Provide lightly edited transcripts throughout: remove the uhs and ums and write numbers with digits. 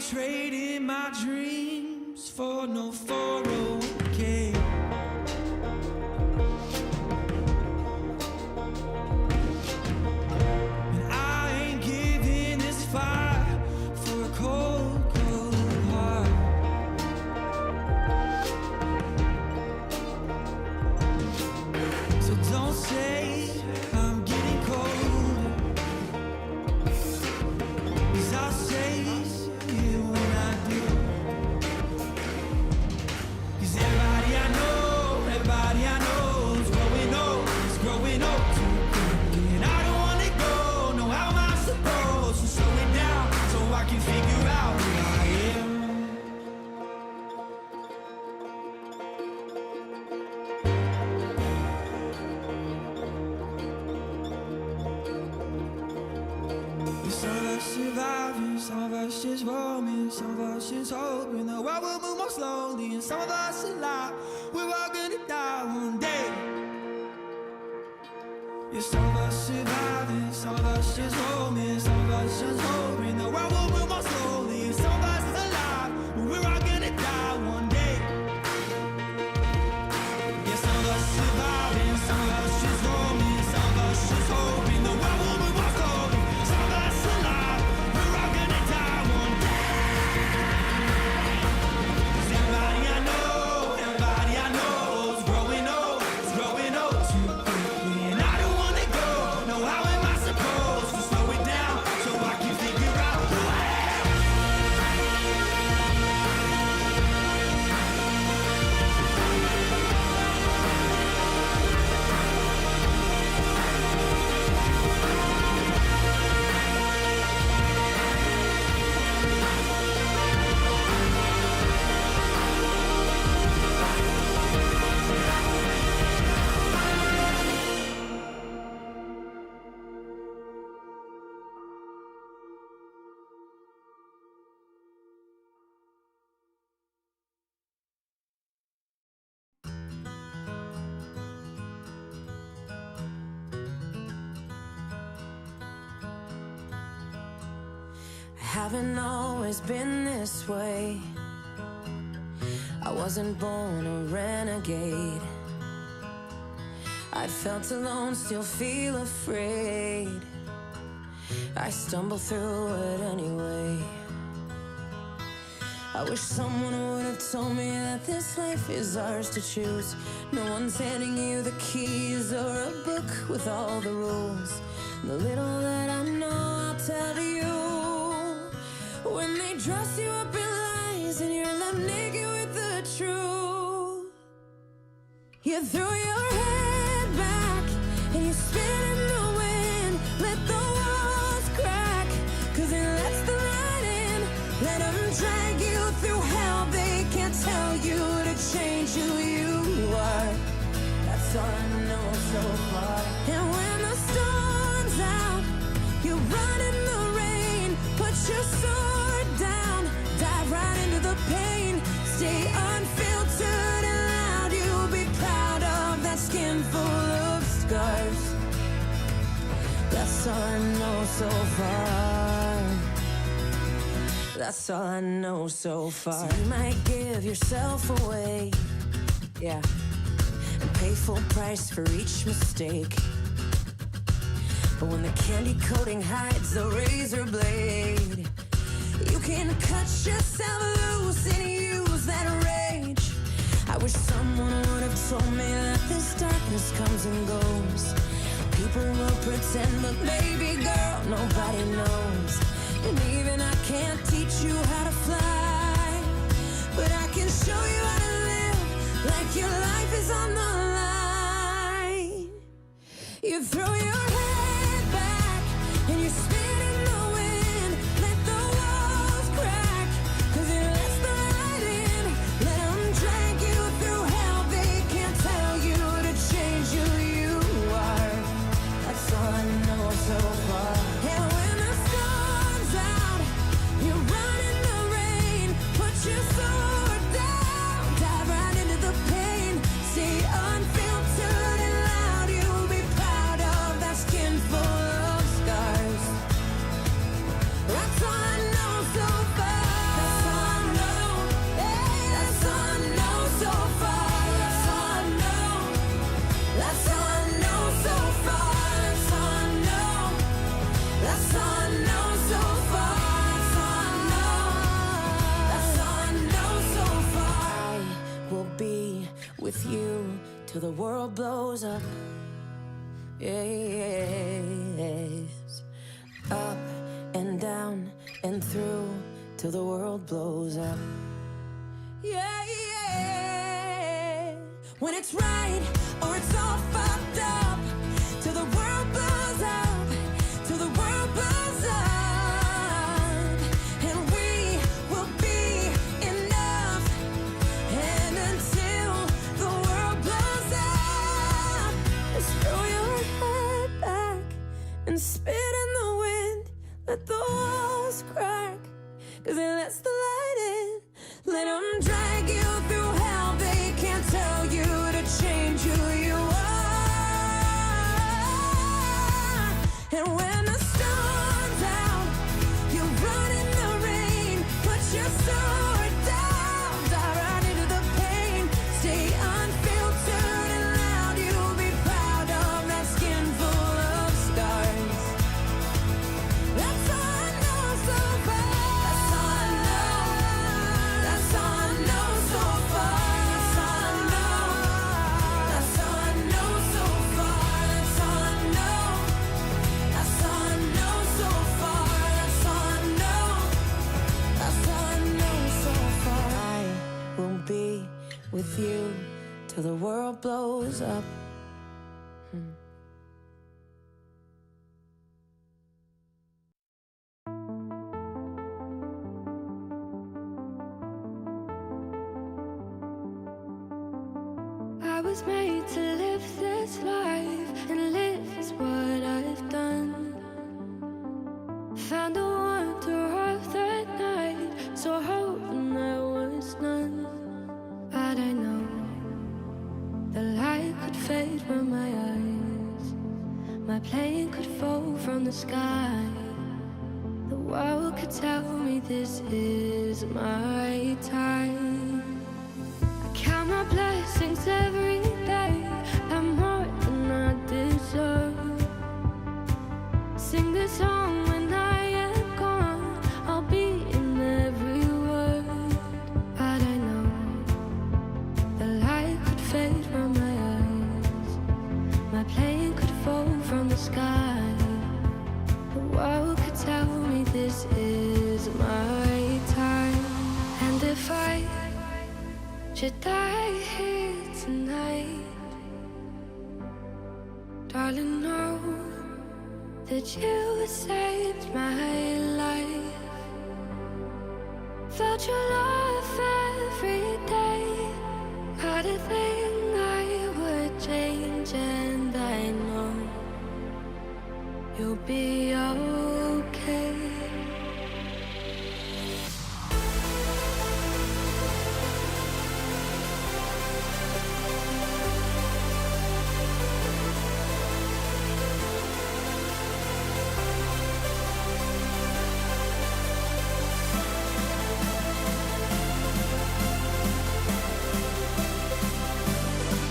trading my dreams for no 401k. And I ain't giving this fight for a cold, cold heart. So don't say I'm getting colder, 'cause I'll say it when I do. 'Cause everybody I know is growing old too quickly. And I don't wanna go, no, how am I supposed to slow it down so I can figure out who I am? Some of us surviving, some of us just roaming, some of us just hoping the world will move more slowly. And some of us alive, we're all gonna die one day. Yeah, some of us surviving, some of us just roaming, some of us just hoping the world will move more slowly. And some of us alive, we're all gonna die one day. Yeah, some of us surviving, some of us just roaming, some of us just hoping the world will move more slowly. Some of us alive, we're all gonna die one day. 'Cause everybody I know is growing old too quickly. And I don't wanna go, no, how am I supposed to slow it down so I can figure out who I am? Haven't always been this way. I wasn't born a renegade. I felt alone, still feel afraid. I stumble through it anyway. I wish someone would have told me that this life is ours to choose. No one's handing you the keys or a book with all the rules. The little that I know, I'll tell you. When they dress you up in lies and you're left naked with the truth, you throw your head back and you spin in the wind. Let the walls crack, 'cause it lets the light in. Let them drag you through hell. They can't tell you to change who you are. That's all I know so far. And when the storm's out, you run in the rain. Put your sword down, dive right into the pain. Stay unfiltered and loud. You'll be proud of that skin full of scars. That's all I know so far. That's all I know so far. So you might give yourself away, yeah, and pay full price for each mistake. But when the candy coating hides the razor blade, you can cut yourself loose and use that rage. I wish someone would have told me that this darkness comes and goes. People will pretend, but baby girl, nobody knows. And even I can't teach you how to fly, but I can show you how to live like your life is on the line. You throw your head back and you spin in the wind. Let the walls crack, 'cause it lets the light in. Let them drag you through hell. They can't tell you to change who you are. That's all I know so far. And when the storm's out, you run in the rain. Put your sword down, dive right into the pain. Stay unfiltered and loud. You'll be proud of that. world blows up. Yes. Up and down and through till the world blows up. Yeah, yeah. When it's right or it's all fucked up, till the world blows up, till the world blows up, and we will be enough. And until the world blows up, just throw your head back and spit in the wind. Let the walls crack, 'cause it lets the light in. Let them drag you through hell. They can't tell you to change who you are. And when the storm's out, you run in the rain. Put your sword down, dive right into the pain. Stay unfiltered and loud. You'll be proud of that skin full of scars. That's all I know so far. That's all I know. That's all I know so far. That's all I know. That's all I know so far. That's all I know. That's all I know so far. That's all I know. That's all I know so far. I will be with you till the world blows up. I was made to live this life, and live is what I've done. Found the wonder of the night, so hoping there was none. But I know the light could fade from my eyes, my plane could fall from the sky. The world could tell me this is my time. Count my blessings every day, I'm more than I deserve. Sing this song when I am gone, I'll be in every word. But I know the light could fade from my eyes, my plane could fall from the sky. The world could tell me this is my time. And if I should die here tonight, darling, know that you saved my life. Felt your love every day, not a thing I would change. And I know you'll be okay.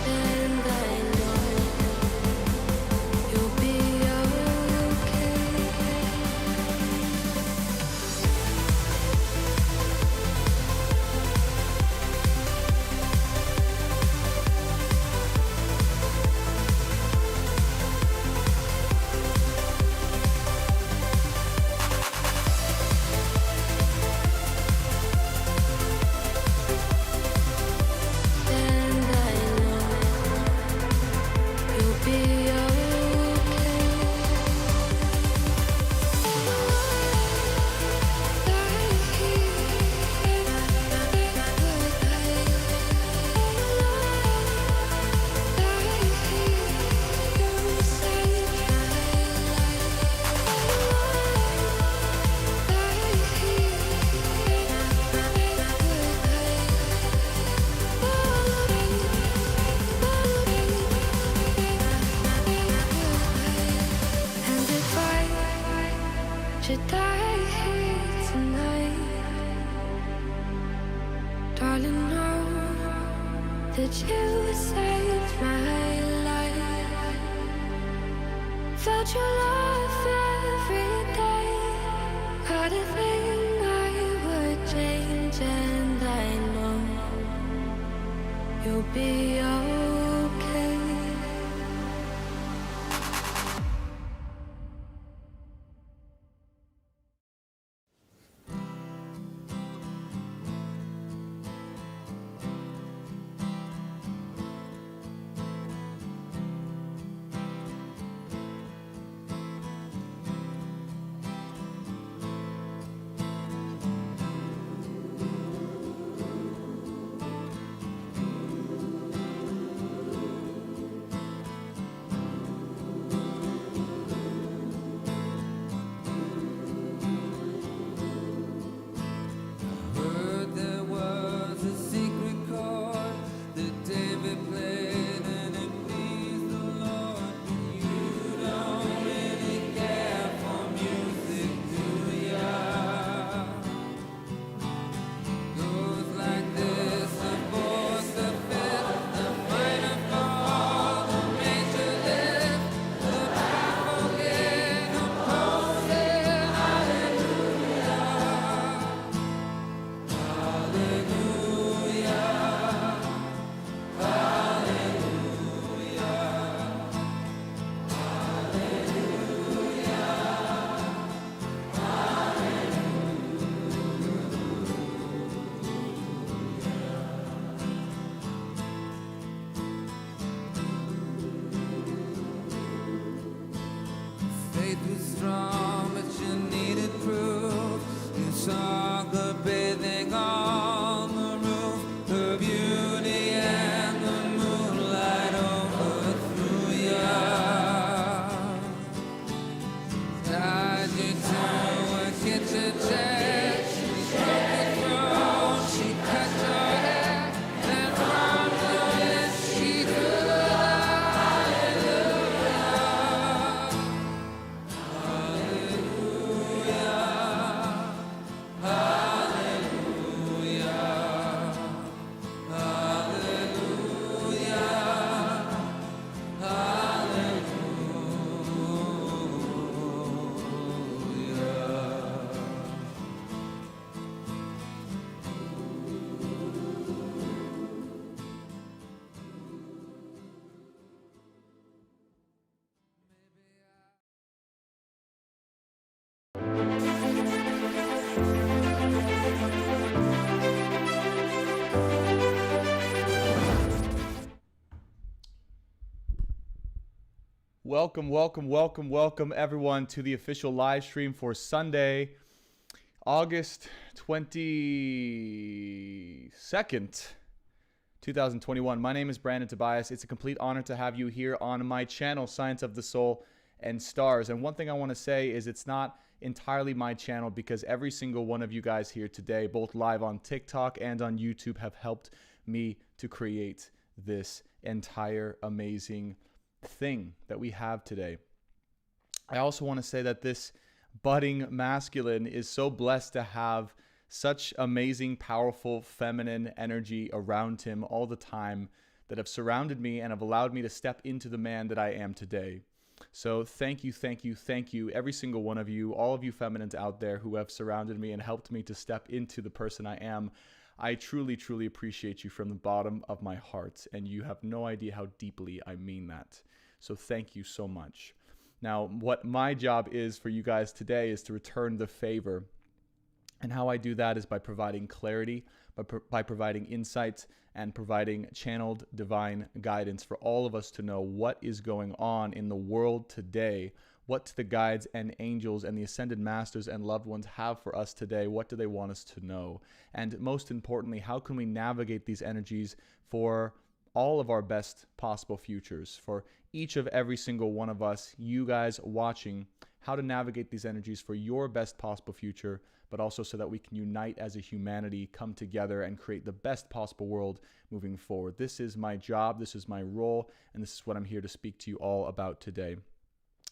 And I know you'll be okay. And I know you'll be And if I should die here tonight, darling, know that you saved my life. Felt your love every day, not a thing I would change. And I know you'll be okay. Welcome everyone to the official live stream for Sunday, August 22nd, 2021. My name is Brandon Tobias. It's a complete honor to have you here on my channel, Science of the Soul and Stars. And one thing I want to say is it's not entirely my channel, because every single one of you guys here today, both live on TikTok and on YouTube, have helped me to create this entire amazing thing that we have today. I also want to say that this budding masculine is so blessed to have such amazing, powerful, feminine energy around him all the time that have surrounded me and have allowed me to step into the man that I am today. So thank you, every single one of you, all of you feminines out there who have surrounded me and helped me to step into the person I am. I truly appreciate you from the bottom of my heart, and you have no idea how deeply I mean that. So thank you so much. Now, what my job is for you guys today is to return the favor. And how I do that is by providing clarity, by providing insight, and providing channeled divine guidance for all of us to know what is going on in the world today. What the guides and angels and the ascended masters and loved ones have for us today. What do they want us to know? And most importantly, how can we navigate these energies for all of our best possible futures? For each of every single one of us, you guys watching, how to navigate these energies for your best possible future, but also so that we can unite as a humanity, come together and create the best possible world moving forward. This is my job, this is my role, and this is what I'm here to speak to you all about today.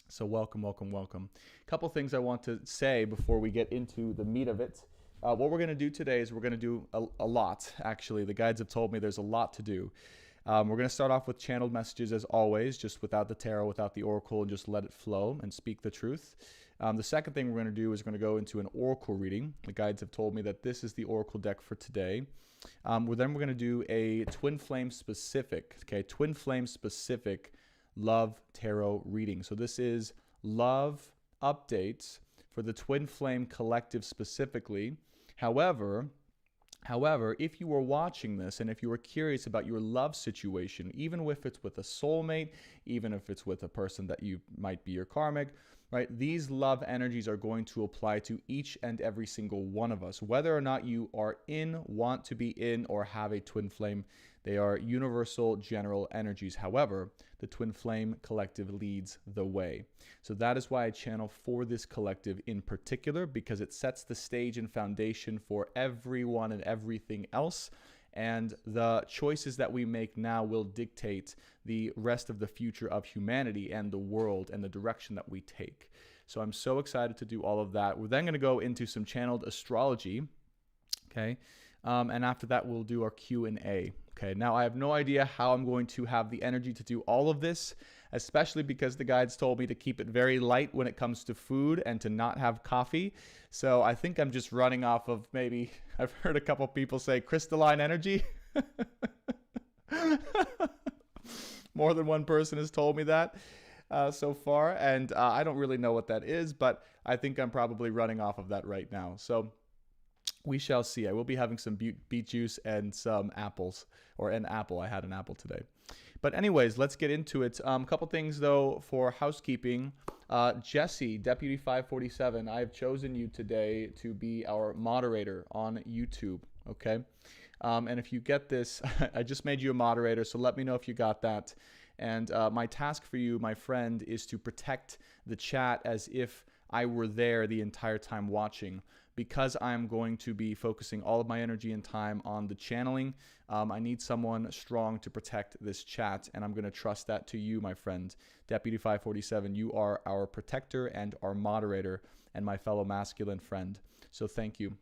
So welcome. A couple things I want to say before we get into the meat of it. What we're going to do today is we're going to do a lot, actually. The guides have told me there's a lot to do. We're going to start off with channeled messages as always, just without the tarot, without the oracle, and just let it flow and speak the truth. The second thing we're going to do is we're going to go into an oracle reading. The guides have told me that this is the oracle deck for today. Then we're going to do a twin flame specific love tarot reading. So this is love updates for the twin flame collective specifically. However, if you were watching this and if you were curious about your love situation, even if it's with a soulmate, even if it's with a person that you might be your karmic, right? These love energies are going to apply to each and every single one of us, whether or not you are in, want to be in, or have a twin flame. They are universal general energies. However, the twin flame collective leads the way. So that is why I channel for this collective in particular, because it sets the stage and foundation for everyone and everything else. And the choices that we make now will dictate the rest of the future of humanity and the world and the direction that we take. So I'm so excited to do all of that. We're then going to go into some channeled astrology. Okay. And after that, we'll do our Q&A. Okay. Now, I have no idea how I'm going to have the energy to do all of this, especially because the guides told me to keep it very light when it comes to food and to not have coffee. So I think I'm just running off of maybe, I've heard a couple people say crystalline energy. More than one person has told me that so far. And I don't really know what that is, but I think I'm probably running off of that right now. So we shall see. I will be having some beet juice and some apples, or an apple. I had an apple today. But anyways, let's get into it. A couple things, though, for housekeeping. Jesse, Deputy 547, I have chosen you today to be our moderator on YouTube, okay? And if you get this, I just made you a moderator, so let me know if you got that. And my task for you, my friend, is to protect the chat as if I were there the entire time watching. Because I'm going to be focusing all of my energy and time on the channeling, I need someone strong to protect this chat, and I'm going to trust that to you, my friend. Deputy 547, you are our protector and our moderator and my fellow masculine friend. So thank you.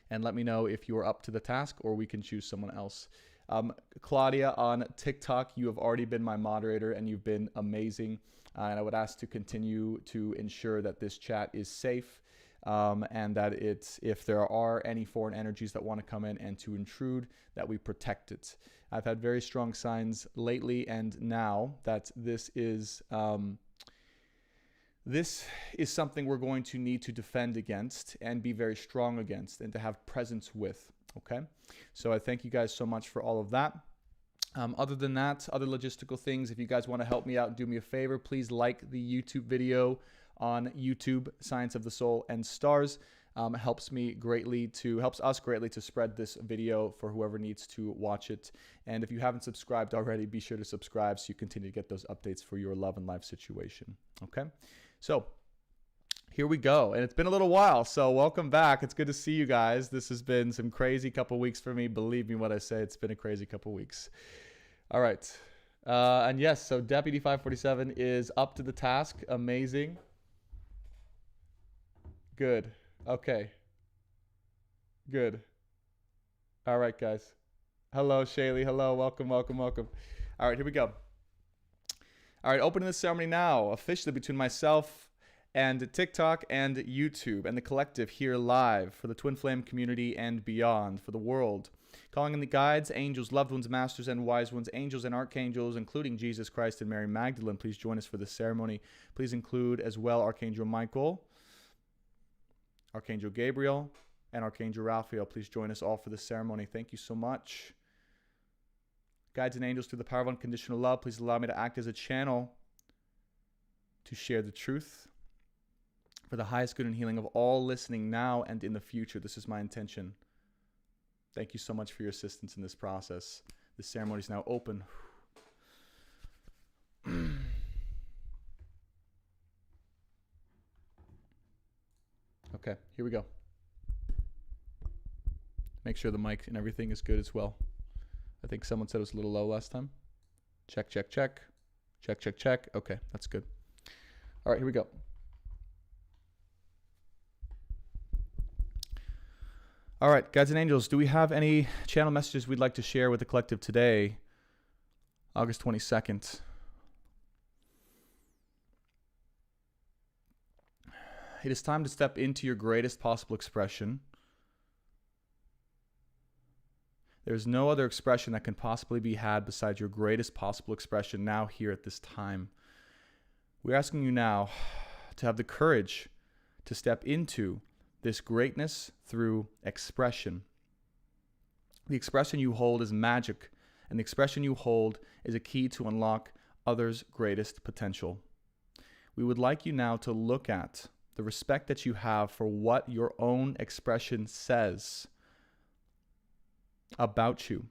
And let me know if you're up to the task or we can choose someone else. Claudia on TikTok, you have already been my moderator and you've been amazing. And I would ask to continue to ensure that this chat is safe. And that if there are any foreign energies that want to come in and to intrude, that we protect it. I've had very strong signs lately and now that this is something we're going to need to defend against and be very strong against and to have presence with. Okay, so I thank you guys so much for all of that. Other than that, other logistical things, if you guys want to help me out and do me a favor, please like the YouTube video on YouTube, Science of the Soul and Stars. Helps us greatly to spread this video for whoever needs to watch it. And if you haven't subscribed already, be sure to subscribe so you continue to get those updates for your love and life situation. Okay, so here we go. And it's been a little while, so welcome back. It's good to see you guys. This has been some crazy couple weeks for me. Believe me when I say it's been a crazy couple weeks. All right. And yes, so Deputy 547 is up to the task. Amazing. Good. Okay. Good. All right, guys. Hello, Shaylee. Hello. Welcome, welcome, welcome. All right, here we go. All right, opening the ceremony now, officially between myself and TikTok and YouTube and the collective here live for the Twin Flame community and beyond, for the world. Calling in the guides, angels, loved ones, masters, and wise ones, angels and archangels, including Jesus Christ and Mary Magdalene. Please join us for this ceremony. Please include as well Archangel Michael, Archangel Gabriel, and Archangel Raphael. Please join us all for this ceremony. Thank you so much. Guides and angels, through the power of unconditional love, please allow me to act as a channel to share the truth for the highest good and healing of all listening now and in the future. This is my intention. Thank you so much for your assistance in this process. The ceremony is now open. Okay, here we go. Make sure the mic and everything is good as well. I think someone said it was a little low last time. Check, check, check. Check, check, check. Okay, that's good. All right, here we go. All right, guides and angels, do we have any channel messages we'd like to share with the collective today, August 22nd? It is time to step into your greatest possible expression. There's no other expression that can possibly be had besides your greatest possible expression now, here at this time. We're asking you now to have the courage to step into this greatness through expression. The expression you hold is magic, and the expression you hold is a key to unlock others' greatest potential. We would like you now to look at the respect that you have for what your own expression says about you.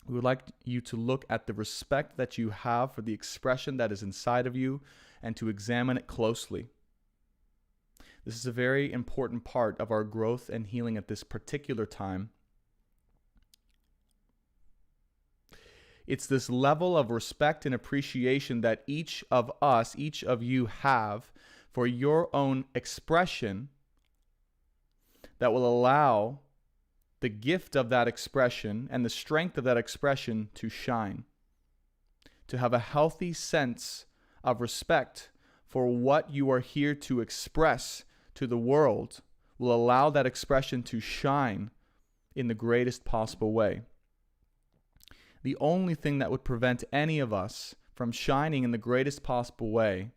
We would like you to look at the respect that you have for the expression that is inside of you and to examine it closely. This is a very important part of our growth and healing at this particular time. It's this level of respect and appreciation that each of us, each of you have for your own expression that will allow the gift of that expression and the strength of that expression to shine. To have a healthy sense of respect for what you are here to express to the world will allow that expression to shine in the greatest possible way. The only thing that would prevent any of us from shining in the greatest possible way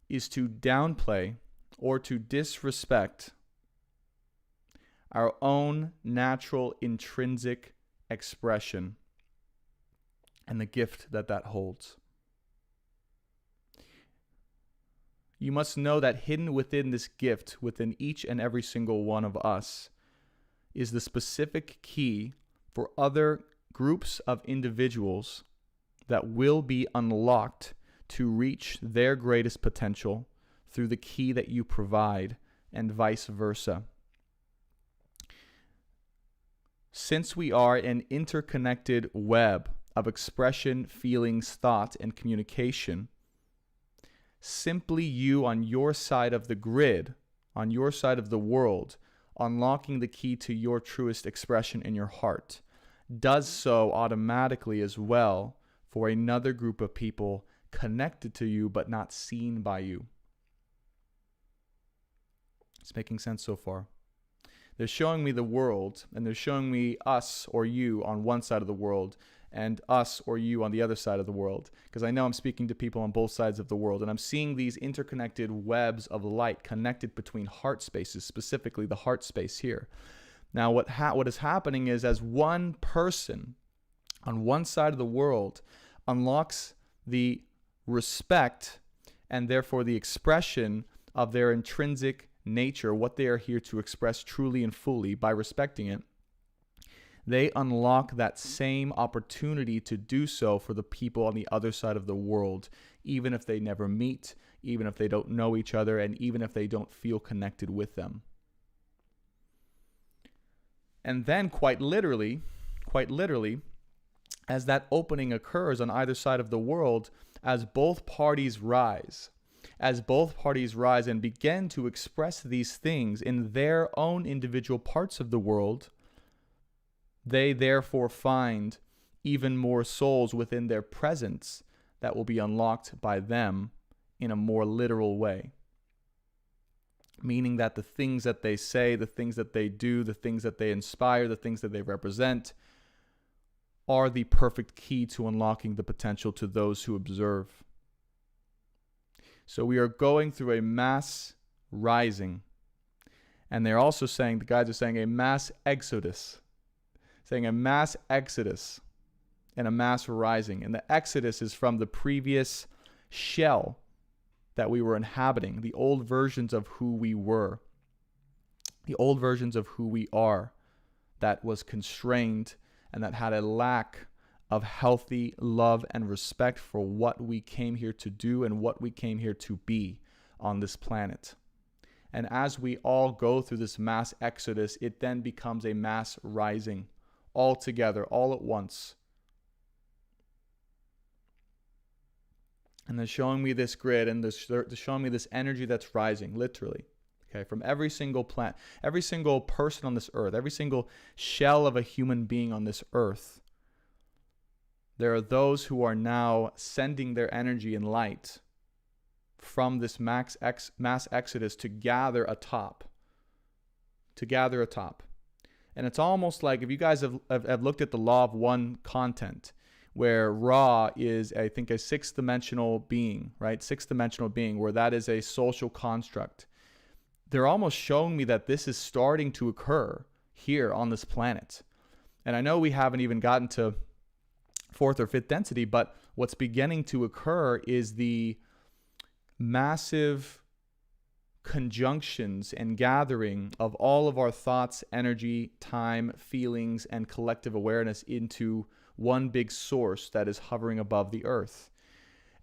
is to downplay or to disrespect our own natural intrinsic expression and the gift that that holds. You must know that hidden within this gift, within each and every single one of us, is the specific key for other groups of individuals that will be unlocked to reach their greatest potential through the key that you provide, and vice versa. Since we are an interconnected web of expression, feelings, thought, and communication, simply you on your side of the grid, on your side of the world, unlocking the key to your truest expression in your heart, does so automatically as well for another group of people connected to you but not seen by you. It's making sense so far. They're showing me the world, and they're showing me us or you on one side of the world, and us or you on the other side of the world, because I know I'm speaking to people on both sides of the world, and I'm seeing these interconnected webs of light connected between heart spaces, specifically the heart space here. Now, what is happening is, as one person on one side of the world unlocks the respect and therefore the expression of their intrinsic nature, what they are here to express truly and fully by respecting it, they unlock that same opportunity to do so for the people on the other side of the world, even if they never meet, even if they don't know each other, and even if they don't feel connected with them. And then quite literally, as that opening occurs on either side of the world, as both parties rise and begin to express these things in their own individual parts of the world, they therefore find even more souls within their presence that will be unlocked by them in a more literal way. Meaning that the things that they say, the things that they do, the things that they inspire, the things that they represent are the perfect key to unlocking the potential to those who observe. So we are going through a mass rising. And they're also saying, the guides are saying, a mass exodus. Saying a mass exodus and a mass rising. And the exodus is from the previous shell that we were inhabiting, the old versions of who we were, the old versions of who we are, that was constrained and that had a lack of healthy love and respect for what we came here to do and what we came here to be on this planet. And as we all go through this mass exodus, it then becomes a mass rising, all together, all at once. And they're showing me this grid, and they're showing me this energy that's rising, literally. Okay, from every single plant, every single person on this earth, every single shell of a human being on this earth, there are those who are now sending their energy and light from this mass exodus to gather atop. And it's almost like, if you guys have looked at the law of one content, where Ra is, I think, a sixth dimensional being, right? Sixth dimensional being, where that is a social construct. They're almost showing me that this is starting to occur here on this planet. And I know we haven't even gotten to fourth or fifth density, but what's beginning to occur is the massive conjunctions and gathering of all of our thoughts, energy, time, feelings, and collective awareness into one big source that is hovering above the earth.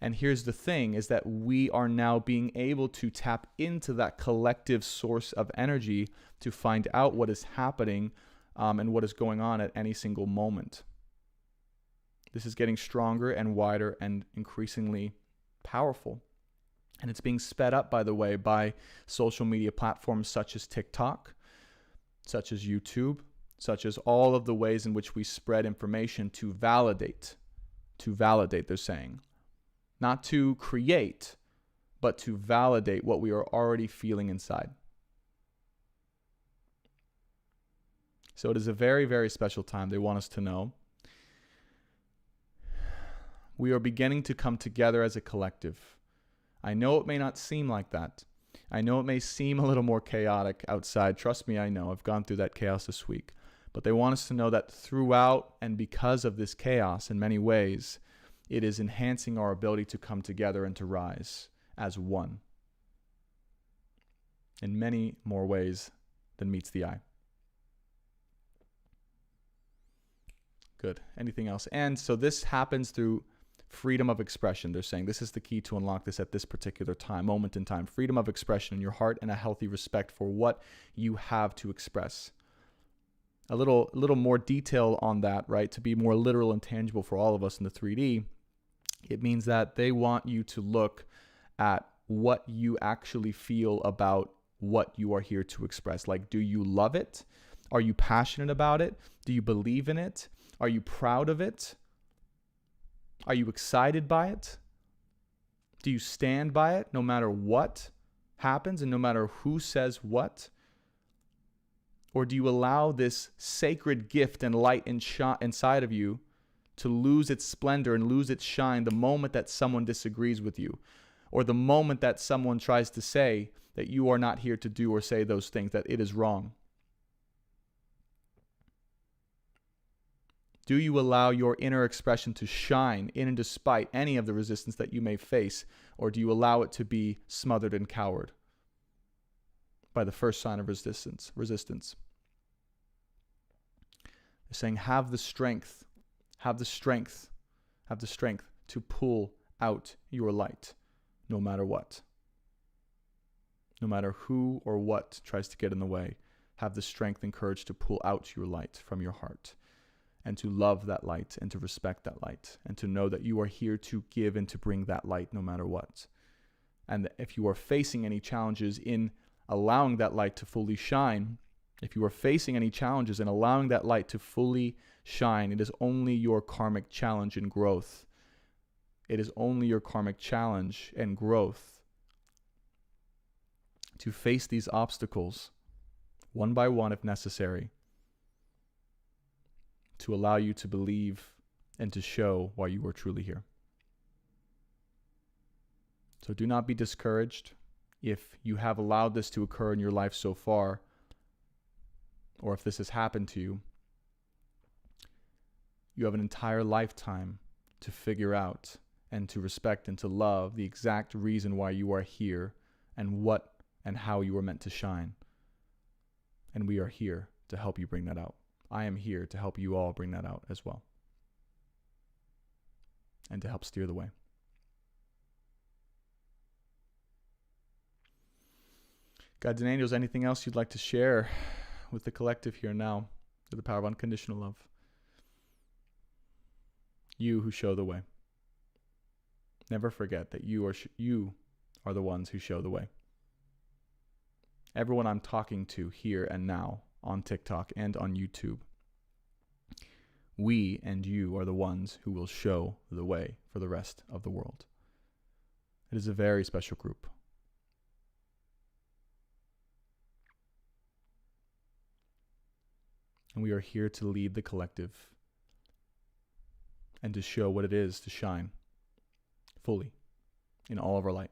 And here's the thing, is that we are now being able to tap into that collective source of energy to find out what is happening and what is going on at any single moment. This is getting stronger and wider and increasingly powerful. And it's being sped up, by the way, by social media platforms such as TikTok, such as YouTube, such as all of the ways in which we spread information to validate, they're saying. Not to create, but to validate what we are already feeling inside. So it is a very, very special time. They want us to know. We are beginning to come together as a collective. I know it may not seem like that. I know it may seem a little more chaotic outside. Trust me, I know. I've gone through that chaos this week. But they want us to know that throughout and because of this chaos in many ways, it is enhancing our ability to come together and to rise as one in many more ways than meets the eye. Good. Anything else? And so this happens through freedom of expression. They're saying this is the key to unlock this at this particular time, moment in time. Freedom of expression in your heart and a healthy respect for what you have to express. A little more detail on that, right? To be more literal and tangible for all of us in the 3D, it means that they want you to look at what you actually feel about what you are here to express. Like, do you love it? Are you passionate about it? Do you believe in it? Are you proud of it? Are you excited by it? Do you stand by it no matter what happens and no matter who says what? Or do you allow this sacred gift and light inside of you to lose its splendor and lose its shine the moment that someone disagrees with you, or the moment that someone tries to say that you are not here to do or say those things, that it is wrong? Do you allow your inner expression to shine in and despite any of the resistance that you may face? Or do you allow it to be smothered and cowered by the first sign of resistance? They're saying, have the strength to pull out your light, no matter what. No matter who or what tries to get in the way, have the strength and courage to pull out your light from your heart, and to love that light, and to respect that light, and to know that you are here to give and to bring that light no matter what. And if you are facing any challenges in allowing that light to fully shine, if you are facing any challenges in allowing that light to fully shine, it is only your karmic challenge and growth. It is only your karmic challenge and growth to face these obstacles one by one if necessary, to allow you to believe and to show why you are truly here. So do not be discouraged if you have allowed this to occur in your life so far, or if this has happened to you. You have an entire lifetime to figure out and to respect and to love the exact reason why you are here and what and how you are meant to shine. And we are here to help you bring that out. I am here to help you all bring that out as well, and to help steer the way. Guides and angels, anything else you'd like to share with the collective here now, with the power of unconditional love? You who show the way. Never forget that you are the ones who show the way. Everyone I'm talking to here and now on TikTok and on YouTube, we and you are the ones who will show the way for the rest of the world. It is a very special group. And we are here to lead the collective and to show what it is to shine fully in all of our light.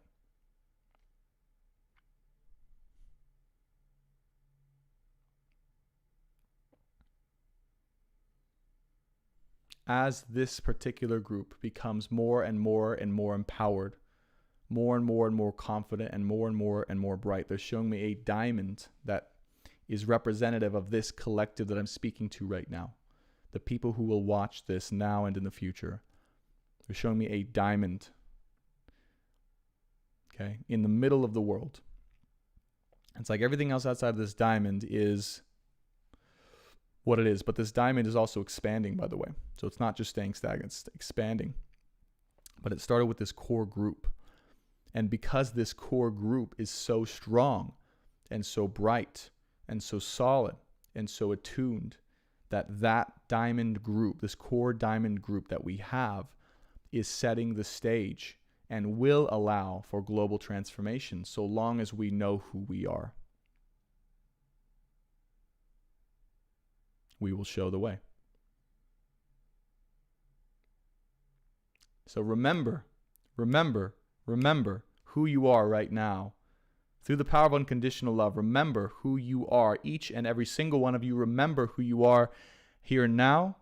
As this particular group becomes more and more and more empowered, more and more confident, and more bright, they're showing me a diamond that is representative of this collective that I'm speaking to right now. The people who will watch this now and in the future. They're showing me a diamond, okay, in the middle of the world. It's like everything else outside of this diamond is what it is, but this diamond is also expanding, by the way. So it's not just staying stagnant, it's expanding. But it started with this core group. And because this core group is so strong and so bright and so solid and so attuned, that diamond group, this core diamond group that we have, is setting the stage and will allow for global transformation so long as we know who we are. We will show the way. So remember who you are right now. Through the power of unconditional love, remember who you are. Each and every single one of you, remember who you are here and now,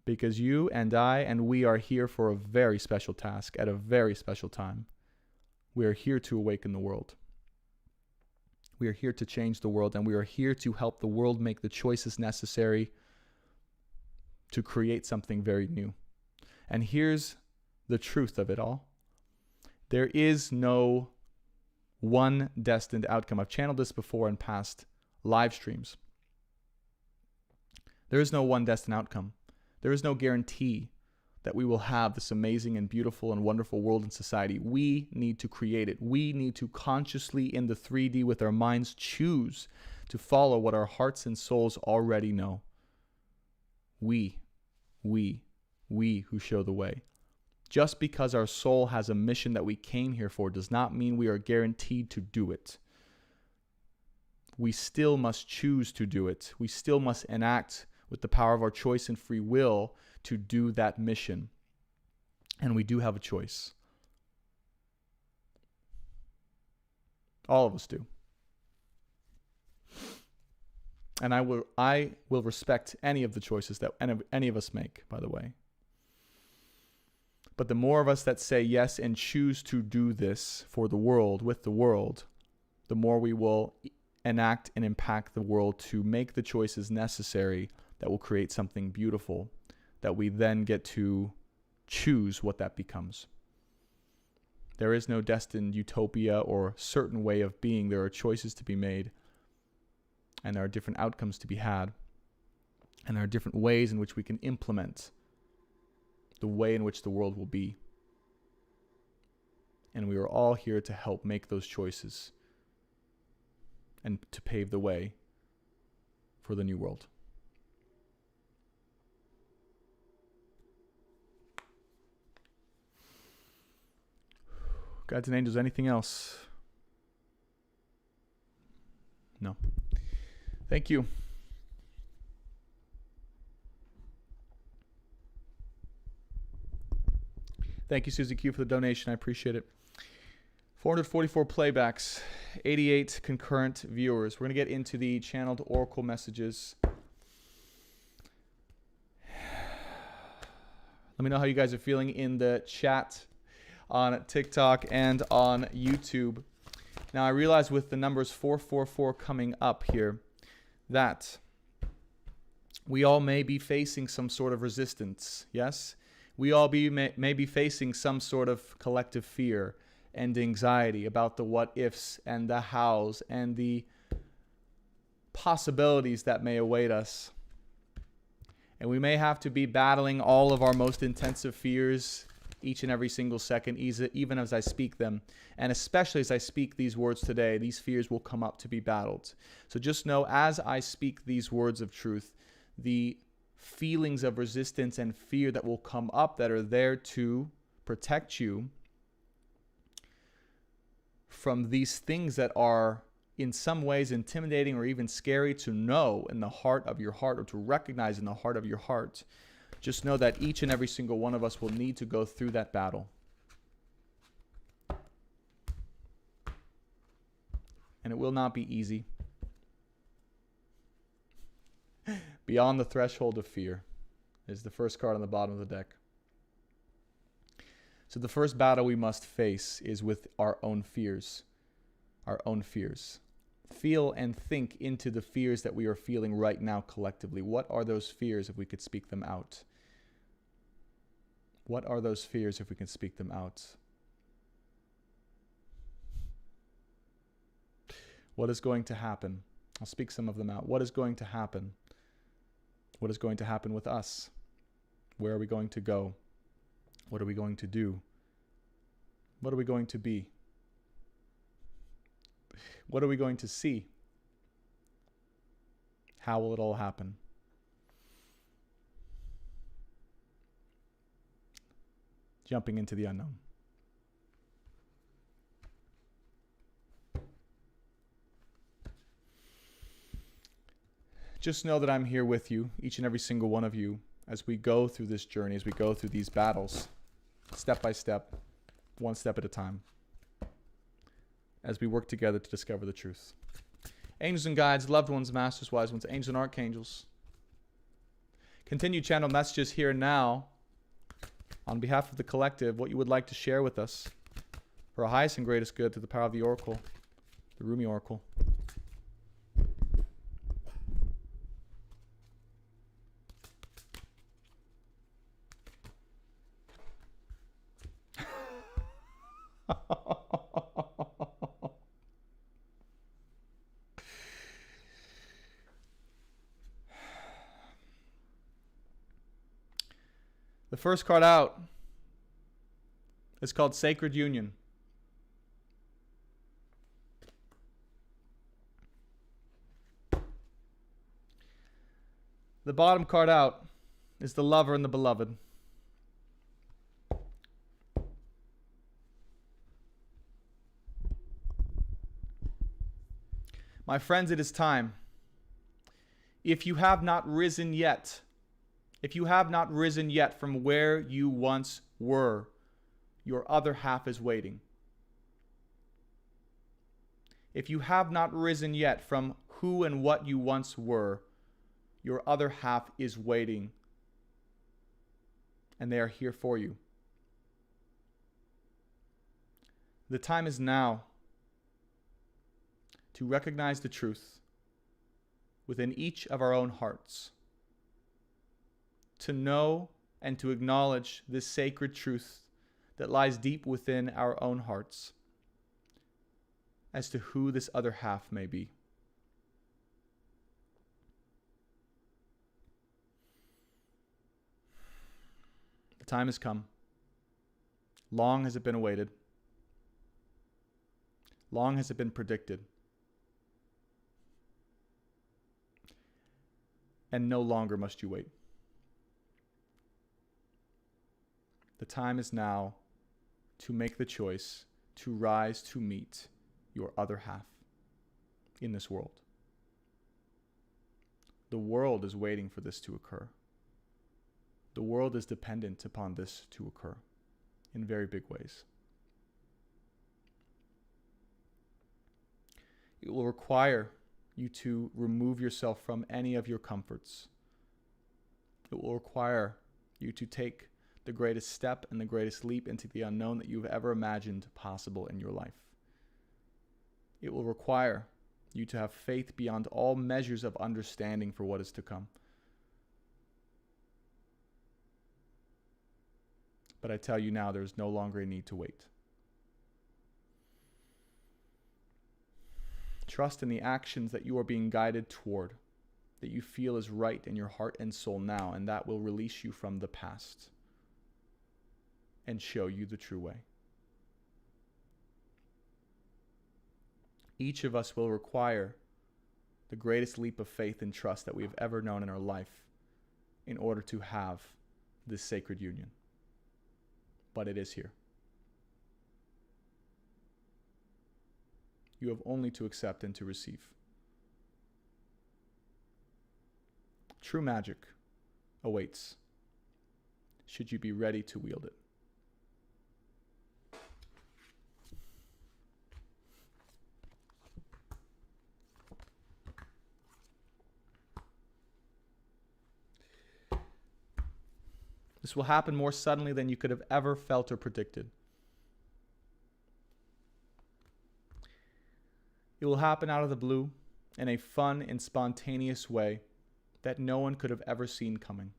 because you and I and we are here for a very special task at a very special time. We are here to awaken the world. We are here to change the world, and we are here to help the world make the choices necessary to create something very new. And here's the truth of it all. There is no one destined outcome. I've channeled this before in past live streams. There is no one destined outcome. There is no guarantee that we will have this amazing and beautiful and wonderful world and society. We need to create it. We need to consciously, in the 3D with our minds, choose to follow what our hearts and souls already know. We who show the way. Just because our soul has a mission that we came here for does not mean we are guaranteed to do it. We still must choose to do it. We still must enact with the power of our choice and free will to do that mission. And we do have a choice. All of us do. And I will respect any of the choices that any of us make, by the way. But the more of us that say yes and choose to do this for the world, with the world, the more we will enact and impact the world to make the choices necessary that will create something beautiful, that we then get to choose what that becomes. There is no destined utopia or certain way of being. There are choices to be made, and there are different outcomes to be had, and there are different ways in which we can implement the way in which the world will be. And we are all here to help make those choices and to pave the way for the new world. Guides and angels, anything else? No. Thank you. Thank you, Susie Q, for the donation. I appreciate it. 444 playbacks, 88 concurrent viewers. We're going to get into the channeled oracle messages. Let me know how you guys are feeling in the chat on TikTok and on YouTube. Now, I realize with the numbers 444 coming up here that we all may be facing some sort of resistance, yes? We all may be facing some sort of collective fear and anxiety about the what ifs and the hows and the possibilities that may await us. And we may have to be battling all of our most intensive fears each and every single second, even as I speak them. And especially as I speak these words today, these fears will come up to be battled. So just know, as I speak these words of truth, the feelings of resistance and fear that will come up that are there to protect you from these things that are in some ways intimidating or even scary to know in the heart of your heart, or to recognize in the heart of your heart. Just know that each and every single one of us will need to go through that battle. And it will not be easy. Beyond the threshold of fear is the first card on the bottom of the deck. So the first battle we must face is with our own fears. Our own fears. Feel and think into the fears that we are feeling right now collectively. What are those fears if we could speak them out? What are those fears if we can speak them out? What is going to happen? I'll speak some of them out. What is going to happen? What is going to happen with us? Where are we going to go? What are we going to do? What are we going to be? What are we going to see? How will it all happen? Jumping into the unknown. Just know that I'm here with you, each and every single one of you, as we go through this journey, as we go through these battles, step by step, one step at a time, as we work together to discover the truth. Angels and guides, loved ones, masters, wise ones, angels and archangels, continue channel messages here now on behalf of the collective, what you would like to share with us for our highest and greatest good, through the power of the oracle, the Rumi oracle. The first card out is called Sacred Union. The bottom card out is the Lover and the Beloved. My friends, it is time. If you have not risen yet, from where you once were, your other half is waiting. If you have not risen yet from who and what you once were, your other half is waiting, and they are here for you. The time is now to recognize the truth within each of our own hearts, to know and to acknowledge this sacred truth that lies deep within our own hearts as to who this other half may be. The time has come. Long has it been awaited. Long has it been predicted. And no longer must you wait. The time is now to make the choice to rise to meet your other half in this world. The world is waiting for this to occur. The world is dependent upon this to occur in very big ways. It will require you to remove yourself from any of your comforts. It will require you to take the greatest step and the greatest leap into the unknown that you've ever imagined possible in your life. It will require you to have faith beyond all measures of understanding for what is to come. But I tell you now, there is no longer a need to wait. Trust in the actions that you are being guided toward, that you feel is right in your heart and soul now, and that will release you from the past and show you the true way. Each of us will require the greatest leap of faith and trust that we have ever known in our life in order to have this sacred union. But it is here. You have only to accept and to receive. True magic awaits, should you be ready to wield it. This will happen more suddenly than you could have ever felt or predicted. It will happen out of the blue in a fun and spontaneous way that no one could have ever seen coming.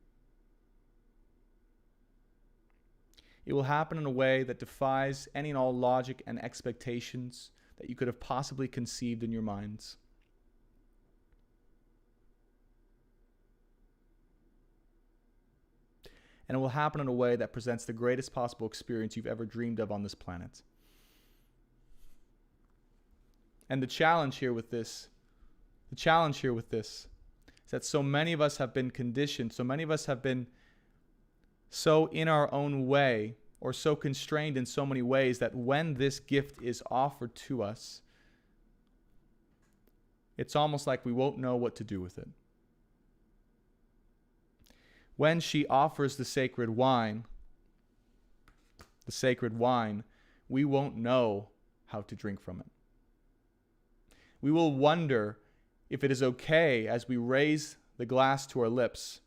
It will happen in a way that defies any and all logic and expectations that you could have possibly conceived in your minds. And it will happen in a way that presents the greatest possible experience you've ever dreamed of on this planet. And the challenge here with this is that so many of us have been conditioned, so many of us have been so in our own way or so constrained in so many ways that when this gift is offered to us, it's almost like we won't know what to do with it. When she offers the sacred wine, we won't know how to drink from it. We will wonder if it is okay as we raise the glass to our lips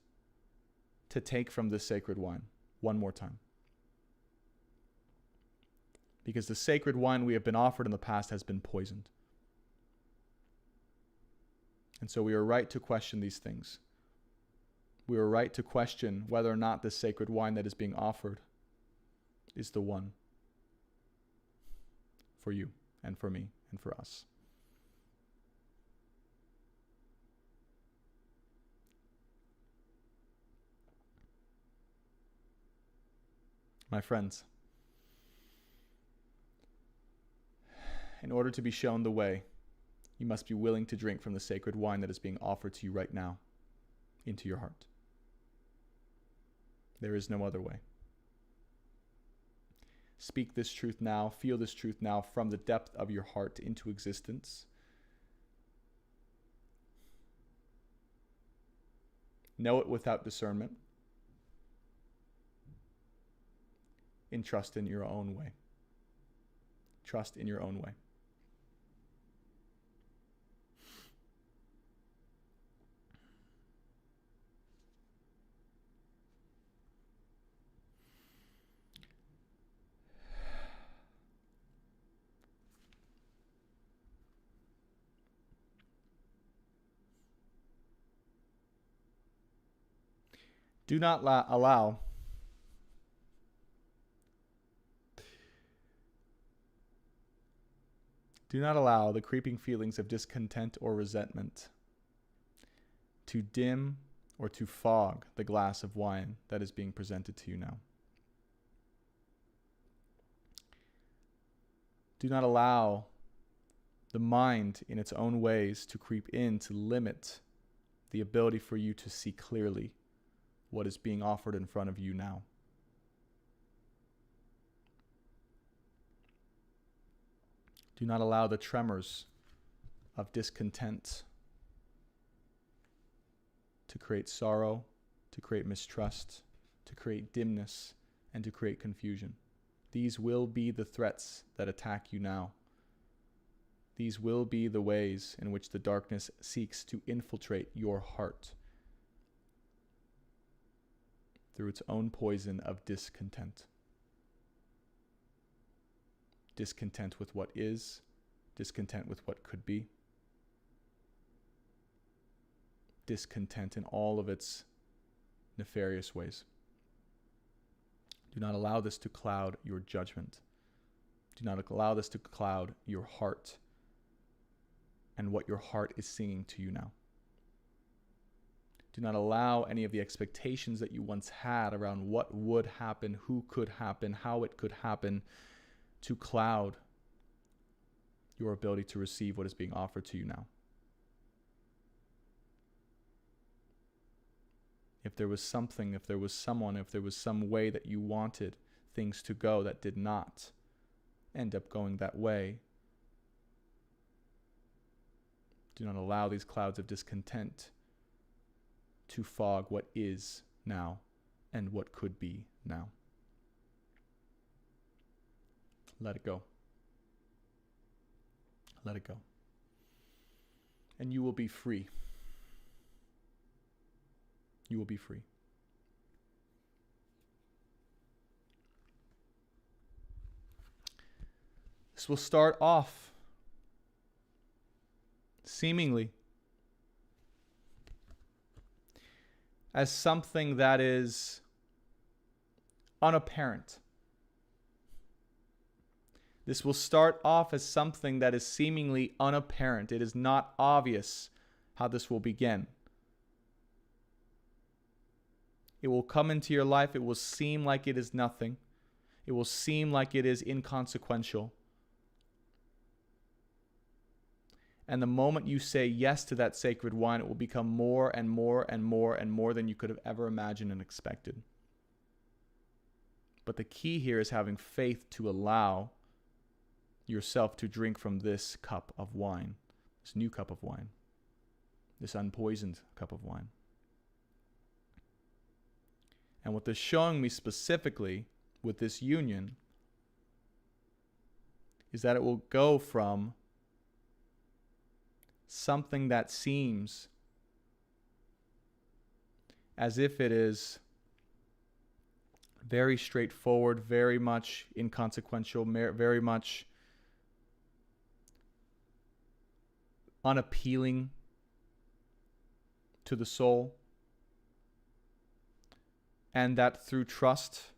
to take from this sacred wine one more time. Because the sacred wine we have been offered in the past has been poisoned. And so we are right to question these things. We are right to question whether or not this sacred wine that is being offered is the one for you and for me and for us. My friends, in order to be shown the way, you must be willing to drink from the sacred wine that is being offered to you right now into your heart. There is no other way. Speak this truth now, feel this truth now from the depth of your heart into existence. Know it without discernment. And trust in your own way. Trust in your own way. Do not allow the creeping feelings of discontent or resentment to dim or to fog the glass of wine that is being presented to you now. Do not allow the mind in its own ways to creep in to limit the ability for you to see clearly what is being offered in front of you now. Do not allow the tremors of discontent to create sorrow, to create mistrust, to create dimness, and to create confusion. These will be the threats that attack you now. These will be the ways in which the darkness seeks to infiltrate your heart through its own poison of discontent. Discontent with what is, discontent with what could be, discontent in all of its nefarious ways. Do not allow this to cloud your judgment. Do not allow this to cloud your heart and what your heart is singing to you now. Do not allow any of the expectations that you once had around what would happen, who could happen, how it could happen, to cloud your ability to receive what is being offered to you now. If there was something, if there was someone, if there was some way that you wanted things to go that did not end up going that way, do not allow these clouds of discontent to fog what is now and what could be now. Let it go. Let it go. And you will be free. You will be free. This will start off seemingly as something that is unapparent. This will start off as something that is seemingly unapparent. It is not obvious how this will begin. It will come into your life. It will seem like it is nothing. It will seem like it is inconsequential. And the moment you say yes to that sacred wine, it will become more and more and more and more than you could have ever imagined and expected. But the key here is having faith to allow yourself to drink from this cup of wine, this new cup of wine, this unpoisoned cup of wine. And what this is showing me specifically with this union is that it will go from something that seems as if it is very straightforward, very much inconsequential, very much unappealing to the soul, and that through trust,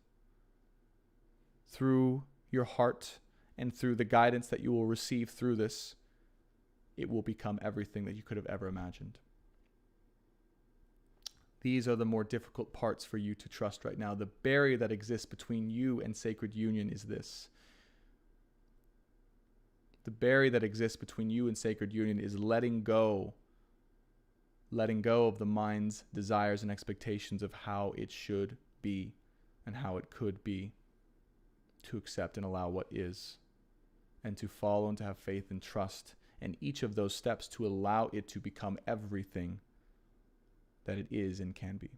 through your heart, and through the guidance that you will receive through this, it will become everything that you could have ever imagined. These are the more difficult parts for you to trust right now. The barrier that exists between you and sacred union is this. The barrier that exists between you and sacred union is letting go of the mind's desires and expectations of how it should be and how it could be, to accept and allow what is, and to follow and to have faith and trust, and each of those steps to allow it to become everything that it is and can be.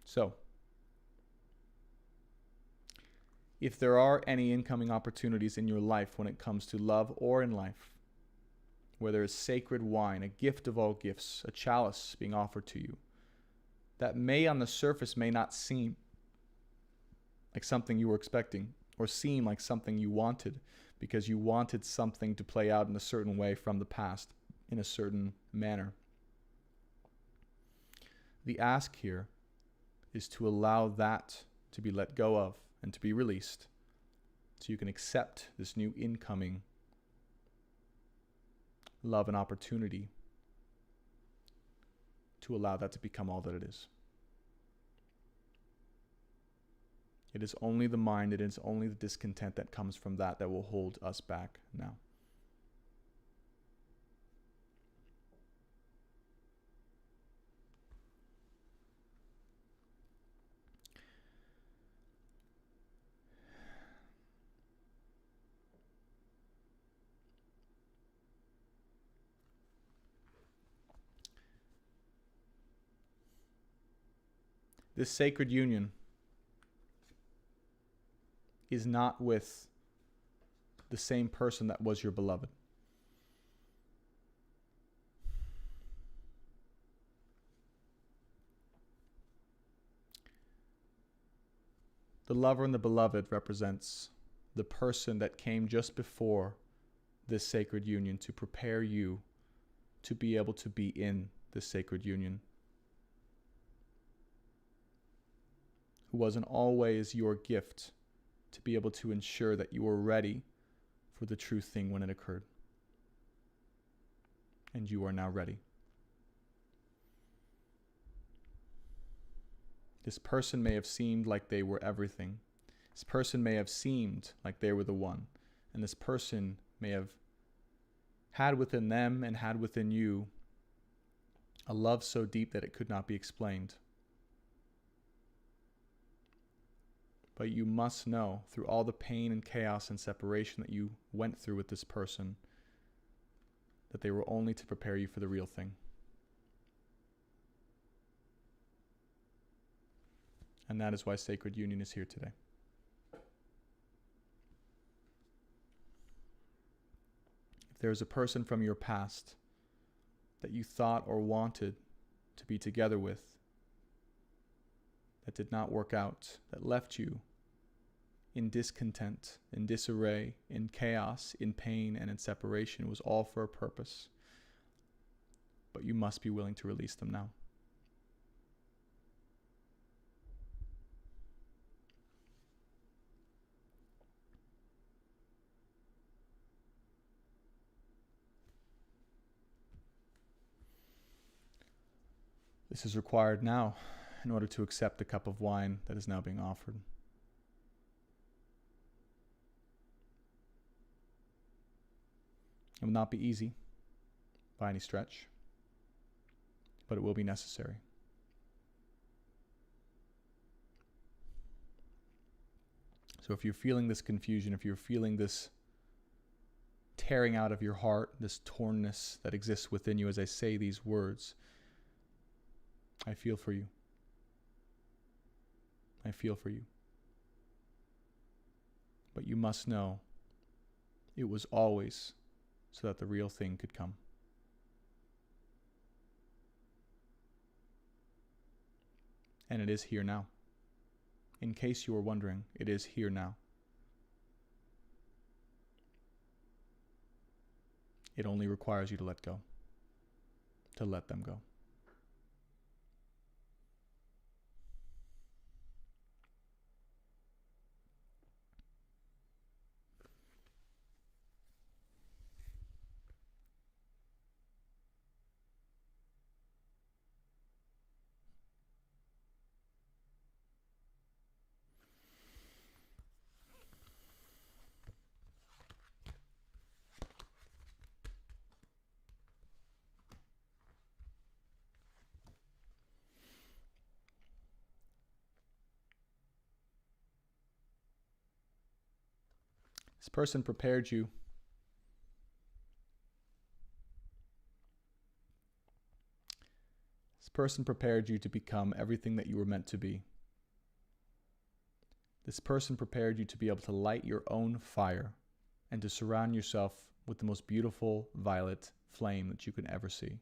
So, if there are any incoming opportunities in your life when it comes to love or in life, where there is sacred wine, a gift of all gifts, a chalice being offered to you, that may on the surface may not seem like something you were expecting or seem like something you wanted, because you wanted something to play out in a certain way from the past, in a certain manner. The ask here is to allow that to be let go of and to be released, so you can accept this new incoming love and opportunity, to allow that to become all that it is. It is only the mind, it is only the discontent that comes from that will hold us back now. This sacred union is not with the same person that was your beloved. The lover and the beloved represents the person that came just before this sacred union to prepare you to be able to be in this sacred union, who wasn't always your gift to be able to ensure that you were ready for the true thing when it occurred. And you are now ready. This person may have seemed like they were everything. This person may have seemed like they were the one. And this person may have had within them and had within you a love so deep that it could not be explained. But you must know, through all the pain and chaos and separation that you went through with this person, that they were only to prepare you for the real thing. And that is why Sacred Union is here today. If there is a person from your past that you thought or wanted to be together with, that did not work out, that left you in discontent, in disarray, in chaos, in pain, and in separation, was all for a purpose. But you must be willing to release them now. This is required now in order to accept the cup of wine that is now being offered. It will not be easy by any stretch, but it will be necessary. So if you're feeling this confusion, if you're feeling this tearing out of your heart, this tornness that exists within you as I say these words, I feel for you. I feel for you. But you must know it was always so that the real thing could come. And it is here now. In case you were wondering, it is here now. It only requires you to let go, to let them go. This person prepared you. This person prepared you to become everything that you were meant to be. This person prepared you to be able to light your own fire and to surround yourself with the most beautiful violet flame that you can ever see.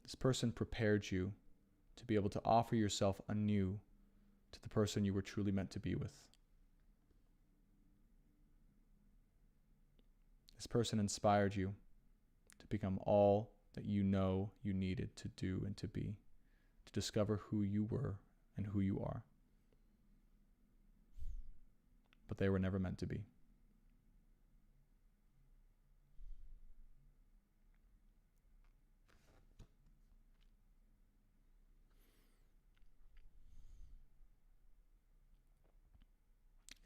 This person prepared you to be able to offer yourself anew to the person you were truly meant to be with. This person inspired you to become all that you know you needed to do and to be, to discover who you were and who you are. But they were never meant to be.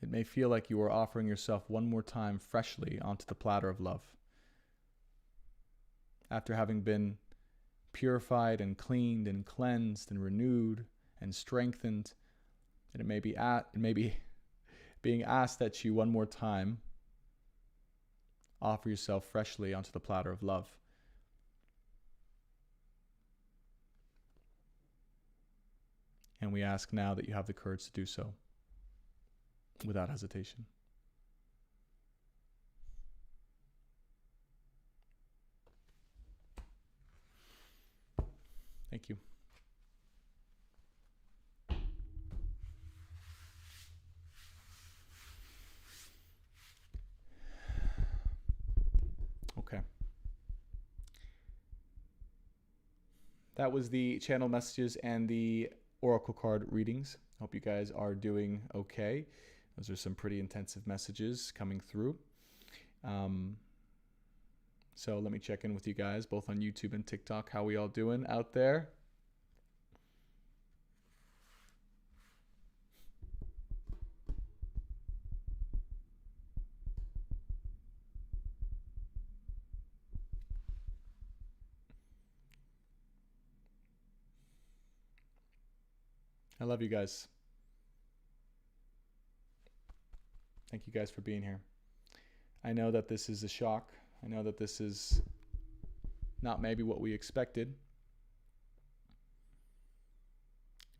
It may feel like you are offering yourself one more time freshly onto the platter of love. After having been purified and cleaned and cleansed and renewed and strengthened, and it may be being asked that you one more time offer yourself freshly onto the platter of love. And we ask now that you have the courage to do so without hesitation. Thank you. Okay. That was the channel messages and the oracle card readings. Hope you guys are doing okay. Those are some pretty intensive messages coming through. So let me check in with you guys, both on YouTube and TikTok. How we all doing out there? I love you guys. Thank you guys for being here. I know that this is a shock. I know that this is not maybe what we expected,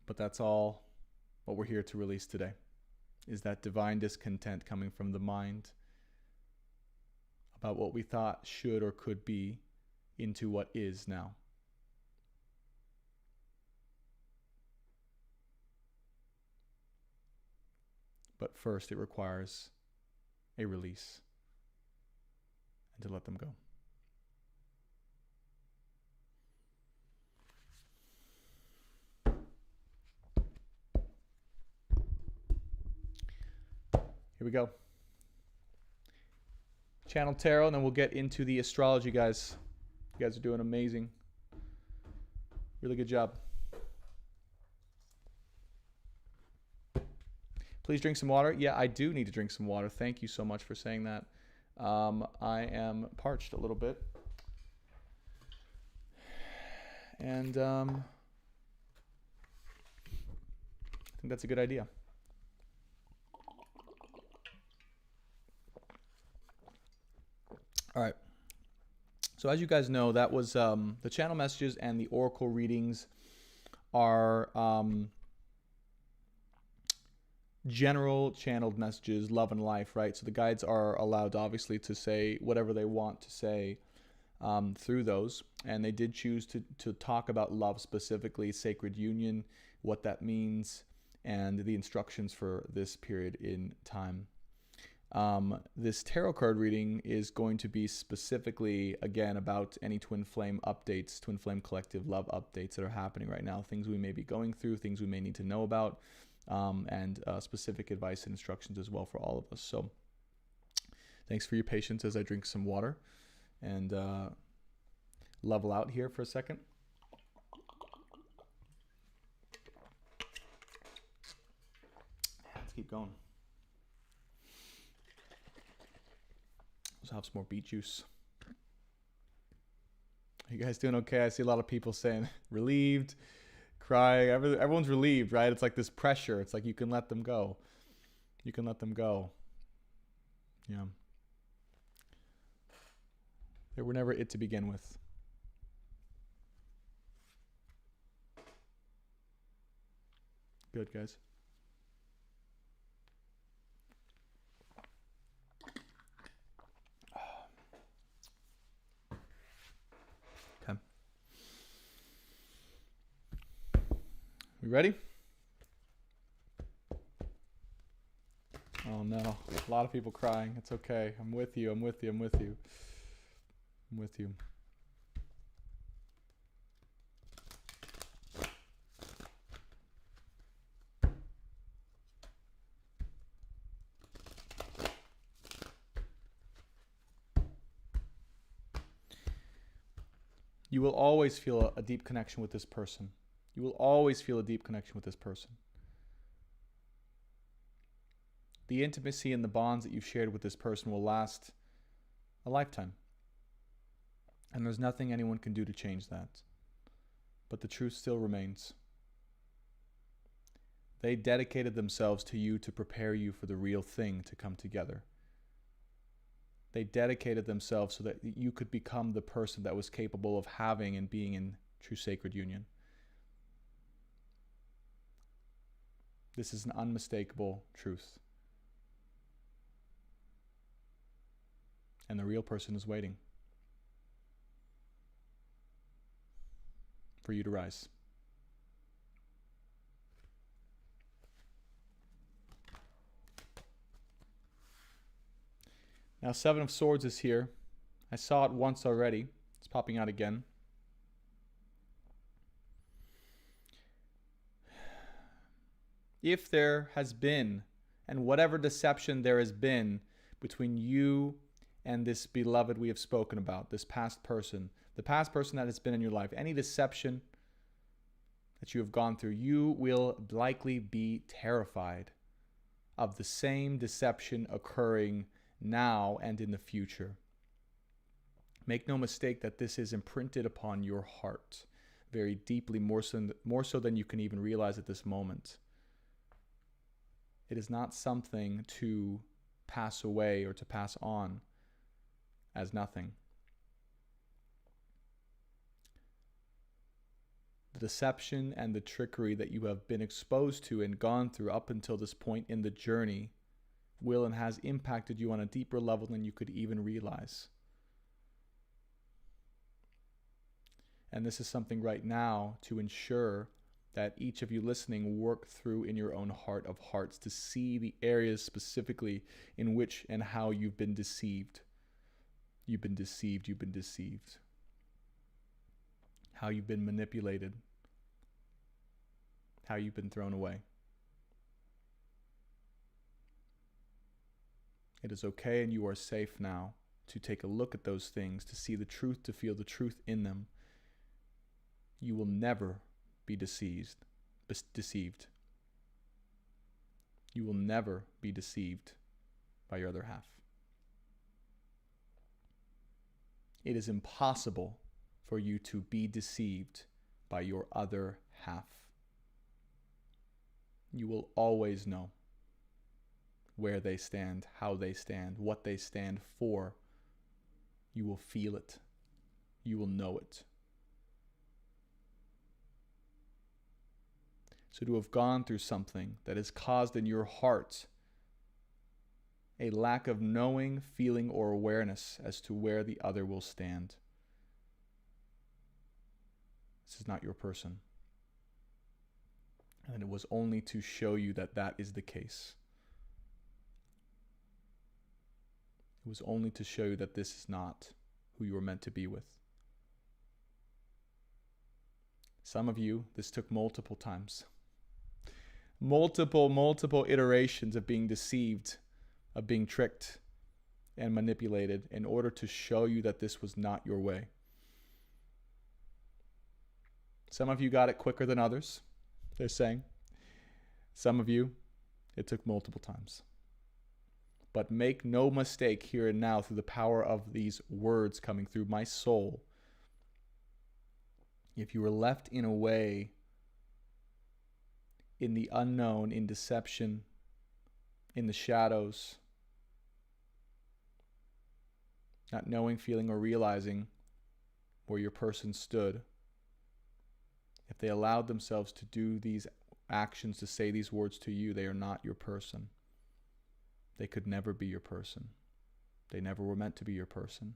but that's all what we're here to release today, is that divine discontent coming from the mind about what we thought should or could be into what is now. But first, it requires a release and to let them go. Here we go. Channel tarot, and then we'll get into the astrology, guys. You guys are doing amazing. Really good job. Please drink some water. Yeah, I do need to drink some water. Thank you so much for saying that. I am parched a little bit. And I think that's a good idea. All right. So as you guys know, that was the channel messages and the oracle readings are general channeled messages, love and life, right? So the guides are allowed, obviously, to say whatever they want to say through those. And they did choose to talk about love specifically, sacred union, what that means, and the instructions for this period in time. This tarot card reading is going to be specifically, again, about any twin flame updates, twin flame collective love updates that are happening right now, things we may be going through, things we may need to know about, and specific advice and instructions as well for all of us. So thanks for your patience as I drink some water and level out here for a second. Let's keep going. Let's have some more beet juice. Are you guys doing okay? I see a lot of people saying relieved, crying. Everyone's relieved, right? It's like this pressure. It's like you can let them go. You can let them go. Yeah. They were never it to begin with. Good, guys. Okay. We ready? Oh no, a lot of people crying. It's okay. I'm with you. I'm with you. I'm with you. I'm with you. You will always feel a deep connection with this person. You will always feel a deep connection with this person. The intimacy and the bonds that you've shared with this person will last a lifetime. And there's nothing anyone can do to change that. But the truth still remains. They dedicated themselves to you to prepare you for the real thing to come together. They dedicated themselves so that you could become the person that was capable of having and being in true sacred union. This is an unmistakable truth. And the real person is waiting for you to rise. Now, Seven of Swords is here. I saw it once already. It's popping out again. If there has been, and whatever deception there has been between you and this beloved we have spoken about, this past person, the past person that has been in your life, any deception that you have gone through, you will likely be terrified of the same deception occurring now and in the future. Make no mistake that this is imprinted upon your heart very deeply, more so than you can even realize at this moment. It is not something to pass away or to pass on as nothing. The deception and the trickery that you have been exposed to and gone through up until this point in the journey will and has impacted you on a deeper level than you could even realize. And this is something right now to ensure that each of you listening work through in your own heart of hearts to see the areas specifically in which and how you've been deceived. You've been deceived. You've been deceived. How you've been manipulated. How you've been thrown away. It is okay and you are safe now to take a look at those things, to see the truth, to feel the truth in them. You will never be deceived. You will never be deceived by your other half. It is impossible for you to be deceived by your other half. You will always know where they stand, how they stand, what they stand for. You will feel it. You will know it. So to have gone through something that has caused in your heart a lack of knowing, feeling, or awareness as to where the other will stand. This is not your person. And it was only to show you that that is the case. It was only to show you that this is not who you were meant to be with. Some of you, this took multiple times. Multiple iterations of being deceived, of being tricked and manipulated in order to show you that this was not your way. Some of you got it quicker than others, they're saying. Some of you, it took multiple times. But make no mistake here and now, through the power of these words coming through my soul, if you were left in a way, in the unknown, in deception, in the shadows, not knowing, feeling, or realizing where your person stood, if they allowed themselves to do these actions, to say these words to you, they are not your person. They could never be your person. They never were meant to be your person.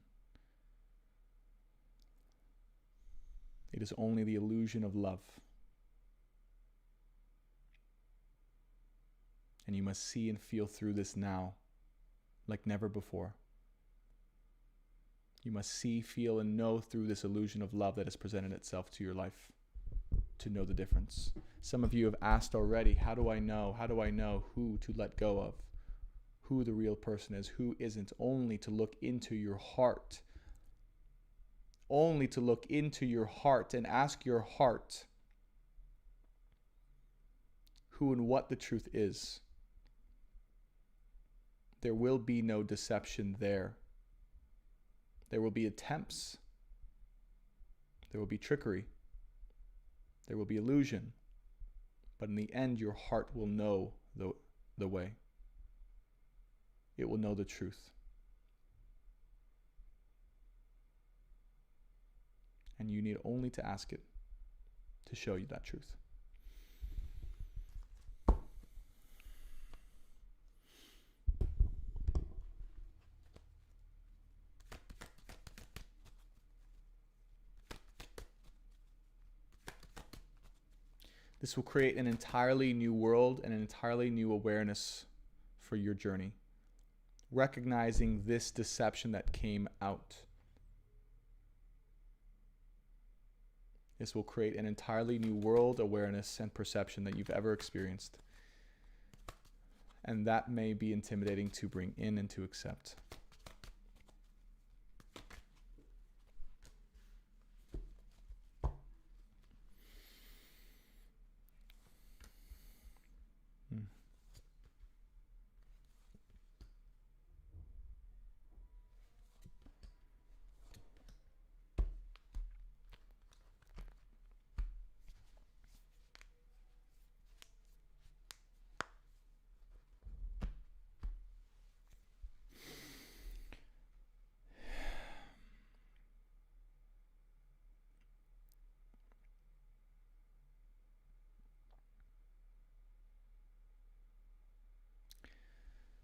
It is only the illusion of love. And you must see and feel through this now, like never before. You must see, feel, and know through this illusion of love that has presented itself to your life, to know the difference. Some of you have asked already, how do I know? How do I know who to let go of? Who the real person is, who isn't? Only to look into your heart. Only to look into your heart and ask your heart who and what the truth is. There will be no deception there. There will be attempts. There will be trickery. There will be illusion. But in the end, your heart will know the way. It will know the truth. And you need only to ask it to show you that truth. This will create an entirely new world and an entirely new awareness for your journey. Recognizing this deception that came out. This will create an entirely new world, awareness, and perception that you've ever experienced. And that may be intimidating to bring in and to accept.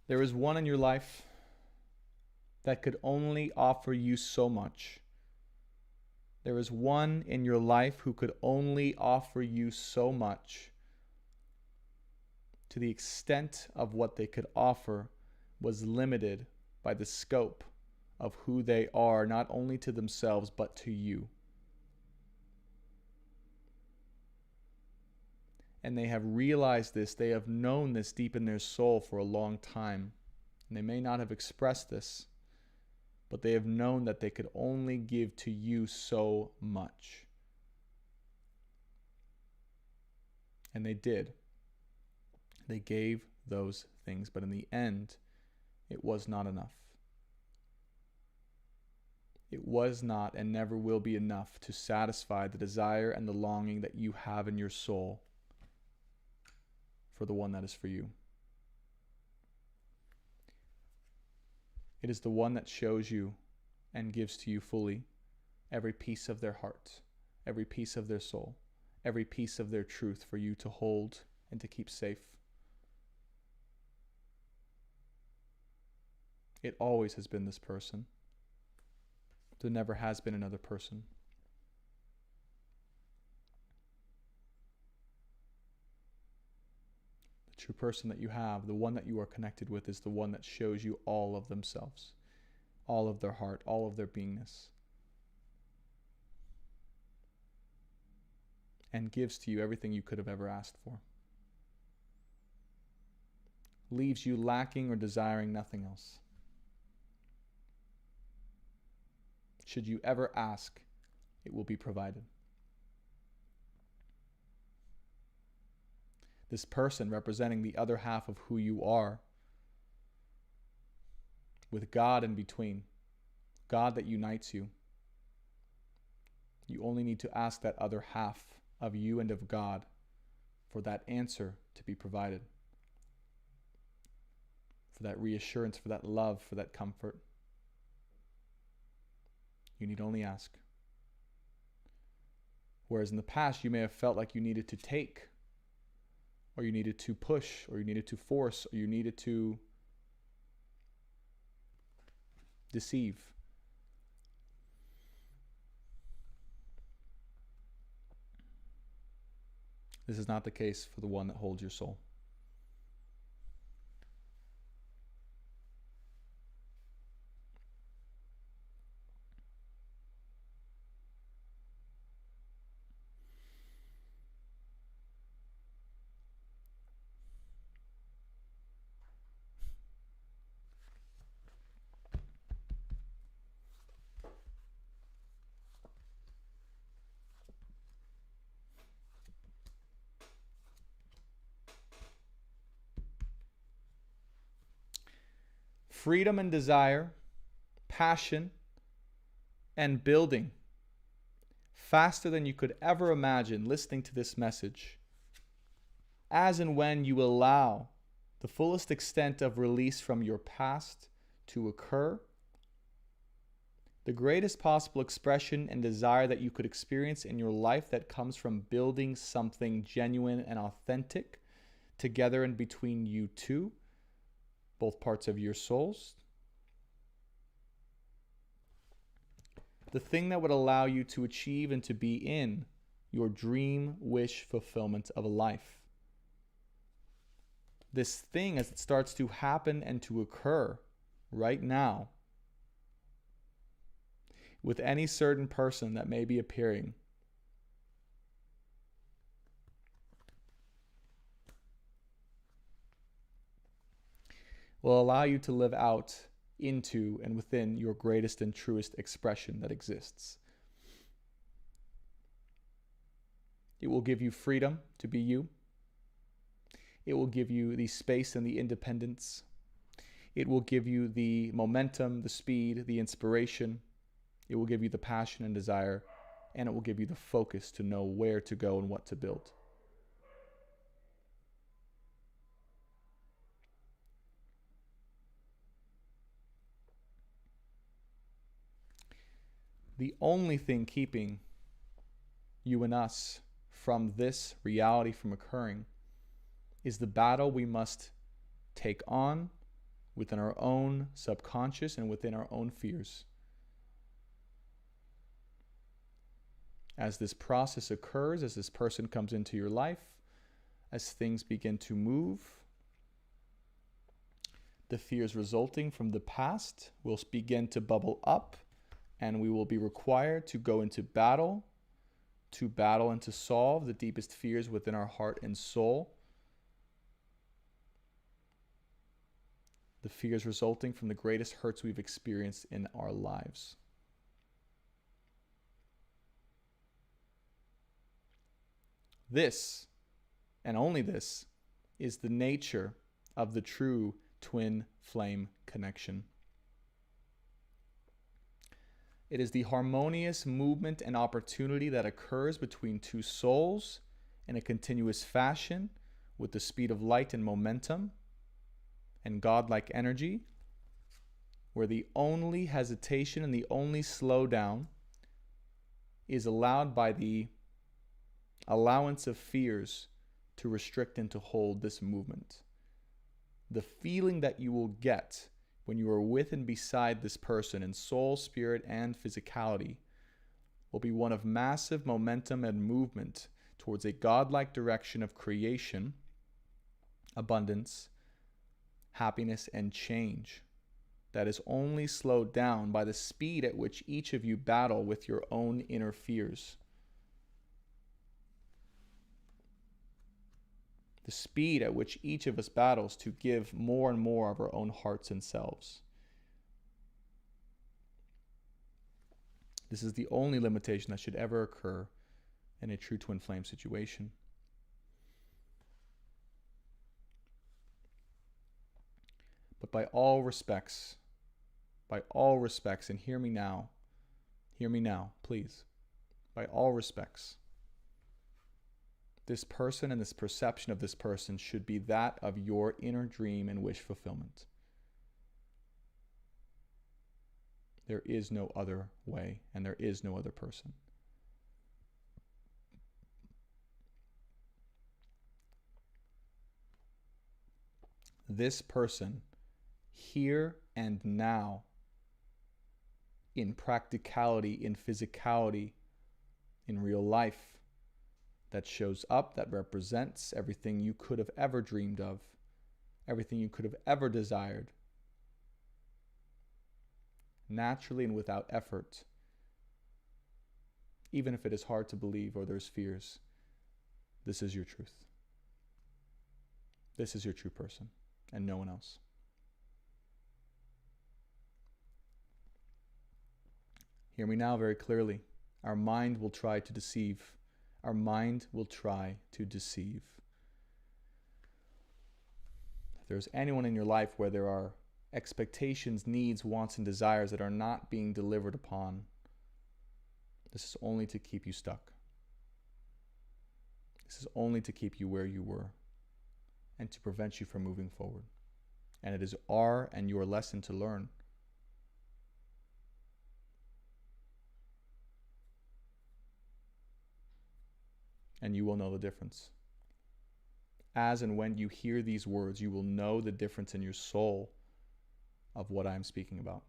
There is one in your life that could only offer you so much. There is one in your life who could only offer you so much. To the extent of what they could offer was limited by the scope of who they are, not only to themselves, but to you. And they have realized this, they have known this deep in their soul for a long time. And they may not have expressed this, but they have known that they could only give to you so much. And they did. They gave those things, but in the end, it was not enough. It was not and never will be enough to satisfy the desire and the longing that you have in your soul for the one that is for you. It is the one that shows you and gives to you fully every piece of their heart, every piece of their soul, every piece of their truth for you to hold and to keep safe. It always has been this person. There never has been another person. The true person that you have, the one that you are connected with, is the one that shows you all of themselves, all of their heart, all of their beingness, and gives to you everything you could have ever asked for. Leaves you lacking or desiring nothing else. Should you ever ask, it will be provided. This person representing the other half of who you are, with God in between, God that unites you. You only need to ask that other half of you and of God for that answer to be provided, for that reassurance, for that love, for that comfort. You need only ask. Whereas in the past, you may have felt like you needed to take, or you needed to push, or you needed to force, or you needed to deceive. This is not the case for the one that holds your soul. freedom and desire, passion, and building faster than you could ever imagine listening to this message. As and when you allow the fullest extent of release from your past to occur, the greatest possible expression and desire that you could experience in your life that comes from building something genuine and authentic together and between you two, both parts of your souls. The thing that would allow you to achieve and to be in your dream wish fulfillment of a life. This thing, as it starts to happen and to occur right now, with any certain person that may be appearing, will allow you to live out into and within your greatest and truest expression that exists. It will give you freedom to be you. It will give you the space and the independence. It will give you the momentum, the speed, the inspiration. It will give you the passion and desire, and it will give you the focus to know where to go and what to build. The only thing keeping you and us from this reality from occurring is the battle we must take on within our own subconscious and within our own fears. As this process occurs, as this person comes into your life, as things begin to move, the fears resulting from the past will begin to bubble up, and we will be required to go into battle and to solve the deepest fears within our heart and soul. The fears resulting from the greatest hurts we've experienced in our lives. This, and only this, is the nature of the true twin flame connection. It is the harmonious movement and opportunity that occurs between two souls in a continuous fashion with the speed of light and momentum and godlike energy, where the only hesitation and the only slowdown is allowed by the allowance of fears to restrict and to hold this movement. The feeling that you will get when you are with and beside this person in soul, spirit, and physicality will be one of massive momentum and movement towards a godlike direction of creation, abundance, happiness, and change that is only slowed down by the speed at which each of you battle with your own inner fears. The speed at which each of us battles to give more and more of our own hearts and selves. This is the only limitation that should ever occur in a true twin flame situation. But by all respects, and hear me now, please, by all respects, this person and this perception of this person should be that of your inner dream and wish fulfillment. There is no other way, and there is no other person. This person, here and now, in practicality, in physicality, in real life, that shows up, that represents everything you could have ever dreamed of, everything you could have ever desired, naturally and without effort, even if it is hard to believe or there's fears. This is your truth. This is your true person, and no one else. Hear me now very clearly. Our mind will try to deceive. Our mind will try to deceive. If there's anyone in your life where there are expectations, needs, wants, and desires that are not being delivered upon. This is only to keep you stuck. This is only to keep you where you were and to prevent you from moving forward. And it is our and your lesson to learn. And you will know the difference. As and when you hear these words, you will know the difference in your soul of what I am speaking about.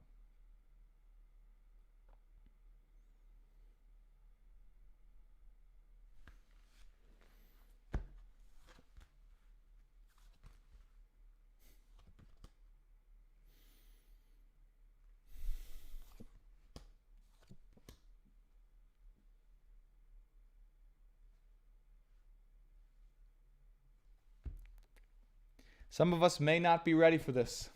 Some of us may not be ready for this.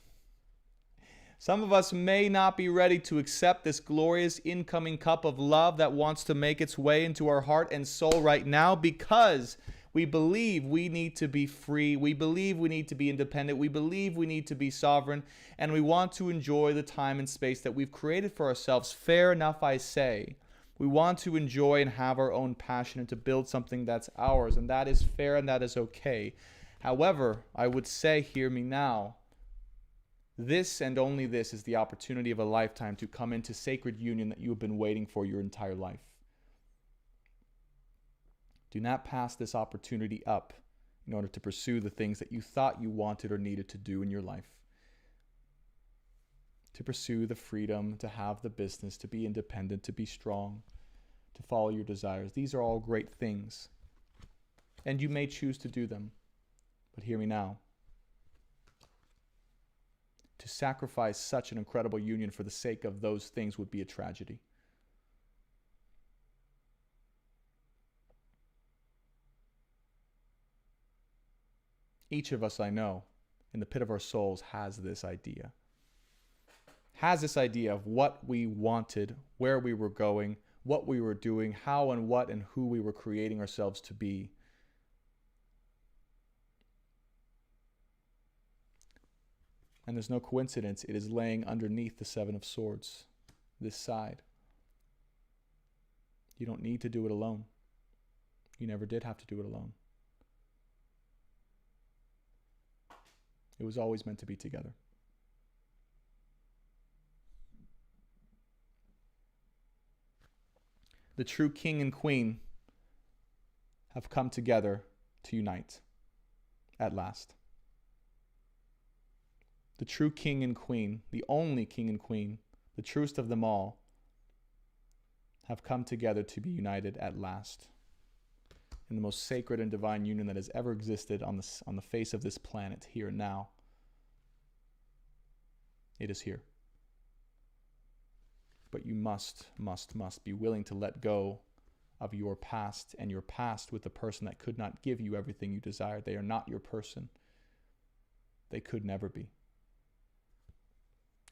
Some of us may not be ready to accept this glorious incoming cup of love that wants to make its way into our heart and soul right now, because we believe we need to be free. We believe we need to be independent. We believe we need to be sovereign. And we want to enjoy the time and space that we've created for ourselves. Fair enough, I say. We want to enjoy and have our own passion and to build something that's ours. And that is fair and that is okay. However, I would say, hear me now, this and only this is the opportunity of a lifetime to come into sacred union that you have been waiting for your entire life. Do not pass this opportunity up in order to pursue the things that you thought you wanted or needed to do in your life. To pursue the freedom, to have the business, to be independent, to be strong, to follow your desires. These are all great things, and you may choose to do them. But hear me now. To sacrifice such an incredible union for the sake of those things would be a tragedy. Each of us, I know, in the pit of our souls has this idea. Has this idea of what we wanted, where we were going, what we were doing, how and what and who we were creating ourselves to be. And there's no coincidence, it is laying underneath the Seven of Swords, this side. You don't need to do it alone. You never did have to do it alone. It was always meant to be together. The true king and queen have come together to unite at last. The true king and queen, the only king and queen, the truest of them all, have come together to be united at last in the most sacred and divine union that has ever existed on the face of this planet, here and now. It is here. But you must be willing to let go of your past and your past with the person that could not give you everything you desired. They are not your person. They could never be.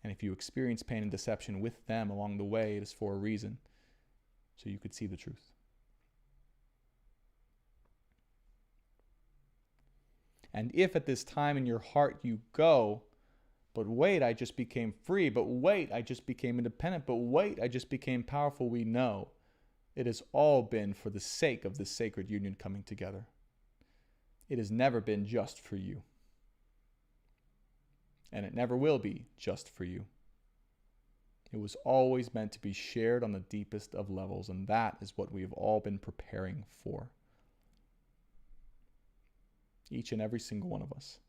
And if you experience pain and deception with them along the way, it is for a reason, so you could see the truth. And if at this time in your heart you go, but wait, I just became free, but wait, I just became independent, but wait, I just became powerful, we know it has all been for the sake of this sacred union coming together. It has never been just for you. And it never will be just for you. It was always meant to be shared on the deepest of levels, and that is what we have all been preparing for. Each and every single one of us.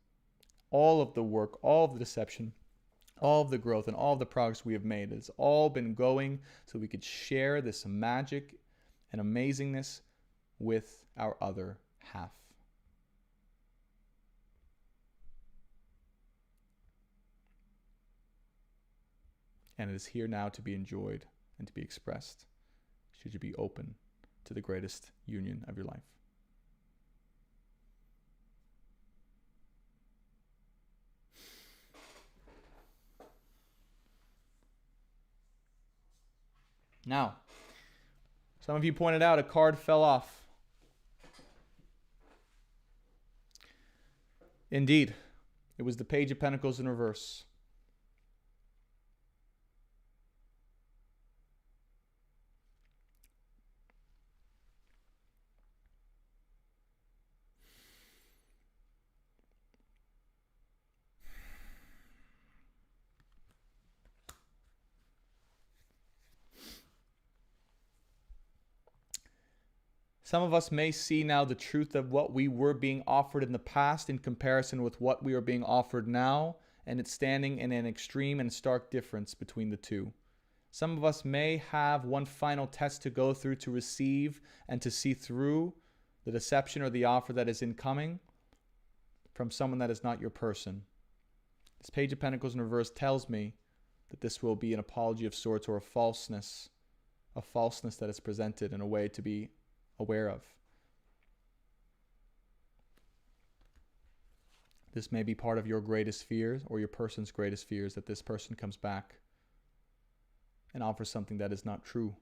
All of the work, all of the deception, all of the growth, and all of the progress we have made has all been going so we could share this magic and amazingness with our other half. And it is here now to be enjoyed and to be expressed, should you be open to the greatest union of your life. Now, some of you pointed out a card fell off. Indeed, it was the Page of Pentacles in reverse. Some of us may see now the truth of what we were being offered in the past in comparison with what we are being offered now, and it's standing in an extreme and stark difference between the two. Some of us may have one final test to go through to receive and to see through the deception or the offer that is incoming from someone that is not your person. This Page of Pentacles in reverse tells me that this will be an apology of sorts, or a falseness that is presented in a way to be aware of. This may be part of your greatest fears, or your person's greatest fears, that this person comes back and offers something that is not true.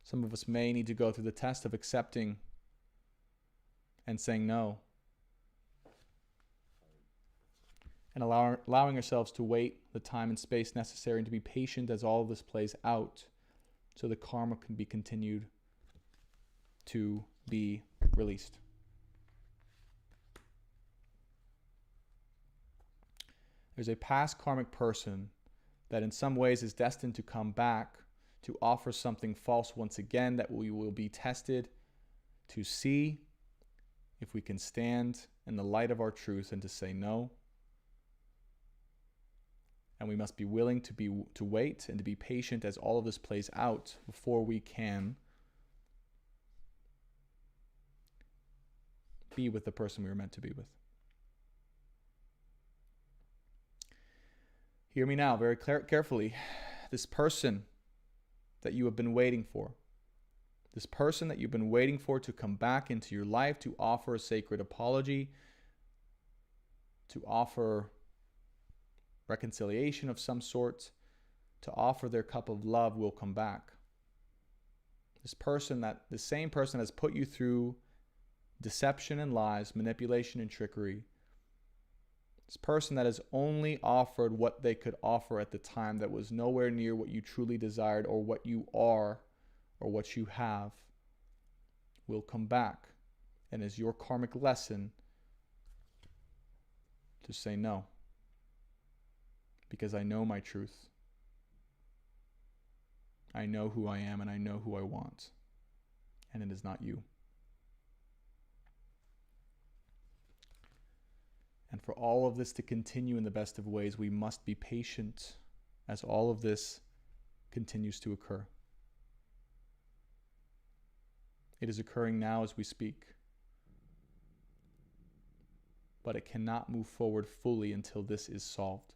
Some of us may need to go through the test of accepting and saying no, and allowing ourselves to wait the time and space necessary and to be patient as all of this plays out, so the karma can be continued to be released. There's a past karmic person that in some ways is destined to come back to offer something false once again, that we will be tested to see if we can stand in the light of our truth and to say no. And we must be willing to wait and to be patient as all of this plays out before we can be with the person we were meant to be with. Hear me now very carefully. This person that you have been waiting for, this person that you've been waiting for to come back into your life, to offer a sacred apology, to offer reconciliation of some sort, to offer their cup of love, will come back. The same person has put you through deception and lies, manipulation and trickery. This person that has only offered what they could offer at the time, that was nowhere near what you truly desired or what you are or what you have, will come back, and is your karmic lesson to say no. Because I know my truth. I know who I am and I know who I want. And it is not you. And for all of this to continue in the best of ways, we must be patient as all of this continues to occur. It is occurring now as we speak. But it cannot move forward fully until this is solved.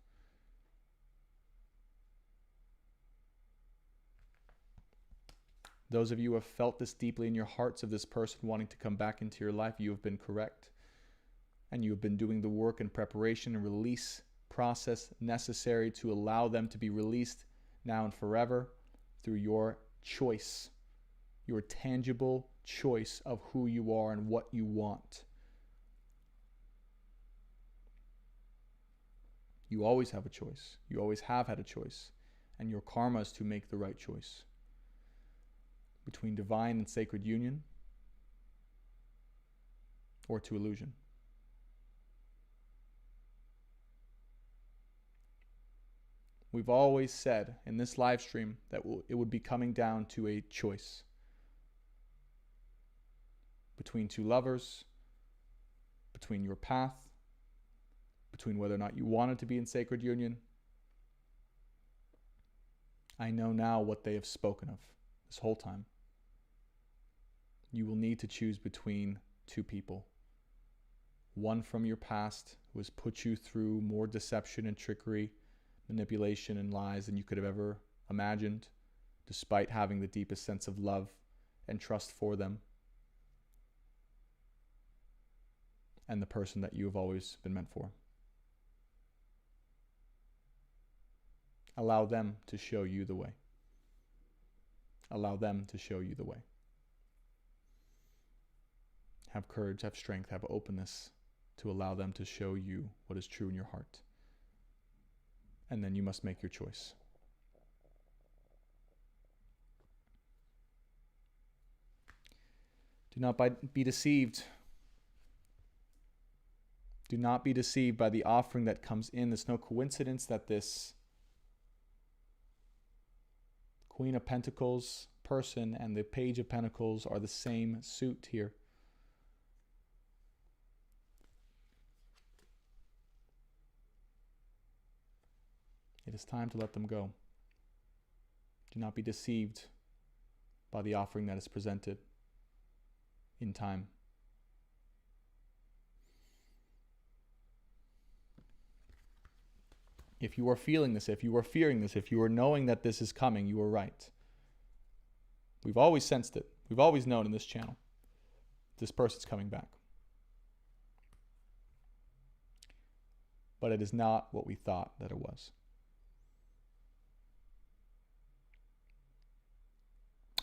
Those of you who have felt this deeply in your hearts of this person wanting to come back into your life, you have been correct. And you have been doing the work and preparation and release process necessary to allow them to be released now and forever through your choice, your tangible choice of who you are and what you want. You always have a choice. You always have had a choice. And your karma is to make the right choice between divine and sacred union or to illusion. We've always said in this live stream that it would be coming down to a choice between two lovers, between your path, between whether or not you wanted to be in sacred union. I know now what they have spoken of this whole time. You will need to choose between two people. One from your past who has put you through more deception and trickery, manipulation and lies than you could have ever imagined, despite having the deepest sense of love and trust for them. And the person that you have always been meant for. Allow them to show you the way. Allow them to show you the way. Have courage, have strength, have openness to allow them to show you what is true in your heart. And then you must make your choice. Do not be deceived. Do not be deceived by the offering that comes in. There's no coincidence that this Queen of Pentacles person and the Page of Pentacles are the same suit here. It is time to let them go. Do not be deceived by the offering that is presented in time. If you are feeling this, if you are fearing this, if you are knowing that this is coming, you are right. We've always sensed it. We've always known in this channel. This person's coming back. But it is not what we thought that it was.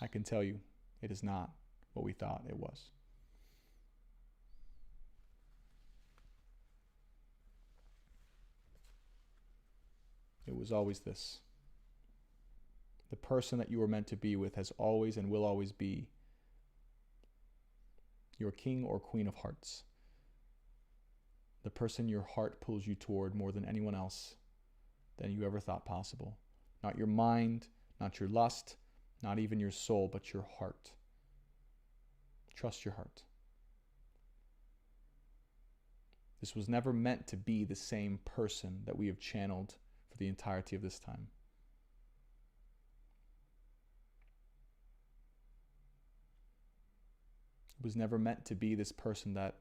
I can tell you, it is not what we thought it was. It was always this. The person that you were meant to be with has always and will always be your king or queen of hearts. The person your heart pulls you toward more than anyone else than you ever thought possible. Not your mind, not your lust, not even your soul, but your heart. Trust your heart. This was never meant to be the same person that we have channeled for the entirety of this time. It was never meant to be this person that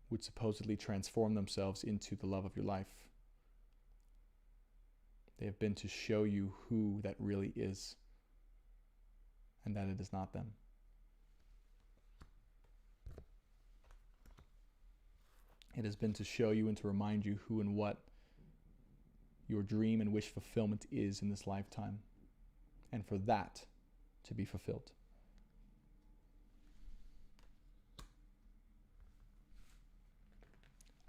would supposedly transform themselves into the love of your life. They have been to show you who that really is, and that it is not them. It has been to show you and to remind you who and what your dream and wish fulfillment is in this lifetime, and for that to be fulfilled.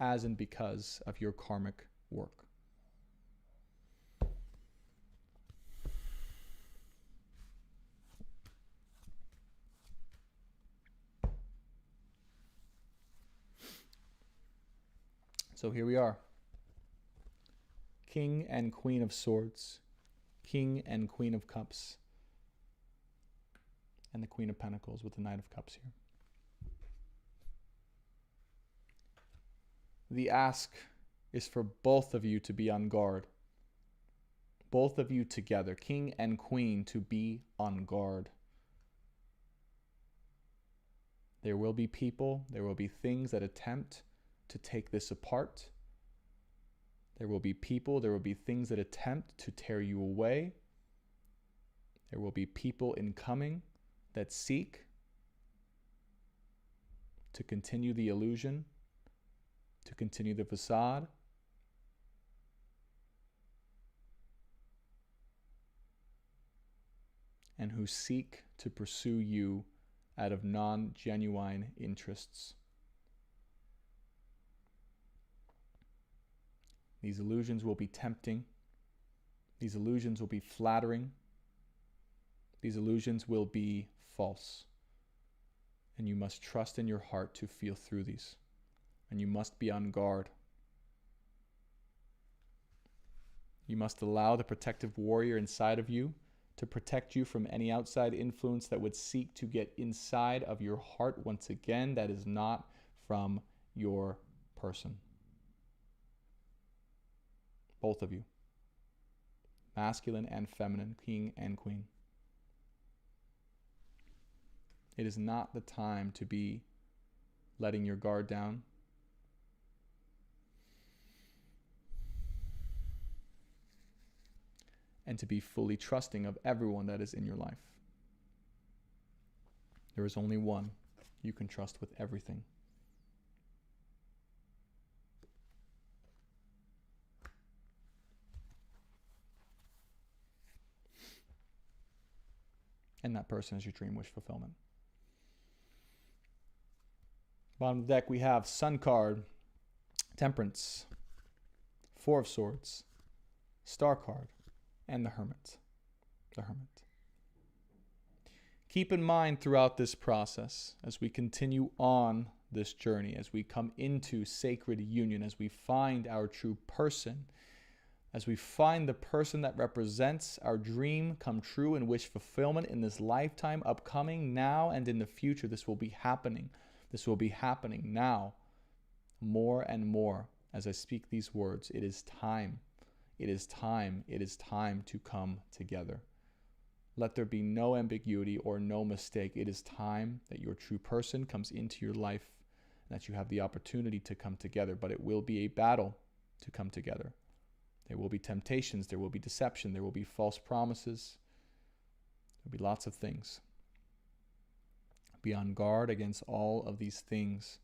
As and because of your karmic work. So here we are. King and Queen of Swords, King and Queen of Cups, and the Queen of Pentacles with the Knight of Cups here. The ask is for both of you to be on guard. Both of you together, King and Queen, to be on guard. There will be people, there will be things that attempt to take this apart. There will be people, there will be things that attempt to tear you away. There will be people incoming that seek to continue the illusion, to continue the facade. And who seek to pursue you out of non-genuine interests. These illusions will be tempting. These illusions will be flattering. These illusions will be false. And you must trust in your heart to feel through these. And you must be on guard. You must allow the protective warrior inside of you to protect you from any outside influence that would seek to get inside of your heart once again that is not from your person. Both of you. Masculine and feminine, king and queen. It is not the time to be letting your guard down. And to be fully trusting of everyone that is in your life. There is only one you can trust with everything. And that person is your dream wish fulfillment. Bottom of the deck, we have Sun card, Temperance, Four of Swords, Star card, and the Hermit. The Hermit. Keep in mind throughout this process, as we continue on this journey, as we come into sacred union, as we find our true person, as we find the person that represents our dream come true and wish fulfillment in this lifetime, upcoming, now, and in the future. This will be happening. This will be happening now, more and more. As I speak these words, it is time. It is time. It is time to come together. Let there be no ambiguity or no mistake. It is time that your true person comes into your life and that you have the opportunity to come together. But it will be a battle to come together. There will be temptations. There will be deception. There will be false promises. There will be lots of things. Be on guard against all of these things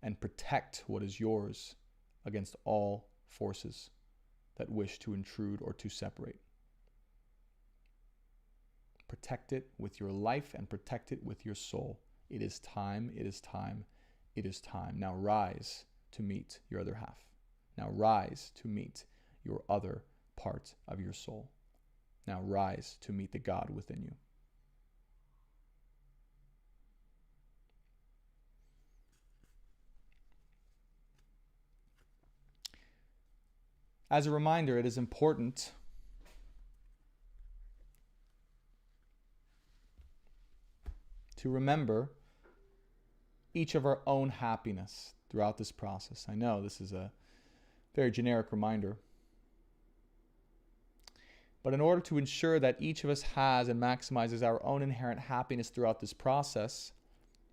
and protect what is yours against all forces that wish to intrude or to separate. Protect it with your life and protect it with your soul. It is time, it is time, it is time. Now rise to meet your other half. Now rise to meet your other part of your soul. Now rise to meet the God within you. As a reminder, it is important to remember each of our own happiness throughout this process. I know this is a very generic reminder, but in order to ensure that each of us has and maximizes our own inherent happiness throughout this process,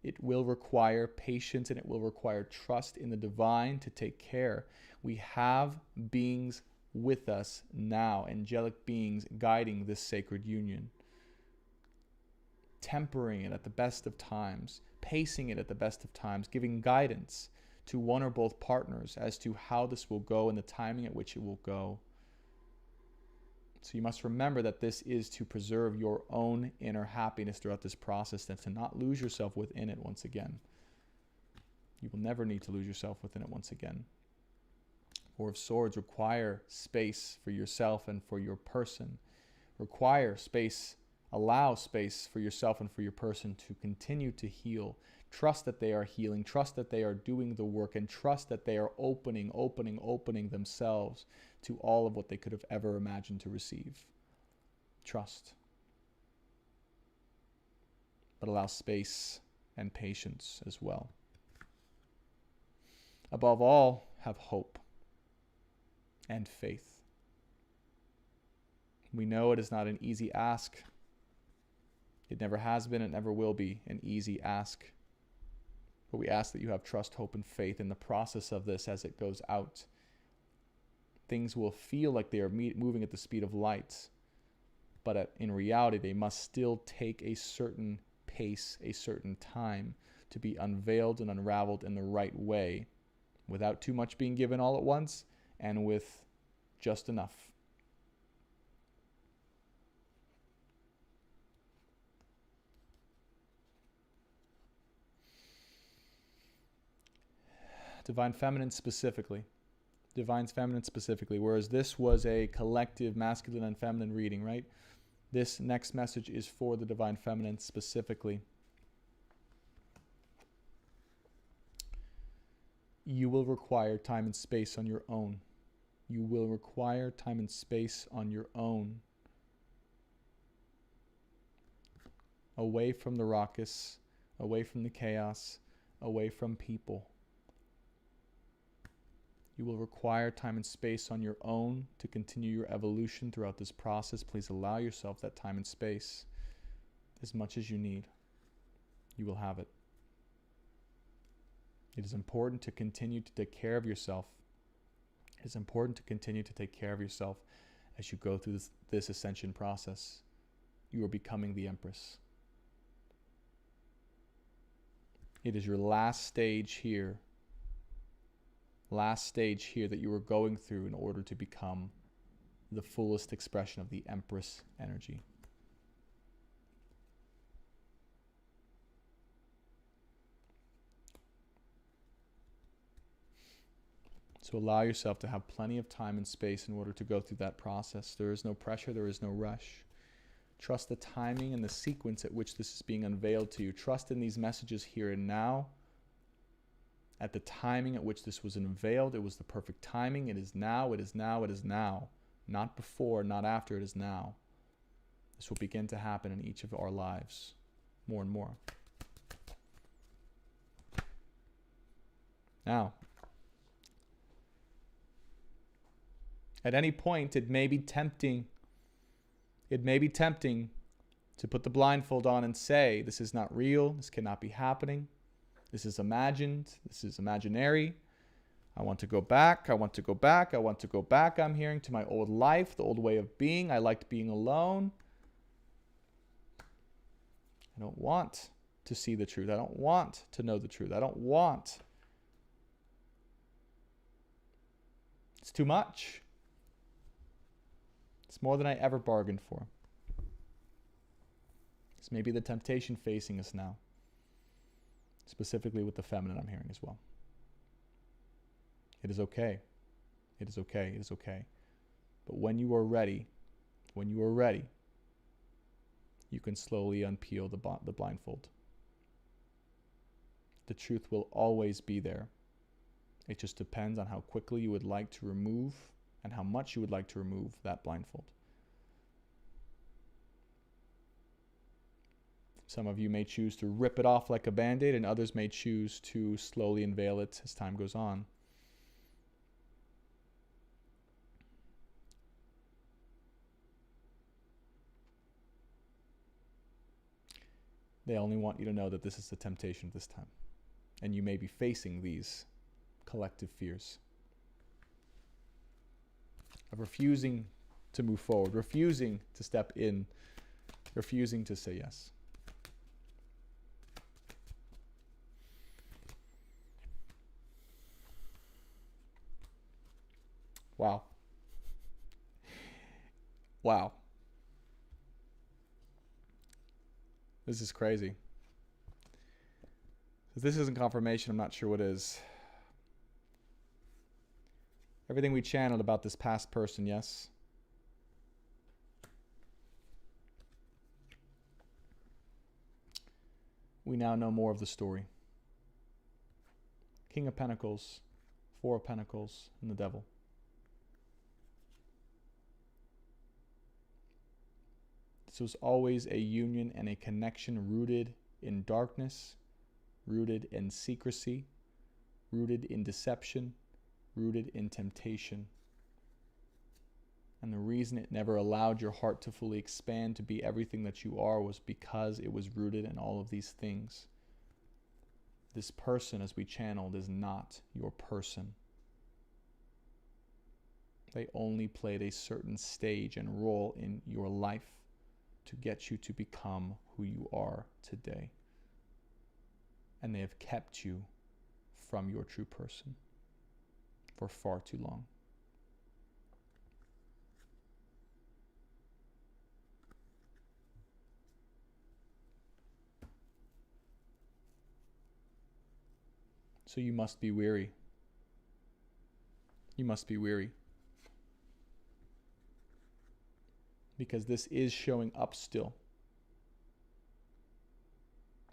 it will require patience and it will require trust in the divine to take care. We have beings with us now, angelic beings guiding this sacred union, tempering it at the best of times, pacing it at the best of times, giving guidance to one or both partners as to how this will go and the timing at which it will go. So you must remember that this is to preserve your own inner happiness throughout this process and to not lose yourself within it once again. You will never need to lose yourself within it once again. Four of Swords require space for yourself and for your person. Require space, allow space for yourself and for your person to continue to heal. Trust that they are healing. Trust that they are doing the work, and trust that they are opening themselves to all of what they could have ever imagined to receive. Trust. But allow space and patience as well. Above all, have hope and faith. We know it is not an easy ask. It never has been, it never will be an easy ask. But we ask that you have trust, hope, and faith in the process of this as it goes out. Things will feel like they are moving at the speed of light, but in reality, they must still take a certain pace, a certain time to be unveiled and unraveled in the right way, without too much being given all at once, and with just enough. Divine Feminine specifically, whereas this was a collective masculine and feminine reading, right? This next message is for the Divine Feminine specifically. You will require time and space on your own. You will require time and space on your own. Away from the raucous, away from the chaos, away from people. You will require time and space on your own to continue your evolution throughout this process. Please allow yourself that time and space as much as you need. You will have it. It is important to continue to take care of yourself. It is important to continue to take care of yourself as you go through this ascension process. You are becoming the Empress. It is your last stage here that you are going through in order to become the fullest expression of the Empress energy. So allow yourself to have plenty of time and space in order to go through that process. There is no pressure, there is no rush. Trust the timing and the sequence at which this is being unveiled to you. Trust in these messages here and now. At the timing at which this was unveiled, it was the perfect timing. It is now, it is now, it is now. Not before, not after, it is now. This will begin to happen in each of our lives more and more. Now, at any point, it may be tempting to put the blindfold on and say, this is not real, this cannot be happening, this is imagined, this is imaginary. I want to go back, I want to go back, I want to go back, I'm hearing, to my old life, the old way of being. I liked being alone. I don't want to see the truth. I don't want to know the truth. I don't want. It's too much. It's more than I ever bargained for. This may be the temptation facing us now, specifically with the feminine I'm hearing as well. It is okay. It is okay. It is okay. But when you are ready, you can slowly unpeel the blindfold. The truth will always be there. It just depends on how quickly you would like to remove and how much you would like to remove that blindfold. Some of you may choose to rip it off like a Band-Aid, and others may choose to slowly unveil it as time goes on. They only want you to know that this is the temptation this time. And you may be facing these collective fears of refusing to move forward, refusing to step in, refusing to say yes. Wow. Wow. This is crazy. If this isn't confirmation, I'm not sure what is. Everything we channeled about this past person, yes? We now know more of the story. King of Pentacles, Four of Pentacles, and the Devil. This was always a union and a connection rooted in darkness, rooted in secrecy, rooted in deception, rooted in temptation. And the reason it never allowed your heart to fully expand to be everything that you are was because it was rooted in all of these things. This person, as we channeled, is not your person. They only played a certain stage and role in your life to get you to become who you are today. And they have kept you from your true person for far too long. So you must be weary. You must be weary. Because this is showing up still.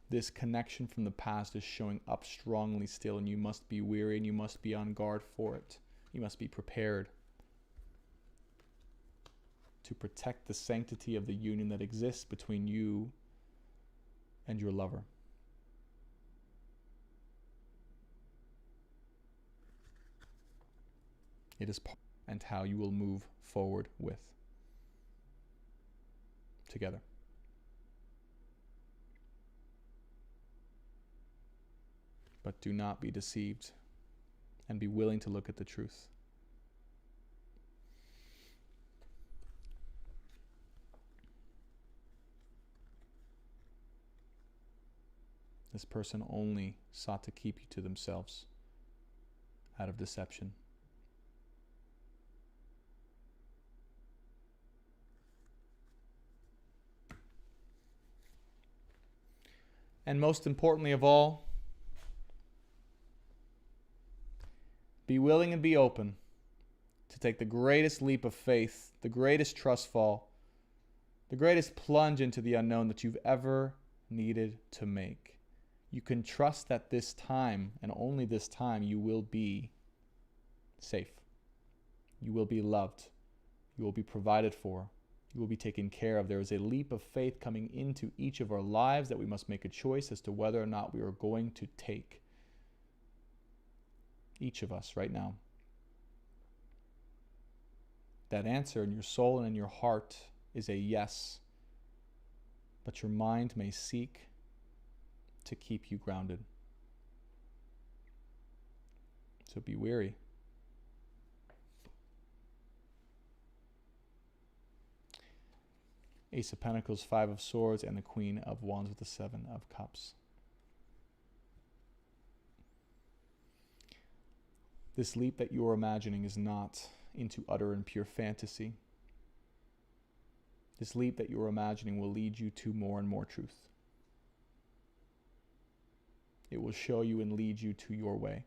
This connection from the past is showing up strongly still, and you must be weary and you must be on guard for it. You must be prepared to protect the sanctity of the union that exists between you and your lover. It is part and how you will move forward with together. But do not be deceived and be willing to look at the truth. This person only sought to keep you to themselves out of deception. And most importantly of all, be willing and be open to take the greatest leap of faith, the greatest trust fall, the greatest plunge into the unknown that you've ever needed to make. You can trust that this time, and only this time, you will be safe. You will be loved. You will be provided for. You will be taken care of. There is a leap of faith coming into each of our lives that we must make a choice as to whether or not we are going to take. Each of us right now. That answer in your soul and in your heart is a yes. But your mind may seek to keep you grounded. So be wary. Ace of Pentacles, Five of Swords, and the Queen of Wands with the Seven of Cups. This leap that you are imagining is not into utter and pure fantasy. This leap that you are imagining will lead you to more and more truth. It will show you and lead you to your way.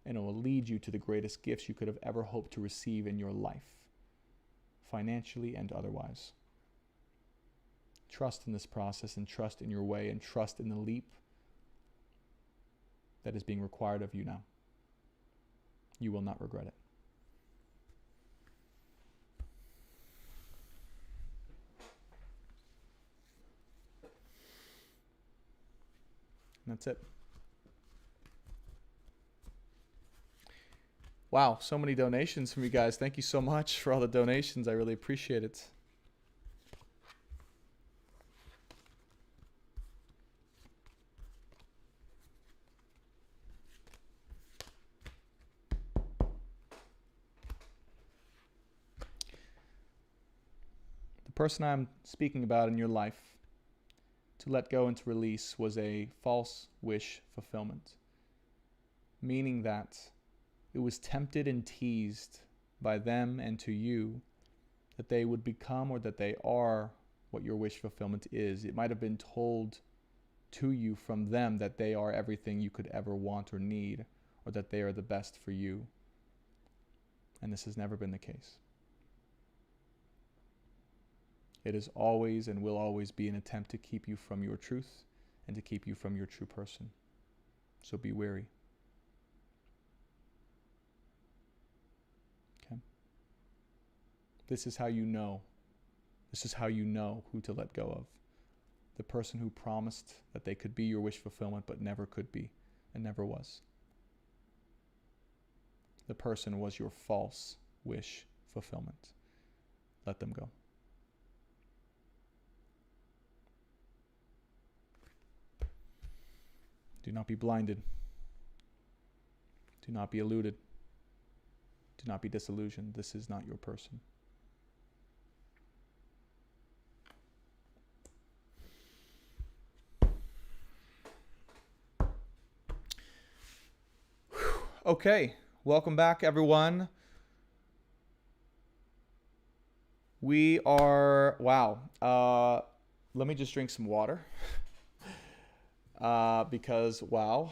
And it will lead you to the greatest gifts you could have ever hoped to receive in your life, financially and otherwise. Trust in this process and trust in your way and trust in the leap that is being required of you now. You will not regret it. And that's it. Wow, so many donations from you guys. Thank you so much for all the donations. I really appreciate it. The person I'm speaking about in your life, to let go and to release, was a false wish fulfillment. Meaning that it was tempted and teased by them and to you that they would become or that they are what your wish fulfillment is. It might have been told to you from them that they are everything you could ever want or need, or that they are the best for you. And this has never been the case. It is always and will always be an attempt to keep you from your truth and to keep you from your true person. So be wary. Okay? This is how you know. This is how you know who to let go of. The person who promised that they could be your wish fulfillment but never could be and never was. The person was your false wish fulfillment. Let them go. Do not be blinded. Do not be eluded. Do not be disillusioned. This is not your person. Okay, welcome back, everyone. We are, wow. Let me just drink some water. Because, wow.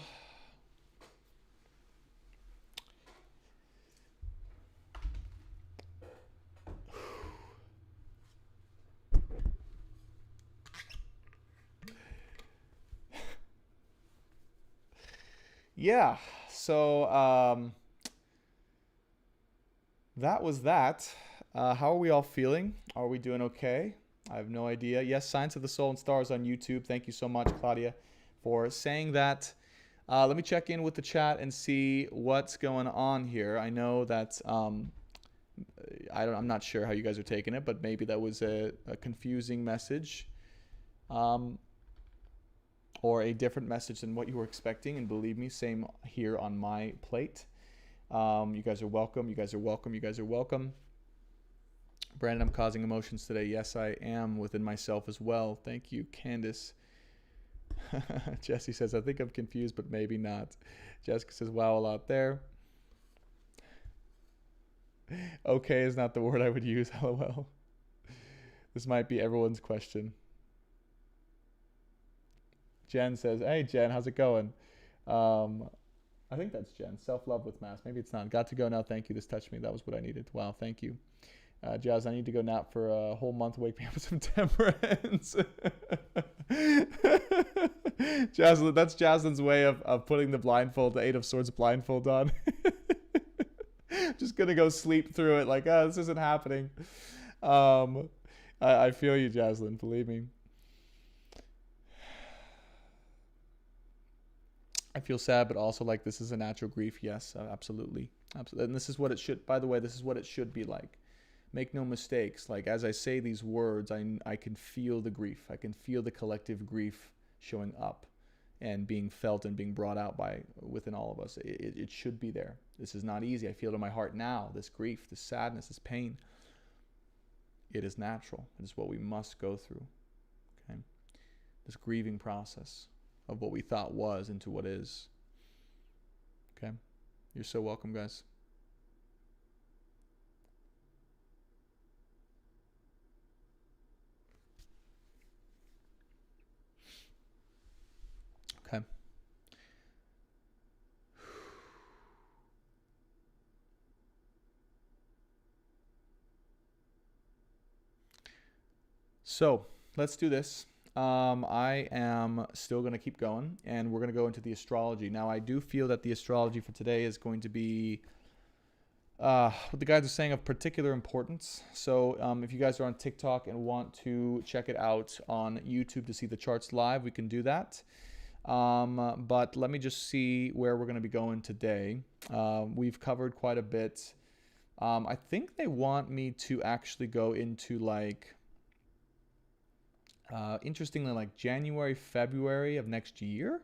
Yeah, so that was that. How are we all feeling? Are we doing okay? I have no idea. Yes, Science of the Soul and Stars on YouTube. Thank you so much, Claudia, for saying that. Let me check in with the chat and see what's going on here. I know that I'm not sure how you guys are taking it, but maybe that was a confusing message, or a different message than what you were expecting. And believe me, same here on my plate. You guys are welcome. You guys are welcome. You guys are welcome. Brandon, I'm causing emotions today. Yes, I am, within myself as well. Thank you, Candace. Jesse says, I think I'm confused, but maybe not. Jessica says, wow, a lot there. Okay is not the word I would use, LOL. This might be everyone's question. Jen says, hey, Jen, how's it going? I think that's Jen. Self-love with mass. Maybe it's not. Got to go now. Thank you. This touched me. That was what I needed. Wow, thank you. Jazz, I need to go nap for a whole month. Wake me up with some temperance. That's Jasmine's way of putting the blindfold, the Eight of Swords blindfold on. just gonna go sleep through it like, oh, this isn't happening. I feel you, Jaslyn, believe me. I feel sad, but also like this is a natural grief. Yes, absolutely. Absolutely. And this is what it should, by the way, this is what it should be like. Make no mistakes. Like, as I say these words, I can feel the grief. I can feel the collective grief showing up and being felt and being brought out within all of us. It should be there. This is not easy. I feel it in my heart now, this grief, this sadness, this pain. It is natural. It is what we must go through. Okay? This grieving process of what we thought was into what is. Okay? You're so welcome, guys. Okay. So let's do this. I am still going to keep going, and we're going to go into the astrology. Now, I do feel that the astrology for today is going to be, what the guys are saying, of particular importance. So if you guys are on TikTok and want to check it out on YouTube to see the charts live, we can do that. But let me just see where we're going to be going today. We've covered quite a bit. I think they want me to actually go into like, interestingly, like January, February of next year,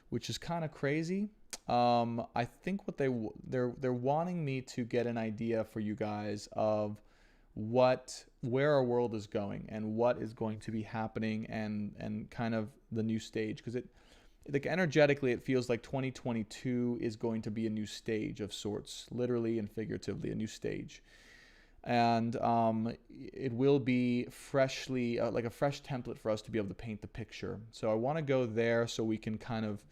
which is kind of crazy. I think what they're wanting me to get an idea for you guys of where our world is going and what is going to be happening and kind of the new stage, because like energetically it feels like 2022 is going to be a new stage of sorts, literally and figuratively a new stage. And it will be freshly, like a fresh template for us to be able to paint the picture. So I want to go there so we can kind of,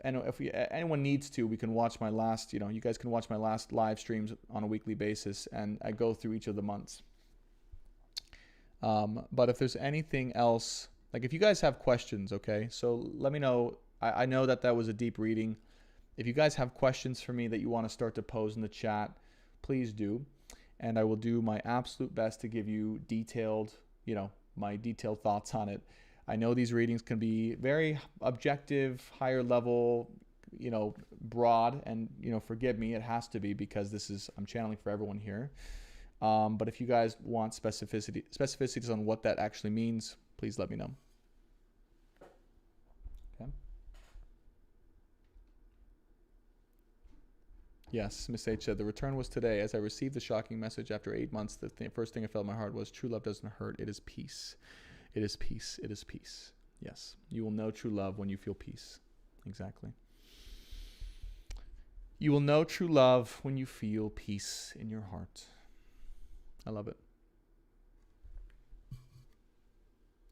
and if anyone needs to, we can watch my last, you guys can watch my last live streams on a weekly basis, and I go through each of the months. But if there's anything else, like if you guys have questions, okay, so let me know. I know that was a deep reading. If you guys have questions for me that you want to start to pose in the chat, please do. And I will do my absolute best to give you detailed, my detailed thoughts on it. I know these readings can be very objective, higher level, broad, and, forgive me, it has to be because I'm channeling for everyone here. But if you guys want specificities on what that actually means, please let me know. Okay. Yes, Miss H said, the return was today. As I received the shocking message after 8 months, the first thing I felt in my heart was, true love doesn't hurt. It is peace. It is peace. It is peace. Yes, you will know true love when you feel peace. Exactly. You will know true love when you feel peace in your heart. I love it.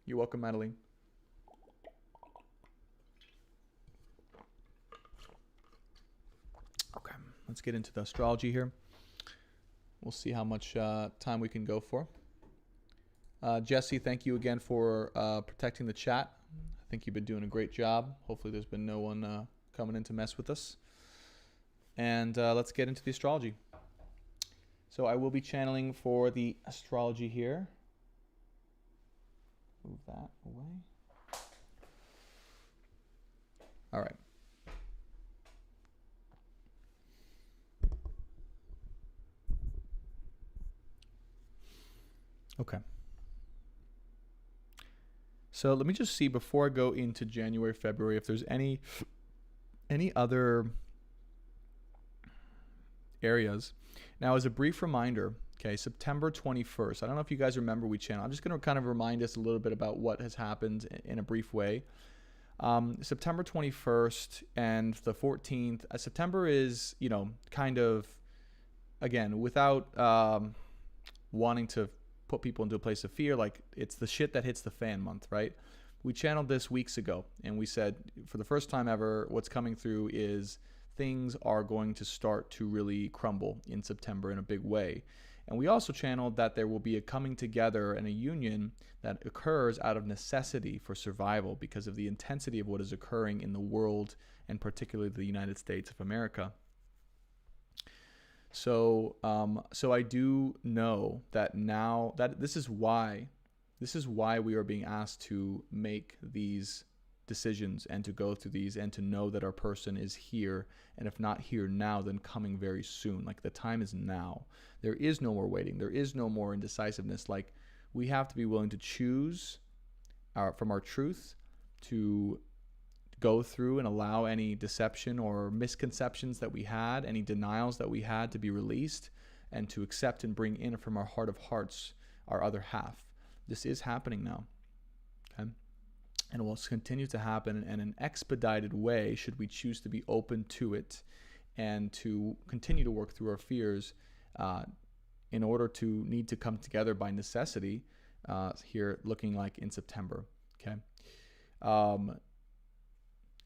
You're welcome, Madeline. Okay, let's get into the astrology here. We'll see how much time we can go for. Jesse, thank you again for protecting the chat. I think you've been doing a great job. Hopefully there's been no one coming in to mess with us. And let's get into the astrology. So I will be channeling for the astrology here. Move that away. All right. Okay. So let me just see before I go into January, February, if there's any other areas. Now, as a brief reminder, okay, September 21st. I don't know if you guys remember we channeled. I'm just going to kind of remind us a little bit about what has happened in a brief way. September 21st and the 14th. September is, kind of, again, without wanting to put people into a place of fear, like it's the shit that hits the fan month, right? We channeled this weeks ago, and we said for the first time ever, what's coming through is things are going to start to really crumble in September in a big way. And we also channeled that there will be a coming together and a union that occurs out of necessity for survival because of the intensity of what is occurring in the world, and particularly the United States of America. So I do know that now that this is why we are being asked to make these decisions and to go through these and to know that our person is here, and if not here now, then coming very soon. Like, the time is now. There is no more waiting. There is no more indecisiveness. Like, we have to be willing to choose from our truth to go through and allow any deception or misconceptions that we had, any denials that we had, to be released, and to accept and bring in from our heart of hearts our other half. This is happening now, okay? And it will continue to happen in an expedited way should we choose to be open to it and to continue to work through our fears in order to need to come together by necessity here, looking like in September, okay?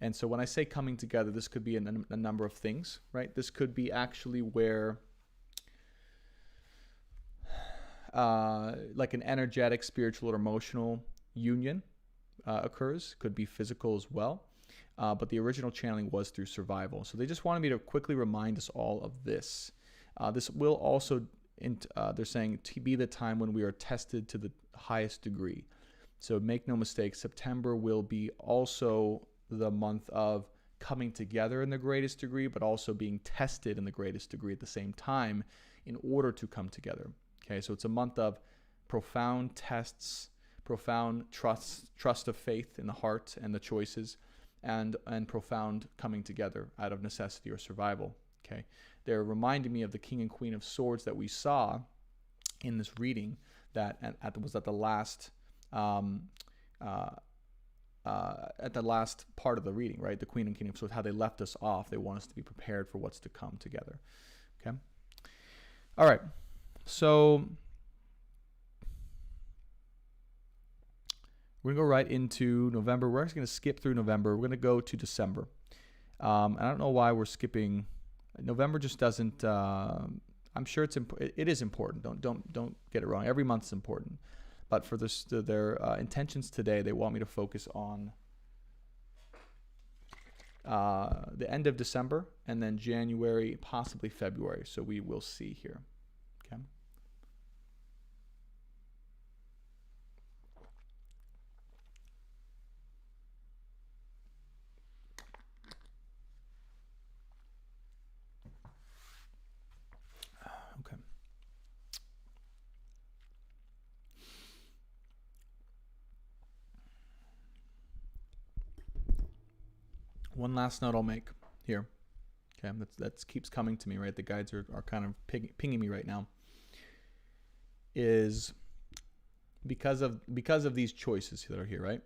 And so when I say coming together, this could be a number of things, right? This could be actually where like an energetic, spiritual, or emotional union occurs. Could be physical as well. But the original channeling was through survival. So they just wanted me to quickly remind us all of this. This will also, they're saying, to be the time when we are tested to the highest degree. So make no mistake, September will be also the month of coming together in the greatest degree, but also being tested in the greatest degree at the same time in order to come together. Okay, so it's a month of profound tests, profound trust of faith in the heart and the choices, and profound coming together out of necessity or survival. Okay, they're reminding me of the King and Queen of Swords that we saw in this reading that was at the last part of the reading, right? The Queen and King of Swords, how they left us off. They want us to be prepared for what's to come together. Okay. All right. So we're going to go right into November. We're actually going to skip through November. We're going to go to December. I don't know why we're skipping. November just doesn't. I'm sure it is important. Don't get it wrong. Every month's important. But for their intentions today, they want me to focus on the end of December and then January, possibly February. So we will see here. Okay. Okay. One last note I'll make here. Okay, that keeps coming to me, right? The guides are kind of pinging me right now. Is because of these choices that are here, right?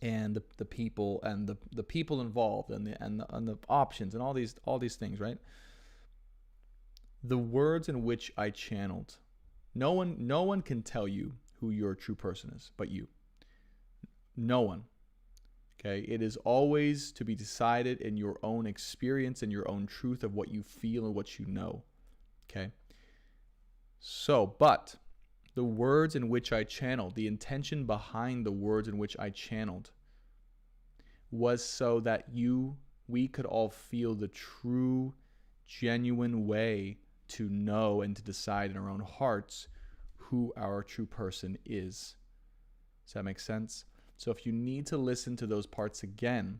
And the people and the people involved and the options and all these things, right? The words in which I channeled, no one can tell you who your true person is but you. No one. Okay, it is always to be decided in your own experience and your own truth of what you feel and what you know. Okay. So, but the words in which I channeled, the intention behind the words in which I channeled was so that we could all feel the true, genuine way to know and to decide in our own hearts who our true person is. Does that make sense? So if you need to listen to those parts again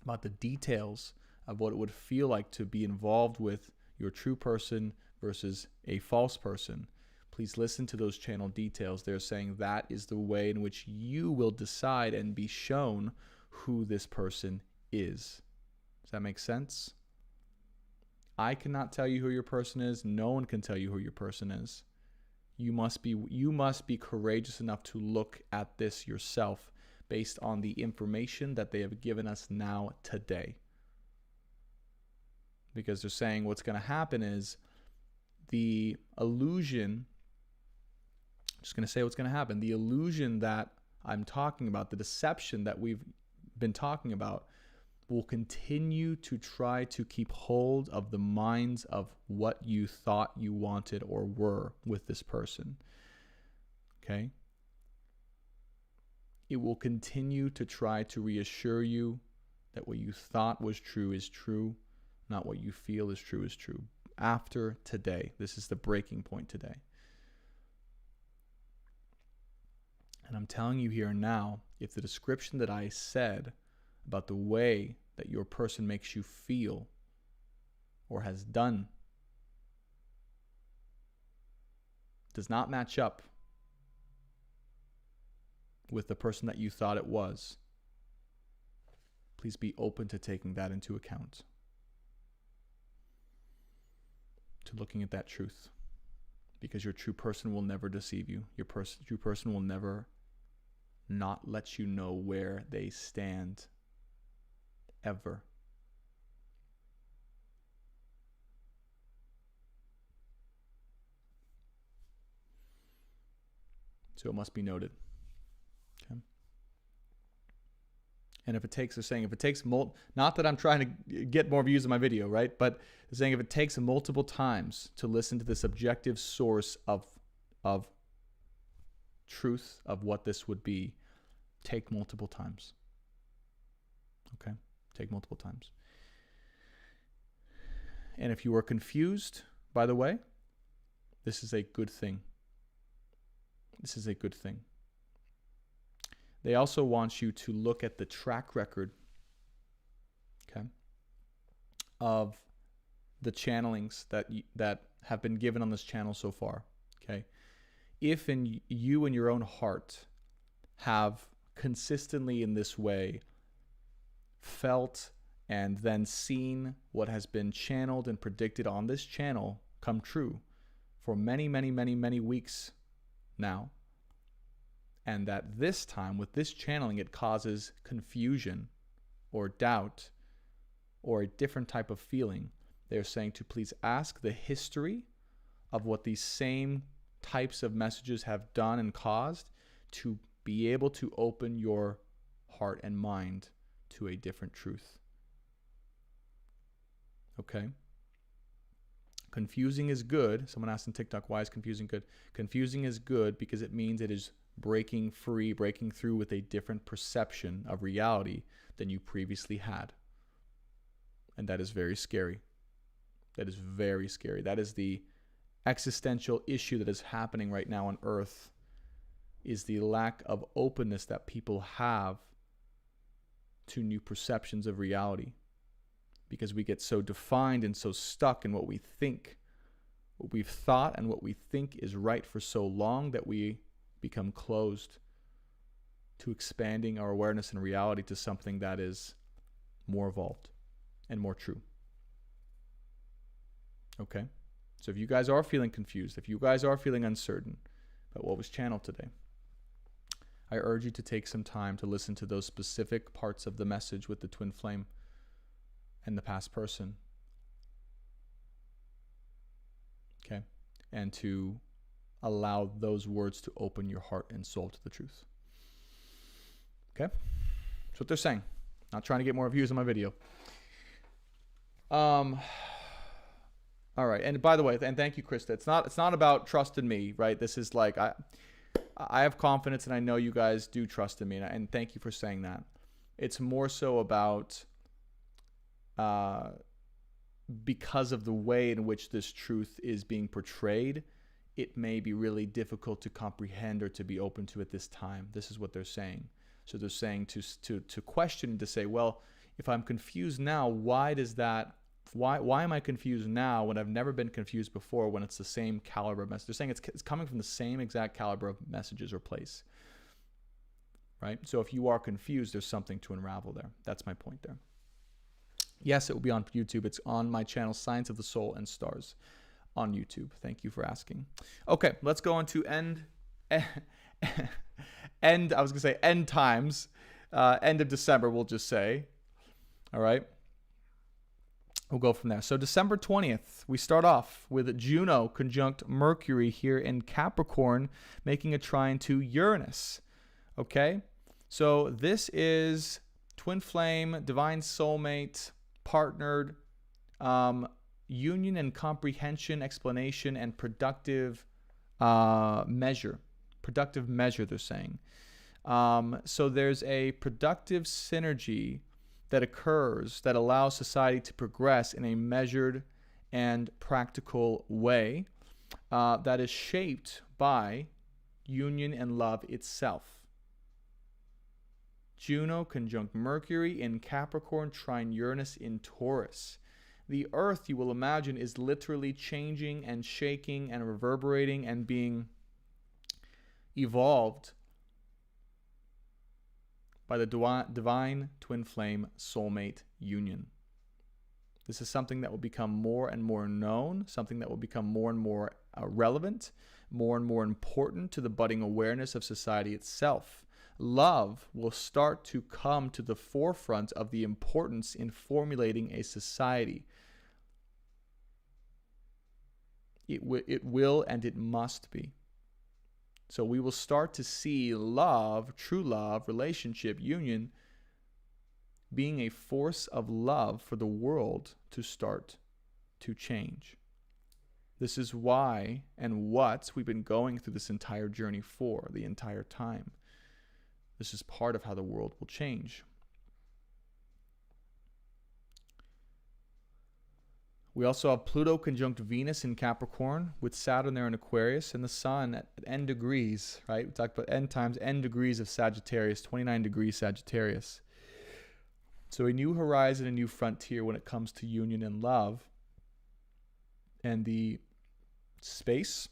about the details of what it would feel like to be involved with your true person versus a false person, please listen to those channel details. They're saying that is the way in which you will decide and be shown who this person is. Does that make sense? I cannot tell you who your person is. No one can tell you who your person is. You must be courageous enough to look at this yourself based on the information that they have given us now today. Because they're saying what's going to happen is the illusion, I'm just going to say what's going to happen. The illusion that I'm talking about, the deception that we've been talking about, will continue to try to keep hold of the minds of what you thought you wanted or were with this person. Okay? It will continue to try to reassure you that what you thought was true is true, not what you feel is true is true. After today, this is the breaking point today. And I'm telling you here and now, if the description that I said about the way that your person makes you feel or has done does not match up with the person that you thought it was, please be open to taking that into account, to looking at that truth, because your true person will never deceive you. Your true person will never not let you know where they stand, ever. So it must be noted. Okay. And if it takes, they're saying, if it takes, not that I'm trying to get more views on my video, right? But they're saying if it takes multiple times to listen to this objective source of truth of what this would be, take multiple times. Okay? Take multiple times. And if you are confused, by the way, this is a good thing. This is a good thing. They also want you to look at the track record, okay, of the channelings that have been given on this channel so far, okay? If you in your own heart have consistently in this way felt and then seen what has been channeled and predicted on this channel come true for many, many, many, many weeks now, and that this time with this channeling it causes confusion or doubt or a different type of feeling, they're saying to please ask the history of what these same types of messages have done and caused, to be able to open your heart and mind to a different truth. Okay? Confusing is good. Someone asked on TikTok, why is confusing good? Confusing is good because it means it is breaking free, breaking through with a different perception of reality than you previously had. And that is very scary. That is very scary. That is the existential issue that is happening right now on Earth, is the lack of openness that people have to new perceptions of reality. Because we get so defined and so stuck in what we think, what we've thought and what we think is right for so long that we become closed to expanding our awareness and reality to something that is more evolved and more true. Okay? So if you guys are feeling confused, if you guys are feeling uncertain about what was channeled today, I urge you to take some time to listen to those specific parts of the message with the twin flame and the past person. Okay? And to allow those words to open your heart and soul to the truth. Okay? That's what they're saying. Not trying to get more views on my video. All right. And by the way, and thank you, Krista. It's not about trust in me, right? This is like, I have confidence and I know you guys do trust in me. And thank you for saying that. It's more so about because of the way in which this truth is being portrayed, it may be really difficult to comprehend or to be open to at this time. This is what they're saying. So they're saying to question, to say, well, if I'm confused now, why am I confused now when I've never been confused before, when it's the same caliber of message? They're saying it's coming from the same exact caliber of messages or place, right? So if you are confused, there's something to unravel there. That's my point there. Yes, it will be on YouTube. It's on my channel, Science of the Soul and Stars on YouTube. Thank you for asking. Okay, let's go on to end times. End of December, we'll just say. All right. We'll go from there. So December 20th, we start off with Juno conjunct Mercury here in Capricorn, making a trine to Uranus. Okay? So this is twin flame, divine soulmate, partnered, union and comprehension, explanation, and productive measure. Productive measure, they're saying. So there's a productive synergy that occurs that allows society to progress in a measured and practical way that is shaped by union and love itself. Juno conjunct Mercury in Capricorn, trine Uranus in Taurus. The earth, you will imagine, is literally changing and shaking and reverberating and being evolved by the divine twin flame soulmate union. This is something that will become more and more known, something that will become more and more relevant, more and more important to the budding awareness of society itself. Love will start to come to the forefront of the importance in formulating a society. It will and it must be. So we will start to see love, true love, relationship, union, being a force of love for the world to start to change. This is why and what we've been going through this entire journey for, the entire time. This is part of how the world will change. We also have Pluto conjunct Venus in Capricorn with Saturn there in Aquarius and the Sun at n degrees, right? We talked about n times n degrees of Sagittarius, 29 degrees Sagittarius. So a new horizon, a new frontier when it comes to union and love, and the space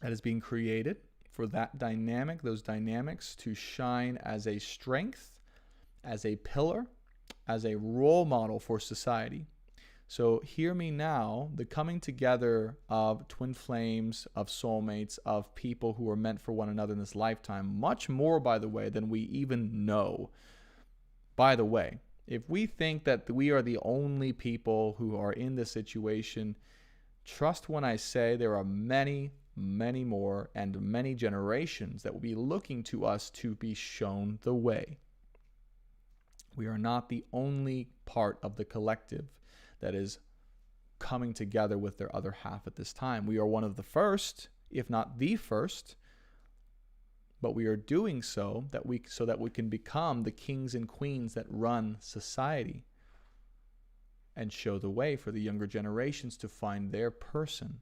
that is being created for that dynamic, those dynamics to shine as a strength, as a pillar, as a role model for society. So hear me now, the coming together of twin flames, of soulmates, of people who are meant for one another in this lifetime, much more, by the way, than we even know. By the way, if we think that we are the only people who are in this situation, trust when I say there are many, many more and many generations that will be looking to us to be shown the way. We are not the only part of the collective that is coming together with their other half at this time. We are one of the first, if not the first, but we are doing so that we can become the kings and queens that run society and show the way for the younger generations to find their person.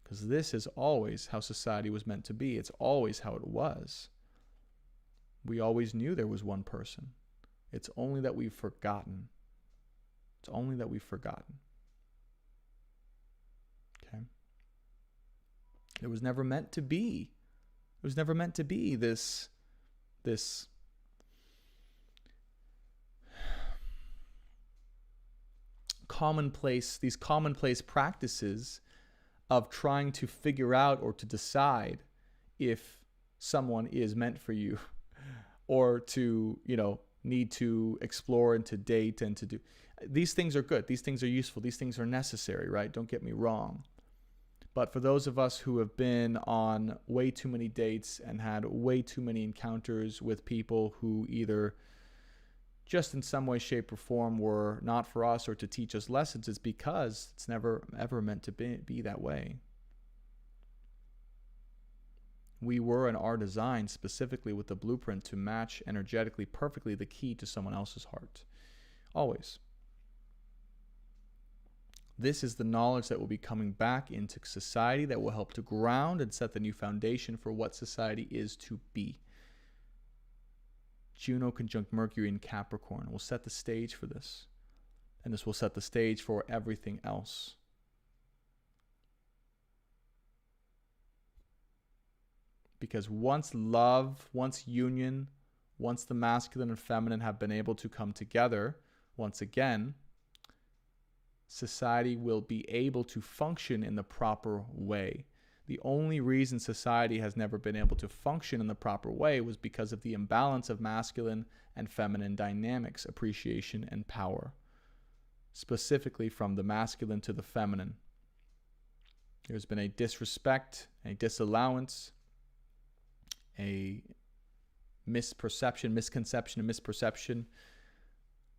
Because this is always how society was meant to be. It's always how it was. We always knew there was one person. It's only that we've forgotten. It's only that we've forgotten. Okay? It was never meant to be. It was never meant to be this these commonplace practices of trying to figure out or to decide if someone is meant for you or to, need to explore and to date and to do. These things are good. These things are useful. These things are necessary, right? Don't get me wrong. But for those of us who have been on way too many dates and had way too many encounters with people who either just in some way, shape, or form were not for us or to teach us lessons, it's because it's never, ever meant to be that way. We were and are designed specifically with the blueprint to match energetically perfectly the key to someone else's heart. Always. This is the knowledge that will be coming back into society that will help to ground and set the new foundation for what society is to be. Juno conjunct Mercury in Capricorn will set the stage for this. And this will set the stage for everything else. Because once love, once union, once the masculine and feminine have been able to come together, once again, society will be able to function in the proper way. The only reason society has never been able to function in the proper way was because of the imbalance of masculine and feminine dynamics, appreciation, and power, specifically from the masculine to the feminine. There's been a disrespect, a disallowance, a misconception, and misperception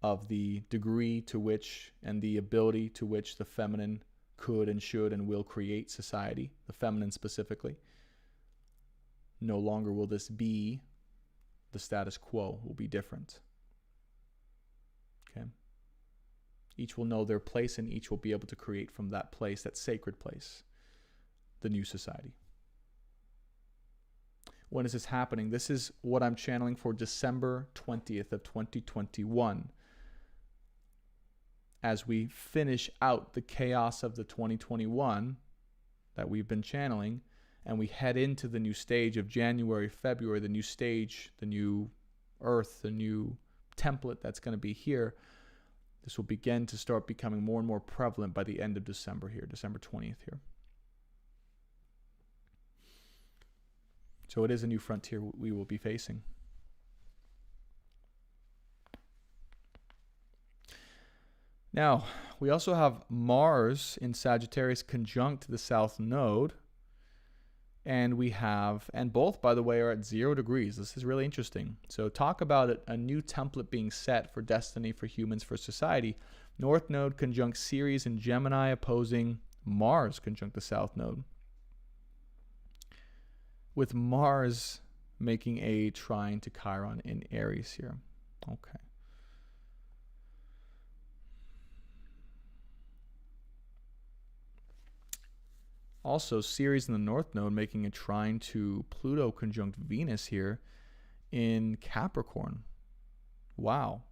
of the degree to which and the ability to which the feminine could and should and will create society, the feminine specifically. No longer will this be the status quo, will be different. Each will know their place, and each will be able to create from that place, that sacred place, the new society. When is this happening? This is what I'm channeling for December 20th of 2021. As we finish out the chaos of the 2021 that we've been channeling, and we head into the new stage of January, February, the new stage, the new earth, the new template that's going to be here. This will begin to start becoming more and more prevalent by the end of December here, December 20th here. So it is a new frontier we will be facing. Now, we also have Mars in Sagittarius conjunct the South Node. And we have, and both, by the way, are at 0 degrees. This is really interesting. So talk about a new template being set for destiny, for humans, for society. North Node conjunct Ceres in Gemini, opposing Mars conjunct the South Node, with Mars making a trine to Chiron in Aries here. Okay. Also, Ceres in the North Node making a trine to Pluto conjunct Venus here in Capricorn. Wow.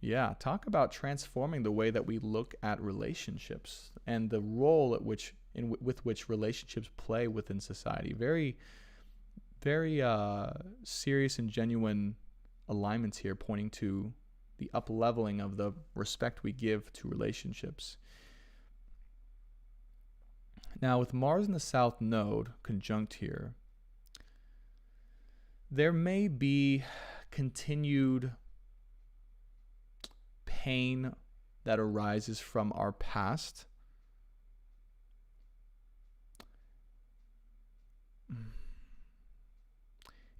Yeah, talk about transforming the way that we look at relationships and the role at which with which relationships play within society. Very, very serious and genuine alignments here, pointing to the up-leveling of the respect we give to relationships. Now, with Mars in the South Node conjunct here, there may be continued pain that arises from our past.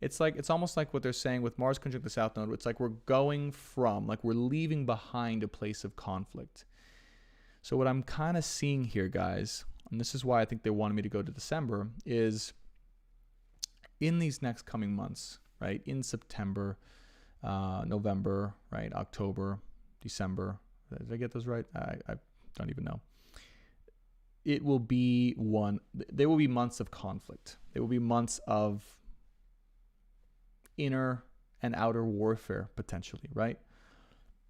It's almost like what they're saying with Mars conjunct the South Node. It's like we're going from, like we're leaving behind a place of conflict. So what I'm kind of seeing here, guys, and this is why I think they wanted me to go to December, is in these next coming months, right? In September, November, right? October, December. Did I get those right? I don't even know. There will be months of conflict. There will be months of inner and outer warfare, potentially, right?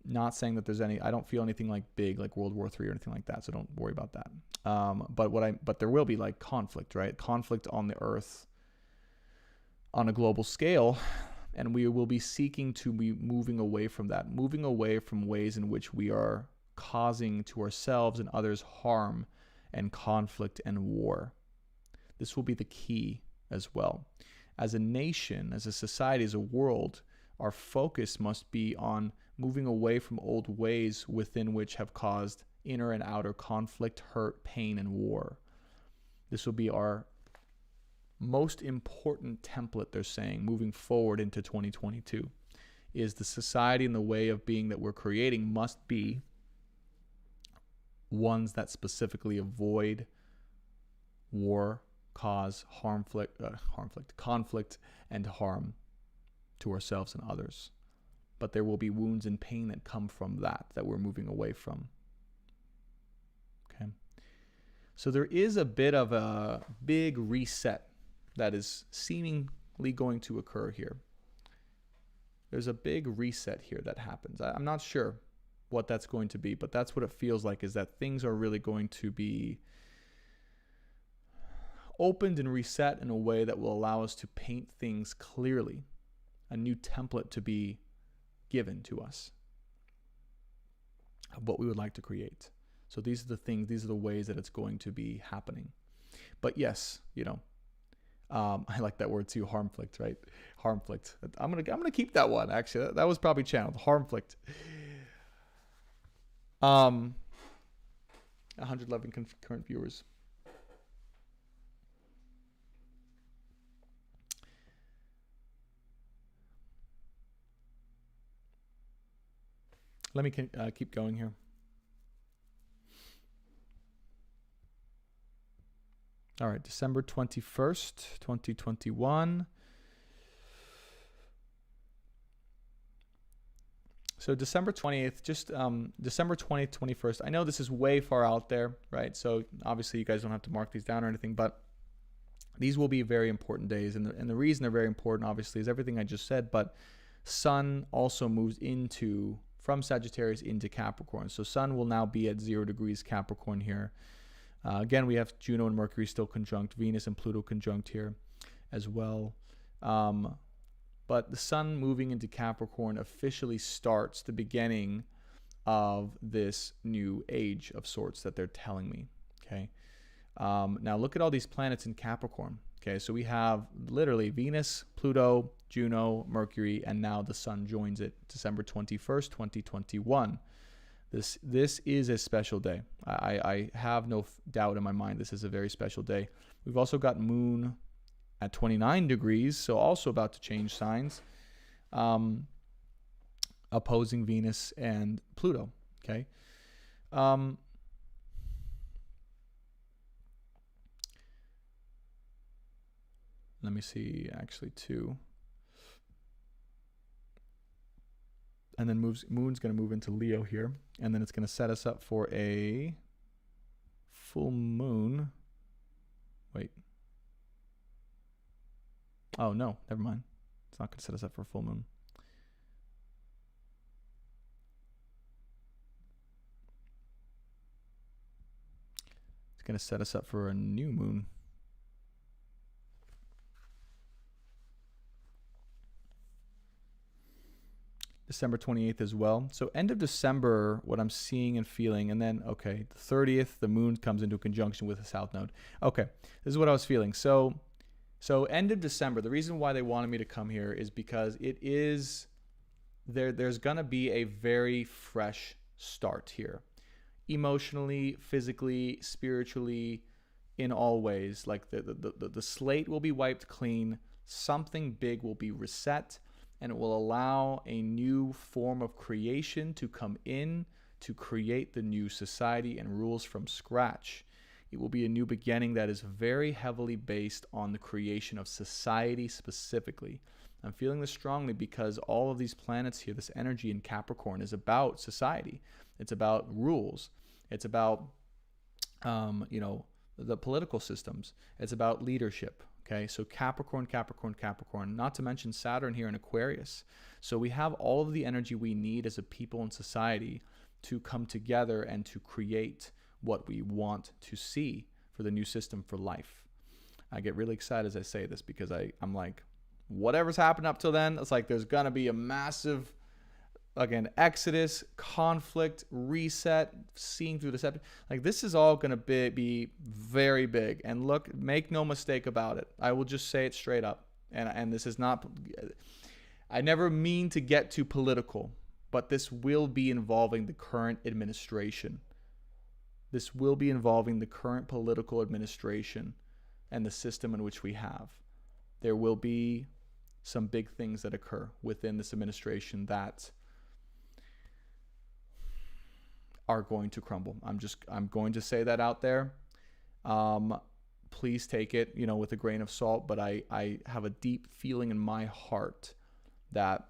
Not saying that there's any, I don't feel anything like big, like World War III or anything like that, so don't worry about that. But there will be like conflict, right? Conflict on the earth on a global scale, and we will be seeking to be moving away from that, moving away from ways in which we are causing to ourselves and others harm and conflict and war. This will be the key as well. As a nation, as a society, as a world, our focus must be on moving away from old ways within which have caused inner and outer conflict, hurt, pain, and war. This will be our most important template, they're saying, moving forward into 2022, is the society and the way of being that we're creating must be ones that specifically avoid war, cause conflict, and harm to ourselves and others. But there will be wounds and pain that come from that we're moving away from. Okay. So there is a bit of a big reset that is seemingly going to occur here. There's a big reset here that happens. I'm not sure what that's going to be, but that's what it feels like, is that things are really going to be opened and reset in a way that will allow us to paint things clearly, a new template to be given to us of what we would like to create. So these are the things, these are the ways that it's going to be happening. But yes, I like that word too, harmflict, right? Harmflict. I'm gonna keep that one, actually. That was probably channeled, harmflict. 111 concurrent viewers. Let me keep going here. All right, December 21st, 2021. So December 20th, just December 20th, 21st. I know this is way far out there, right? So obviously you guys don't have to mark these down or anything, but these will be very important days. And the reason they're very important, obviously, is everything I just said, but Sun also moves from Sagittarius into Capricorn. So Sun will now be at 0 degrees Capricorn here. Again, we have Juno and Mercury still conjunct, Venus and Pluto conjunct here as well. But the Sun moving into Capricorn officially starts the beginning of this new age of sorts that they're telling me, okay? Now look at all these planets in Capricorn, okay? So we have literally Venus, Pluto, Juno, Mercury, and now the Sun joins it December 21st, 2021. This is a special day. I have no doubt in my mind this is a very special day. We've also got Moon at 29 degrees, so also about to change signs, opposing Venus and Pluto, okay? Let me see, actually, too. And then Moon's going to move into Leo here, and then it's going to set us up for a full moon. Wait. Oh, no, never mind. It's not going to set us up for a full moon. It's going to set us up for a new moon. December 28th as well. So end of December, what I'm seeing and feeling, and then, okay, the 30th, the moon comes into conjunction with the south node. Okay, this is what I was feeling. So end of December, the reason why they wanted me to come here is because it is, there's going to be a very fresh start here. Emotionally, physically, spiritually, in all ways. Like the slate will be wiped clean, something big will be reset, and it will allow a new form of creation to come in to create the new society and rules from scratch. It will be a new beginning that is very heavily based on the creation of society specifically. I'm feeling this strongly because all of these planets here, this energy in Capricorn, is about society. It's about rules. It's about, the political systems. It's about leadership. Okay, so Capricorn, Capricorn, Capricorn, not to mention Saturn here in Aquarius. So we have all of the energy we need as a people and society to come together and to create what we want to see for the new system for life. I get really excited as I say this because I'm like, whatever's happened up till then, it's like there's going to be a massive, again, exodus, conflict, reset, seeing through the like this is all going to be very big. And look, make no mistake about it. I will just say it straight up. And this is not, I never mean to get too political, but this will be involving the current administration. This will be involving the current political administration and the system in which we have. There will be some big things that occur within this administration that are going to crumble. I'm going to say that out there. Please take it, with a grain of salt, but I have a deep feeling in my heart that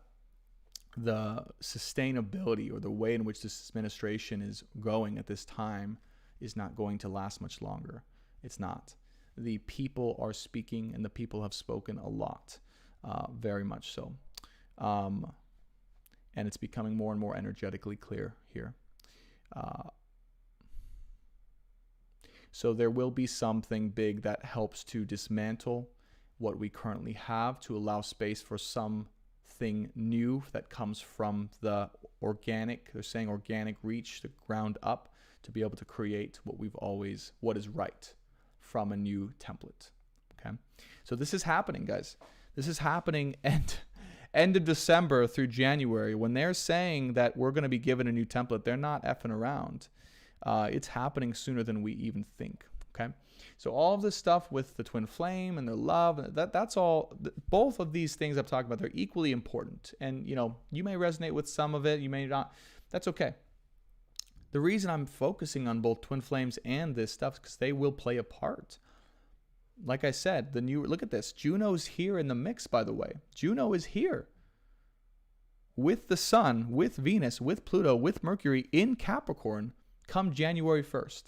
the sustainability or the way in which this administration is going at this time is not going to last much longer. It's not. The people are speaking, and the people have spoken a lot, very much so. And it's becoming more and more energetically clear here. So there will be something big that helps to dismantle what we currently have to allow space for something new that comes from the organic, they're saying organic reach, the ground up, to be able to create what is right from a new template. Okay. So this is happening, guys. This is happening end of December through January. When they're saying that we're going to be given a new template, they're not effing around. It's happening sooner than we even think. Okay. So all of this stuff with the twin flame and the love, that's all, both of these things I'm talking about, they're equally important. And, you may resonate with some of it, you may not. That's okay. The reason I'm focusing on both twin flames and this stuff is because they will play a part. Like I said, look at this. Juno's here in the mix, by the way. Juno is here. with the sun, with Venus, with Pluto, with Mercury in Capricorn come January 1st.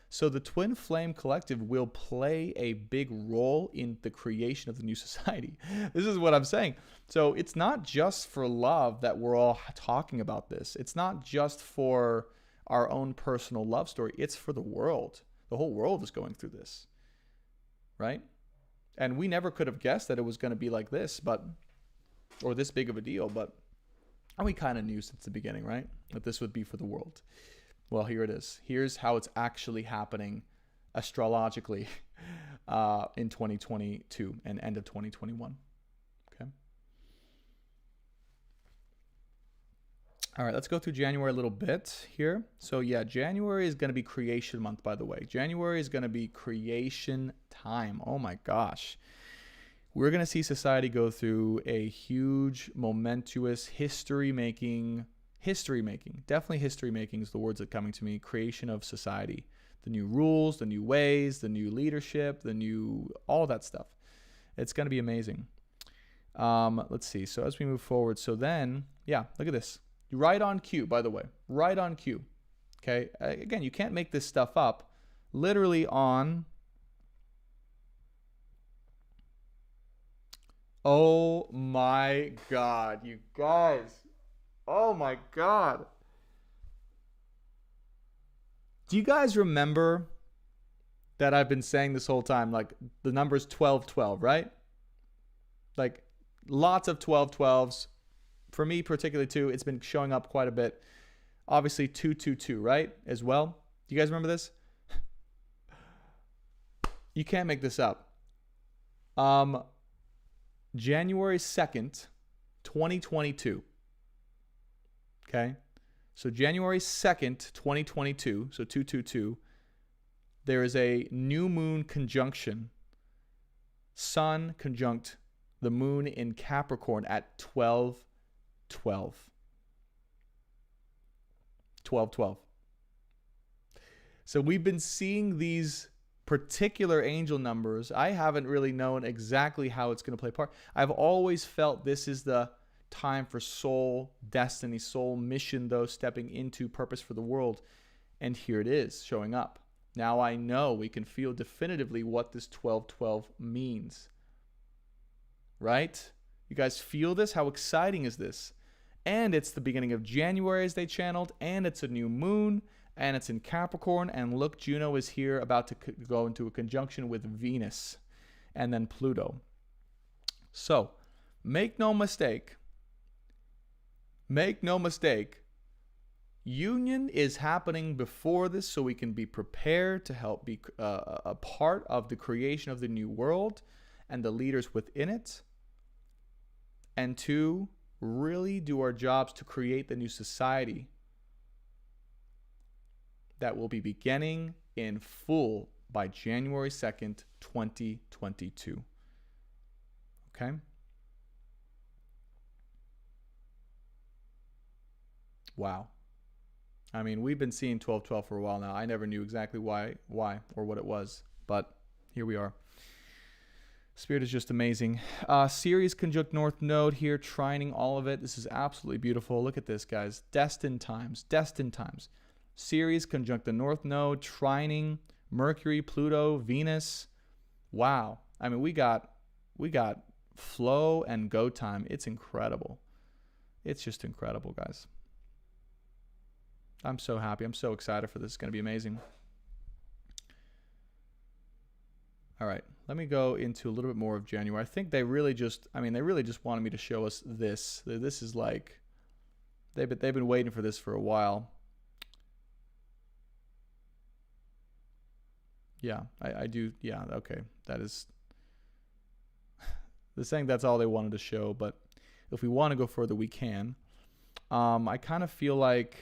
So the Twin Flame Collective will play a big role in the creation of the new society. This is what I'm saying. So it's not just for love that we're all talking about this. It's not just for our own personal love story. It's for the world. The whole world is going through this, right? And we never could have guessed that it was going to be like this, or this big of a deal, but we kind of knew since the beginning, right? That this would be for the world. Well, here it is. Here's how it's actually happening astrologically in 2022 and end of 2021. Okay. All right, let's go through January a little bit here. So yeah, January is going to be creation month, by the way. January is going to be creation time. Oh my gosh. We're going to see society go through a huge, momentous, history-making, definitely history-making is the words that are coming to me, creation of society. The new rules, the new ways, the new leadership, all that stuff. It's going to be amazing. Let's see. So as we move forward, so then, yeah, look at this. Right on cue, by the way. Right on cue. Okay? Again, you can't make this stuff up. Literally on... Oh my God, you guys. Oh my God. Do you guys remember that I've been saying this whole time, like the number's 1212, right? Like lots of 1212s. For me particularly too, it's been showing up quite a bit. Obviously 222, right? As well. Do you guys remember this? You can't make this up. January 2nd, 2022. Okay? So January 2nd, 2022, so 222, there is a new moon conjunction. Sun conjunct the moon in Capricorn at 12:12. 12:12. So we've been seeing these particular angel numbers. I haven't really known exactly how it's going to play part. I've always felt this is the time for soul destiny, soul mission, though, stepping into purpose for the world. And here it is showing up. Now I know we can feel definitively what this 12:12 means. Right? You guys feel this? How exciting is this? And it's the beginning of January as they channeled, and it's a new moon, and it's in Capricorn, and look, Juno is here about to go into a conjunction with Venus and then Pluto. So, make no mistake, union is happening before this so we can be prepared to help be a part of the creation of the new world and the leaders within it, and to really do our jobs to create the new society that will be beginning in full by January 2nd, 2022. Okay? Wow. I mean, we've been seeing 12:12 for a while now. I never knew exactly why or what it was, but here we are. Spirit is just amazing. Ceres conjunct North Node here, trining all of it. This is absolutely beautiful. Look at this, guys. Destined times. Ceres conjunct the North Node, trining Mercury, Pluto, Venus. Wow. I mean, we got flow and go time. It's incredible. It's just incredible, guys. I'm so happy. I'm so excited for this. It's going to be amazing. All right. Let me go into a little bit more of January. I think they really just wanted me to show us this. This is like, they've been waiting for this for a while. Yeah, I do. Yeah, okay. That is, they're saying that's all they wanted to show, but if we want to go further, we can. I kind of feel like,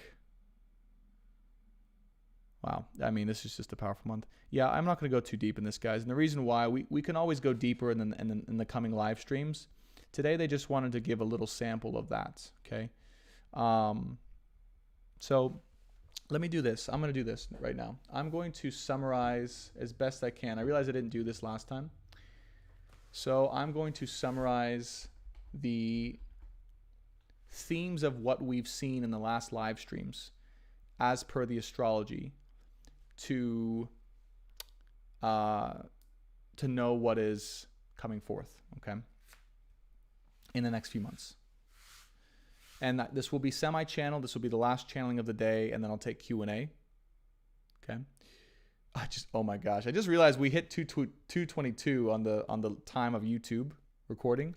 wow, I mean, this is just a powerful month. Yeah, I'm not going to go too deep in this, guys. And the reason why, we can always go deeper in the coming live streams. Today, they just wanted to give a little sample of that, okay? So let me do this. I'm going to do this right now. I'm going to summarize as best I can. I realize I didn't do this last time. So I'm going to summarize the themes of what we've seen in the last live streams, as per the astrology, to know what is coming forth, okay, in the next few months. And this will be semi-channel. This will be the last channeling of the day, and then I'll take Q&A. Okay. Oh my gosh! I just realized we hit 2:22 on the time of YouTube recording.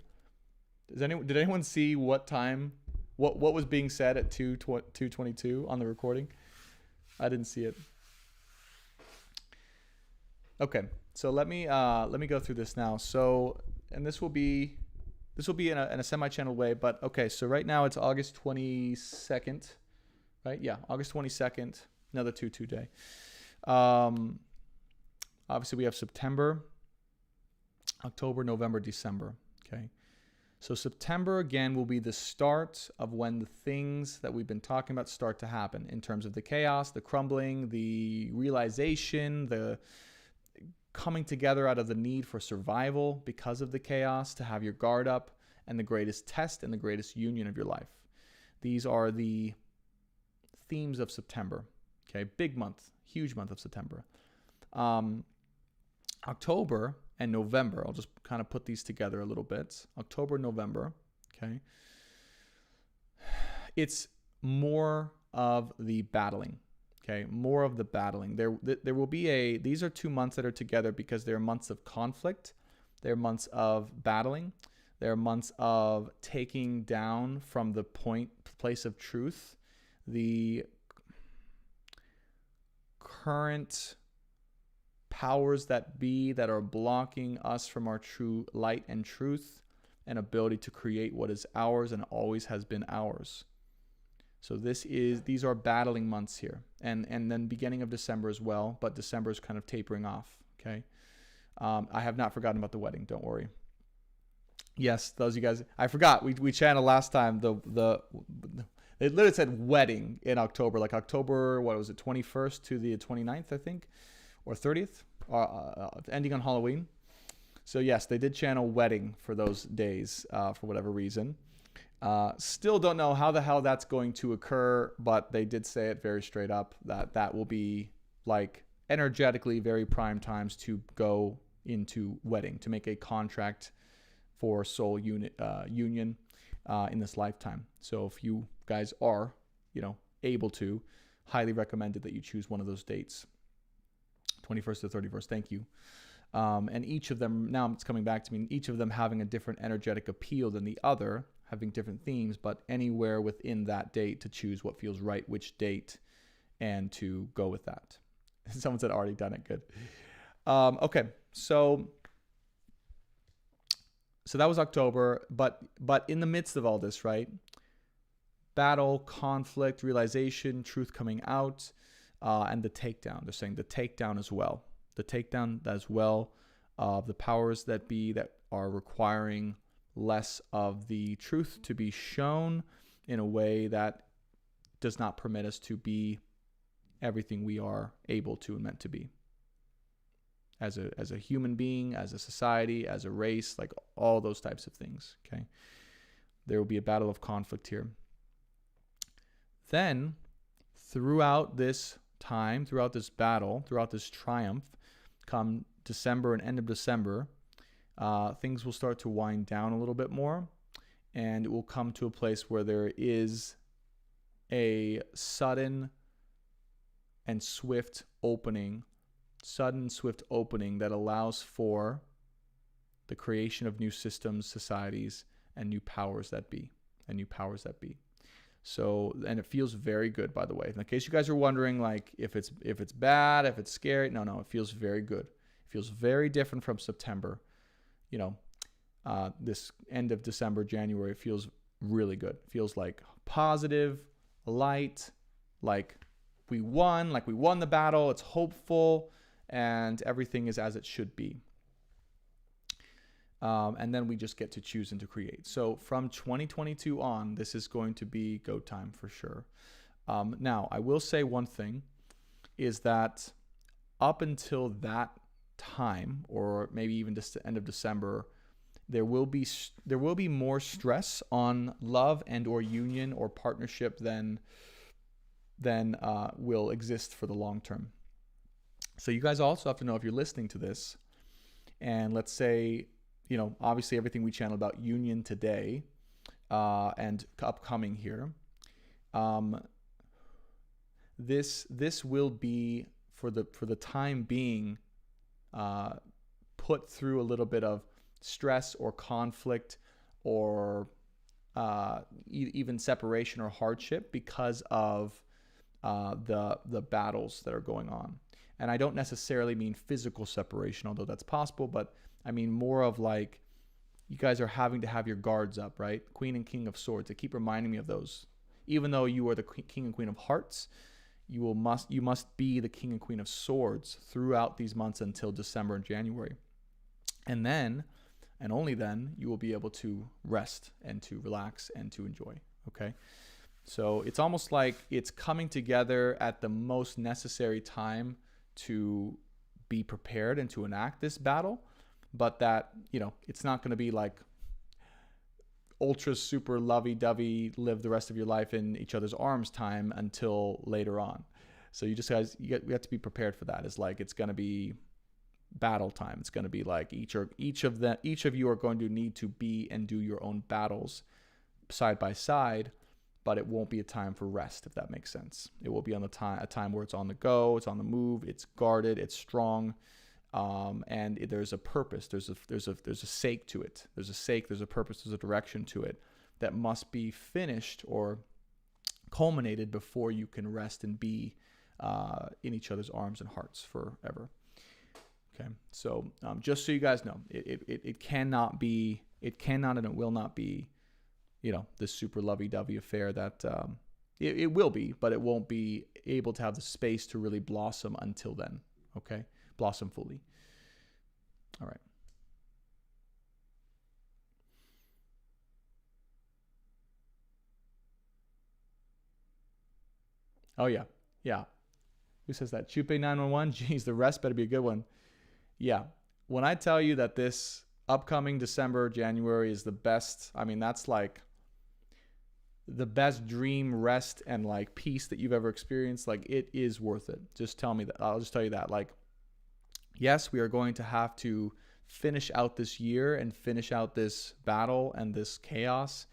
Did anyone see what time? What was being said at 2:22 on the recording? I didn't see it. Okay, so let me go through this now. So, and this will be in a semi-channel way, but okay. So right now it's August 22nd, right? Yeah, August 22nd. Another 2/2 day. Obviously we have September, October, November, December. Okay. So September, again, will be the start of when the things that we've been talking about start to happen in terms of the chaos, the crumbling, the realization, the coming together out of the need for survival because of the chaos, to have your guard up, and the greatest test and the greatest union of your life. These are the themes of September. Okay, big month, huge month of September. October and November, I'll just kind of put these together a little bit. October, November, okay. It's more of the battling, okay, more of the battling. There will be these are 2 months that are together because they're months of conflict. They're months of battling. They're months of taking down from the place of truth the current powers that be that are blocking us from our true light and truth and ability to create what is ours and always has been ours. So these are battling months here, and then beginning of December as well, but December is kind of tapering off. Okay, I have not forgotten about the wedding. Don't worry. Yes, those of you guys, I forgot. We channeled last time it literally said wedding in October, like October, what was it, 21st to the 29th, I think, or 30th, ending on Halloween. So yes, they did channel wedding for those days for whatever reason. Still don't know how the hell that's going to occur, but they did say it very straight up that will be like energetically very prime times to go into wedding, to make a contract for soul union in this lifetime. So if you guys are, able to, highly recommended that you choose one of those dates, 21st to 31st. Thank you. And each of them, now it's coming back to me, each of them having a different energetic appeal than the other, having different themes, but anywhere within that date to choose what feels right, which date, and to go with that. Someone said already done it. Good. Okay. So that was October, but in the midst of all this, right? Battle, conflict, realization, truth coming out, and the takedown. They're saying the takedown as well. The takedown as well of the powers that be that are requiring less of the truth to be shown in a way that does not permit us to be everything we are able to and meant to be. As a human being, as a society, as a race, like all those types of things, okay? There will be a battle of conflict here. Then, throughout this time, throughout this battle, throughout this triumph, come December and end of December, things will start to wind down a little bit more, and it will come to a place where there is a sudden and swift opening that allows for the creation of new systems, societies, and new powers that be. So, and it feels very good, by the way. In case you guys are wondering, like, if it's bad, if it's scary, no, it feels very good. It feels very different from September. This end of December, January, it feels really good. It feels like positive, light, like we won the battle. It's hopeful, and everything is as it should be. And then we just get to choose and to create. So from 2022 on, this is going to be go time for sure. Now, I will say one thing is that up until that time, or maybe even just the end of December, there will be more stress on love and or union or partnership than will exist for the long term. So you guys also have to know, if you're listening to this, and let's say, obviously everything we channel about union today and upcoming here, this will be for the time being put through a little bit of stress or conflict or even separation or hardship because of the battles that are going on. And I don't necessarily mean physical separation, although that's possible, but I mean more of like, you guys are having to have your guards up, right? Queen and King of Swords. They keep reminding me of those. Even though you are the King and Queen of Hearts, you must be the King and Queen of Swords throughout these months until December and January. And then, and only then, you will be able to rest and to relax and to enjoy, okay? So it's almost like it's coming together at the most necessary time to be prepared and to enact this battle, but that, it's not going to be like ultra super lovey-dovey, live the rest of your life in each other's arms time until later on. So you have to be prepared for that. It's like, it's going to be battle time. It's going to be like each of you are going to need to be and do your own battles side by side, but it won't be a time for rest, if that makes sense. It will be a time where it's on the go, it's on the move, it's guarded, it's strong, and there's a purpose. There's a sake to it. There's a purpose, there's a direction to it that must be finished or culminated before you can rest and be in each other's arms and hearts forever. Okay, so just so you guys know, it cannot and it will not be, this super lovey-dovey affair that it will be, but it won't be able to have the space to really blossom until then, okay? Blossom fully. All right. Oh, yeah. Yeah. Who says that? Chupe 911? Geez, the rest better be a good one. Yeah. When I tell you that this upcoming December, January is the best, I mean, that's like the best dream rest and like peace that you've ever experienced. Like, it is worth it. Just tell me that. I'll just tell you that. Like, yes, we are going to have to finish out this year and finish out this battle and this chaos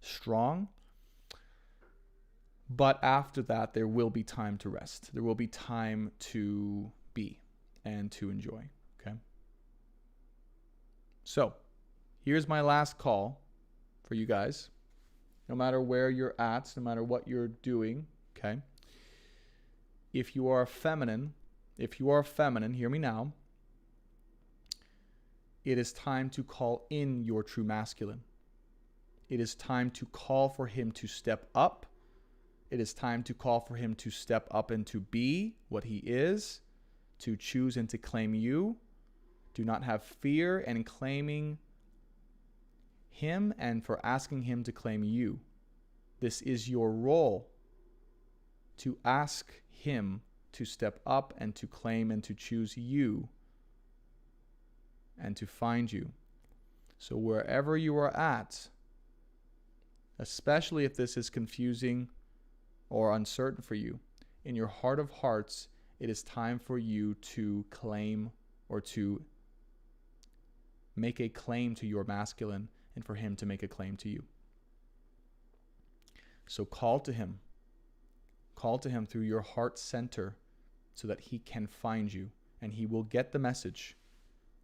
strong. But after that, there will be time to rest. There will be time to be and to enjoy. Okay. So here's my last call for you guys. No matter where you're at, no matter what you're doing, okay? If you are feminine, hear me now. It is time to call in your true masculine. It is time to call for him to step up. It is time to call for him to step up and to be what he is, to choose and to claim you. Do not have fear in claiming him and for asking him to claim you. This is your role, to ask him to step up and to claim and to choose you and to find you. So wherever you are at, especially if this is confusing or uncertain for you, in your heart of hearts, it is time for you to claim or to make a claim to your masculine and for him to make a claim to you. So call to him. Call to him through your heart center so that he can find you and he will get the message.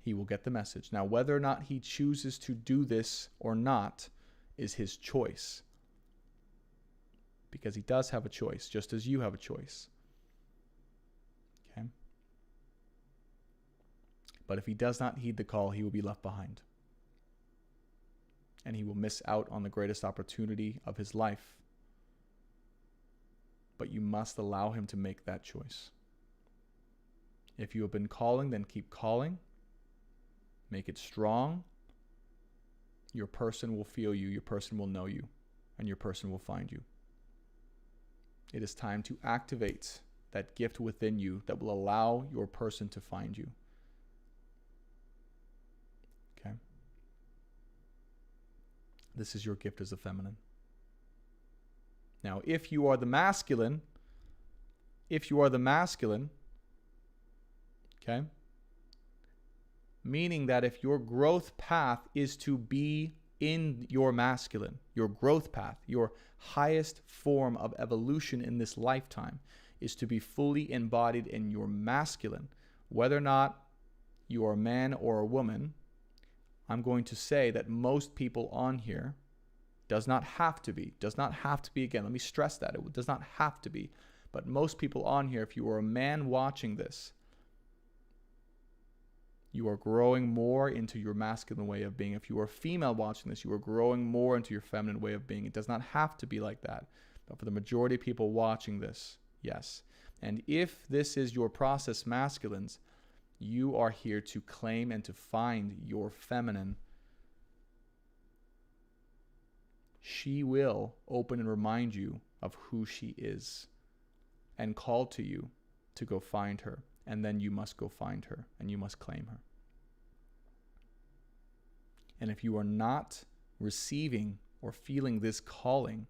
He will get the message. Now, whether or not he chooses to do this or not is his choice. Because he does have a choice, just as you have a choice. Okay? But if he does not heed the call, he will be left behind. And he will miss out on the greatest opportunity of his life. But you must allow him to make that choice. If you have been calling, then keep calling. Make it strong. Your person will feel you, your person will know you, and your person will find you. It is time to activate that gift within you that will allow your person to find you. Okay? This is your gift as a feminine. Now, if you are the masculine, okay, meaning that if your growth path is to be in your masculine, your growth path, your highest form of evolution in this lifetime is to be fully embodied in your masculine, whether or not you are a man or a woman, I'm going to say that most people on here does not have to be, again, let me stress that, it does not have to be, but most people on here, if you are a man watching this, you are growing more into your masculine way of being. If you are a female watching this, you are growing more into your feminine way of being. It does not have to be like that. But for the majority of people watching this, yes. And if this is your process masculines, you are here to claim and to find your feminine. She will open and remind you of who she is and call to you to go find her. And then you must go find her and you must claim her. And if you are not receiving or feeling this calling,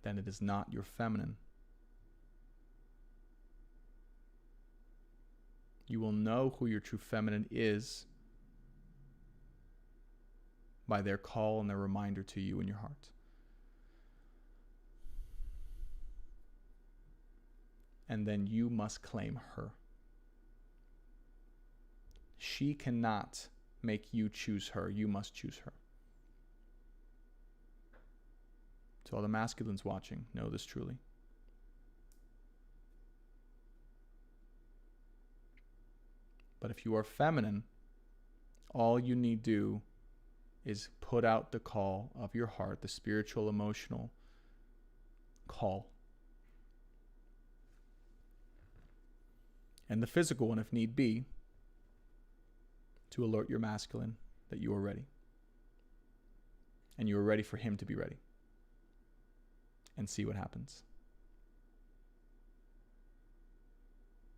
then it is not your feminine. You will know who your true feminine is by their call and their reminder to you in your heart. And then you must claim her. She cannot make you choose her. You must choose her. To all the masculines watching, know this truly. But if you are feminine, all you need do is put out the call of your heart, the spiritual, emotional call. And the physical one, if need be, to alert your masculine that you are ready. And you are ready for him to be ready. And see what happens.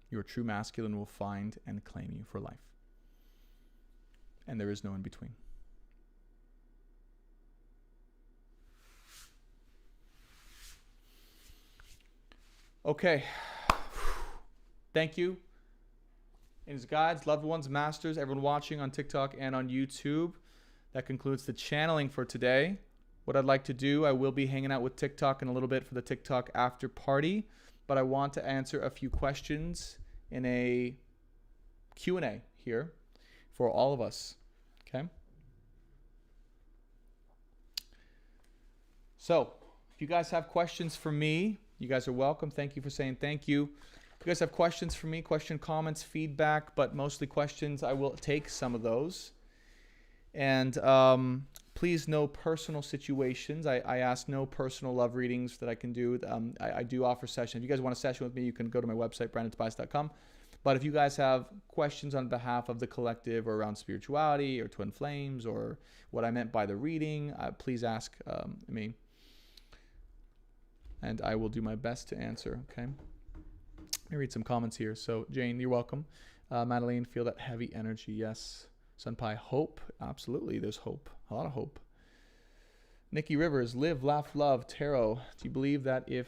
Your true masculine will find and claim you for life. And there is no in between. Okay. Thank you. Angels, guides, loved ones, masters, everyone watching on TikTok and on YouTube. That concludes the channeling for today. What I'd like to do, I will be hanging out with TikTok in a little bit for the TikTok after party, but I want to answer a few questions in a Q&A here for all of us. Okay? So, if you guys have questions for me, you guys are welcome. Thank you for saying thank you. If you guys have questions for me, comments, feedback, but mostly questions, I will take some of those. And please, no personal situations. I ask no personal love readings that I can do. I do offer sessions. If you guys want a session with me, you can go to my website, brandontobias.com. But if you guys have questions on behalf of the collective or around spirituality or twin flames or what I meant by the reading, please ask me. And I will do my best to answer, okay? Let me read some comments here. So, Jane, you're welcome. Madeline, feel that heavy energy. Yes. Sunpai, hope. Absolutely, there's hope. A lot of hope. Nikki Rivers, live, laugh, love. Tarot, do you believe that if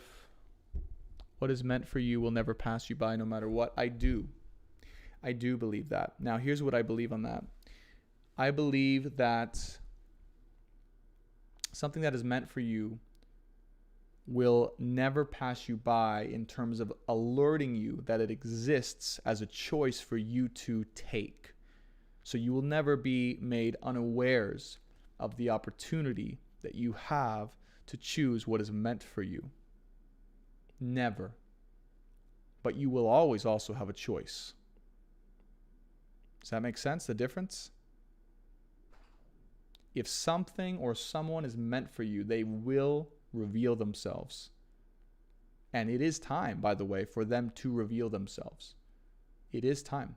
what is meant for you will never pass you by no matter what? I do. I do believe that. Now, here's what I believe on that. I believe that something that is meant for you will never pass you by in terms of alerting you that it exists as a choice for you to take. So you will never be made unawares of the opportunity that you have to choose what is meant for you. Never. But you will always also have a choice. Does that make sense, the difference? If something or someone is meant for you, they will reveal themselves. And it is time, by the way, for them to reveal themselves. It is time.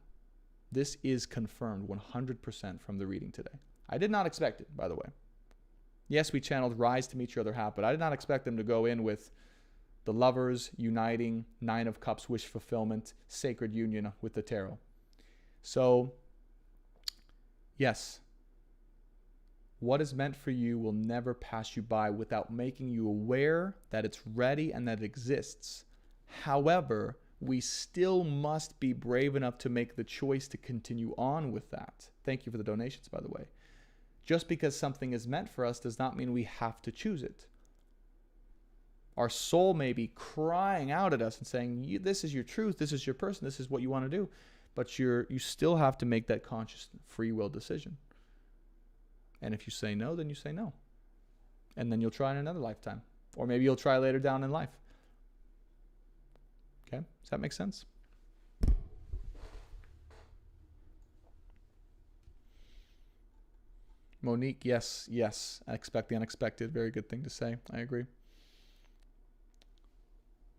This is confirmed 100% from the reading today. I did not expect it, by the way. Yes, we channeled Rise to Meet Your Other Half, but I did not expect them to go in with the lovers uniting, Nine of Cups, wish fulfillment, sacred union with the tarot. So, yes, What is meant for you will never pass you by without making you aware that it's ready and that it exists. However, we still must be brave enough to make the choice to continue on with that. Thank you for the donations, by the way. Just because something is meant for us does not mean we have to choose it. Our soul may be crying out at us and saying, this is your truth, this is your person, this is what you want to do. But you still have to make that conscious free will decision. And if you say no, then you say no. And then you'll try in another lifetime. Or maybe you'll try later down in life. Okay? Does that make sense? Monique, yes. I expect the unexpected. Very good thing to say. I agree.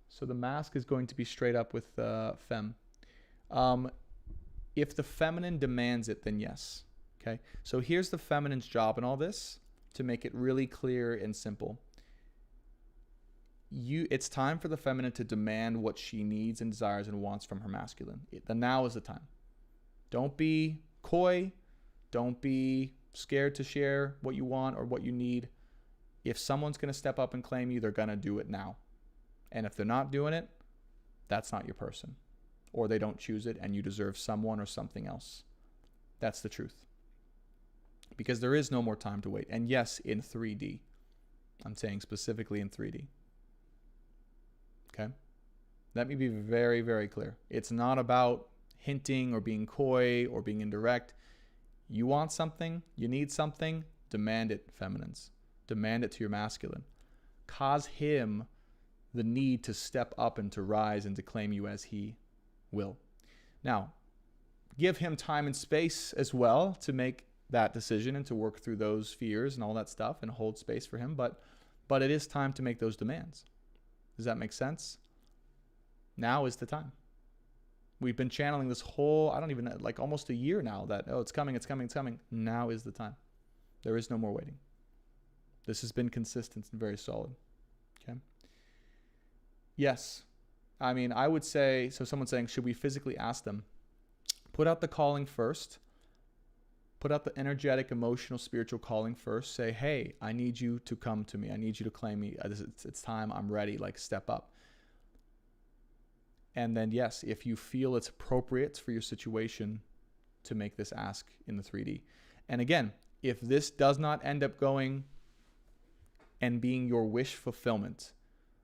So the mask is going to be straight up with femme. If the feminine demands it, then yes. Okay? So here's the feminine's job in all this, to make it really clear and simple. It's time for the feminine to demand what she needs and desires and wants from her masculine. The now is the time. Don't be coy. Don't be scared to share what you want or what you need. If someone's going to step up and claim you, they're going to do it now. And if they're not doing it, that's not your person. Or they don't choose it and you deserve someone or something else. That's the truth. Because there is no more time to wait. And yes, in 3D. I'm saying specifically in 3D. Okay? Let me be very, very clear. It's not about hinting or being coy or being indirect. You want something, you need something, demand it, feminines. Demand it to your masculine. Cause him the need to step up and to rise and to claim you as he will. Now, give him time and space as well to make that decision and to work through those fears and all that stuff and hold space for him. But it is time to make those demands. Does that make sense? Now is the time. We've been channeling this whole, like almost a year now that, it's coming, it's coming, it's coming. Now is the time. There is no more waiting. This has been consistent and very solid. Okay? Yes. I would say, so someone's saying, should we physically ask them? Put out the calling first. Put out the energetic, emotional, spiritual calling first. Say, hey, I need you to come to me. I need you to claim me. It's time. I'm ready. Like, step up. And then, yes, if you feel it's appropriate for your situation to make this ask in the 3D. And again, if this does not end up going and being your wish fulfillment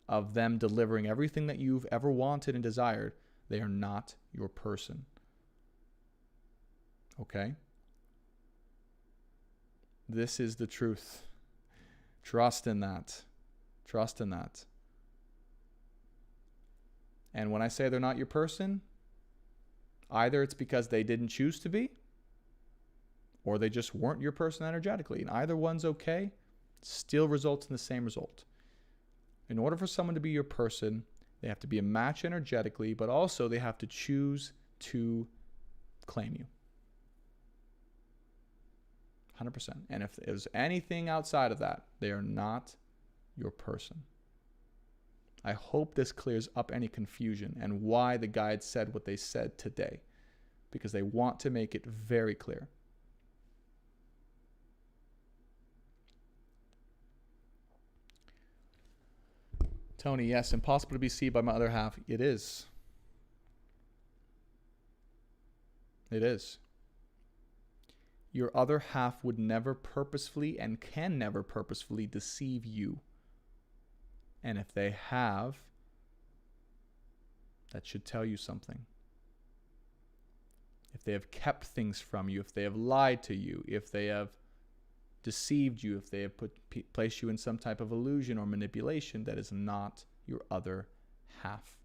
of them delivering everything that you've ever wanted and desired, they are not your person. Okay? This is the truth. Trust in that. Trust in that. And when I say they're not your person, either it's because they didn't choose to be, or they just weren't your person energetically. And either one's okay, still results in the same result. In order for someone to be your person, they have to be a match energetically, but also they have to choose to claim you. 100%. And if there's anything outside of that, they are not your person. I hope this clears up any confusion and why the guides said what they said today, because they want to make it very clear. Tony, yes, impossible to be seen by my other half. It is. It is. Your other half would never purposefully and can never purposefully deceive you. And if they have, that should tell you something. If they have kept things from you, if they have lied to you, if they have deceived you, if they have placed you in some type of illusion or manipulation, that is not your other half.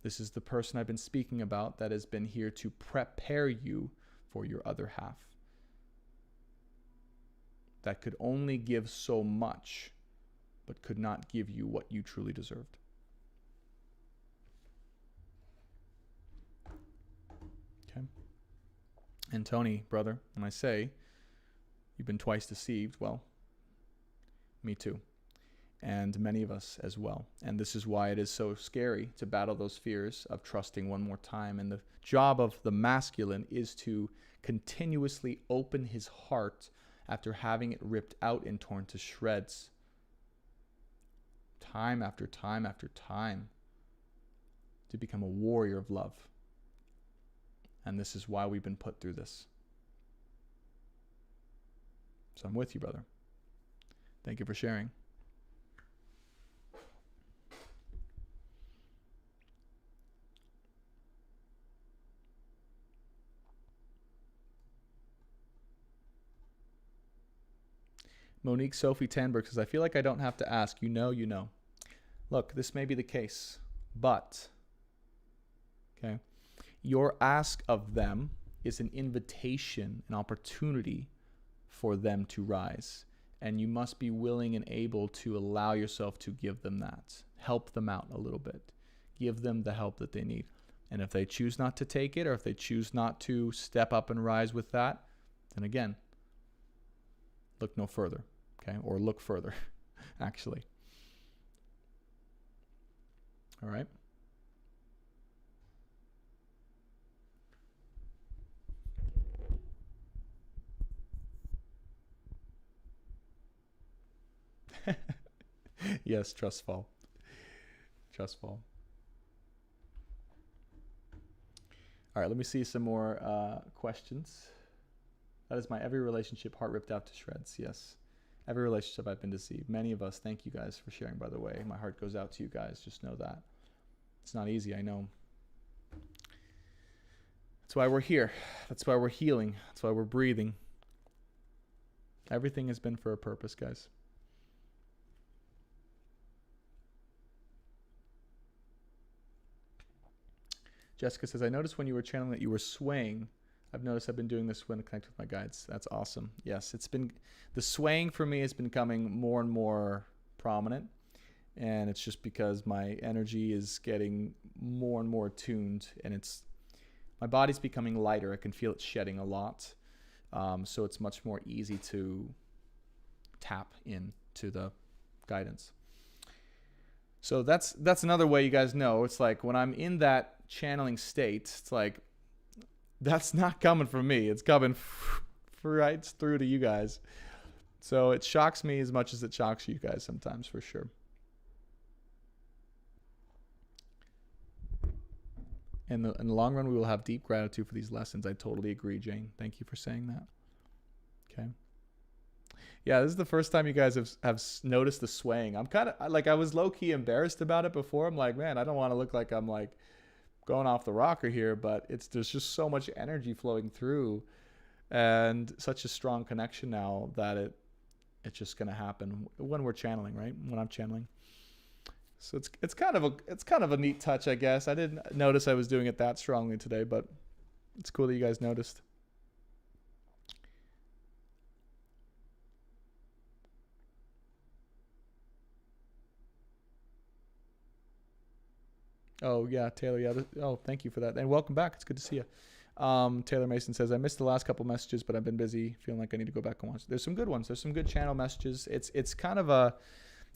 This is the person I've been speaking about that has been here to prepare you for your other half. That could only give so much, but could not give you what you truly deserved. Okay. And Tony, brother, when I say you've been twice deceived, well, me too. and many of us as well. And this is why it is so scary to battle those fears of trusting one more time. And the job of the masculine is to continuously open his heart after having it ripped out and torn to shreds. Time after time after time. To become a warrior of love. And this is why we've been put through this. So I'm with you, brother. Thank you for sharing. Monique Sophie Tanberg says, I feel like I don't have to ask. You know, you know. Look, this may be the case, but, okay, your ask of them is an invitation, an opportunity for them to rise. And you must be willing and able to allow yourself to give them that. Help them out a little bit. Give them the help that they need. And if they choose not to take it, or if they choose not to step up and rise with that, then again, look no further, okay? Or look further, actually. All right? Yes, trust fall. Trust fall. All right, let me see some more questions. That is my every relationship heart ripped out to shreds. Yes. Every relationship I've been deceived. Many of us, thank you guys for sharing, by the way. My heart goes out to you guys. Just know that. It's not easy, I know. That's why we're here. That's why we're healing. That's why we're breathing. Everything has been for a purpose, guys. Jessica says, I noticed when you were channeling that you were swaying. I've noticed I've been doing this when I connect with my guides. That's awesome. Yes, it's been, the swaying for me has been becoming more and more prominent. And it's just because my energy is getting more and more tuned, and my body's becoming lighter. I can feel it shedding a lot. So it's much more easy to tap into the guidance. So that's another way you guys know. It's like when I'm in that channeling state, it's like, that's not coming from me. It's coming right through to you guys. So it shocks me as much as it shocks you guys sometimes, for sure. In the long run, we will have deep gratitude for these lessons. I totally agree, Jane. Thank you for saying that. Okay. Yeah, this is the first time you guys have noticed the swaying. I'm kind of like, I was low-key embarrassed about it before. I'm like, man, I don't want to look like I'm like going off the rocker here, but there's just so much energy flowing through and such a strong connection now that it's just going to happen when we're channeling, right? When I'm channeling. So it's kind of a neat touch, I guess. I didn't notice I was doing it that strongly today, but it's cool that you guys noticed. Oh, yeah, Taylor. Yeah. Oh, thank you for that. And welcome back. It's good to see you. Taylor Mason says, I missed the last couple messages, but I've been busy. Feeling like I need to go back and watch. There's some good ones. There's some good channel messages. It's kind of a,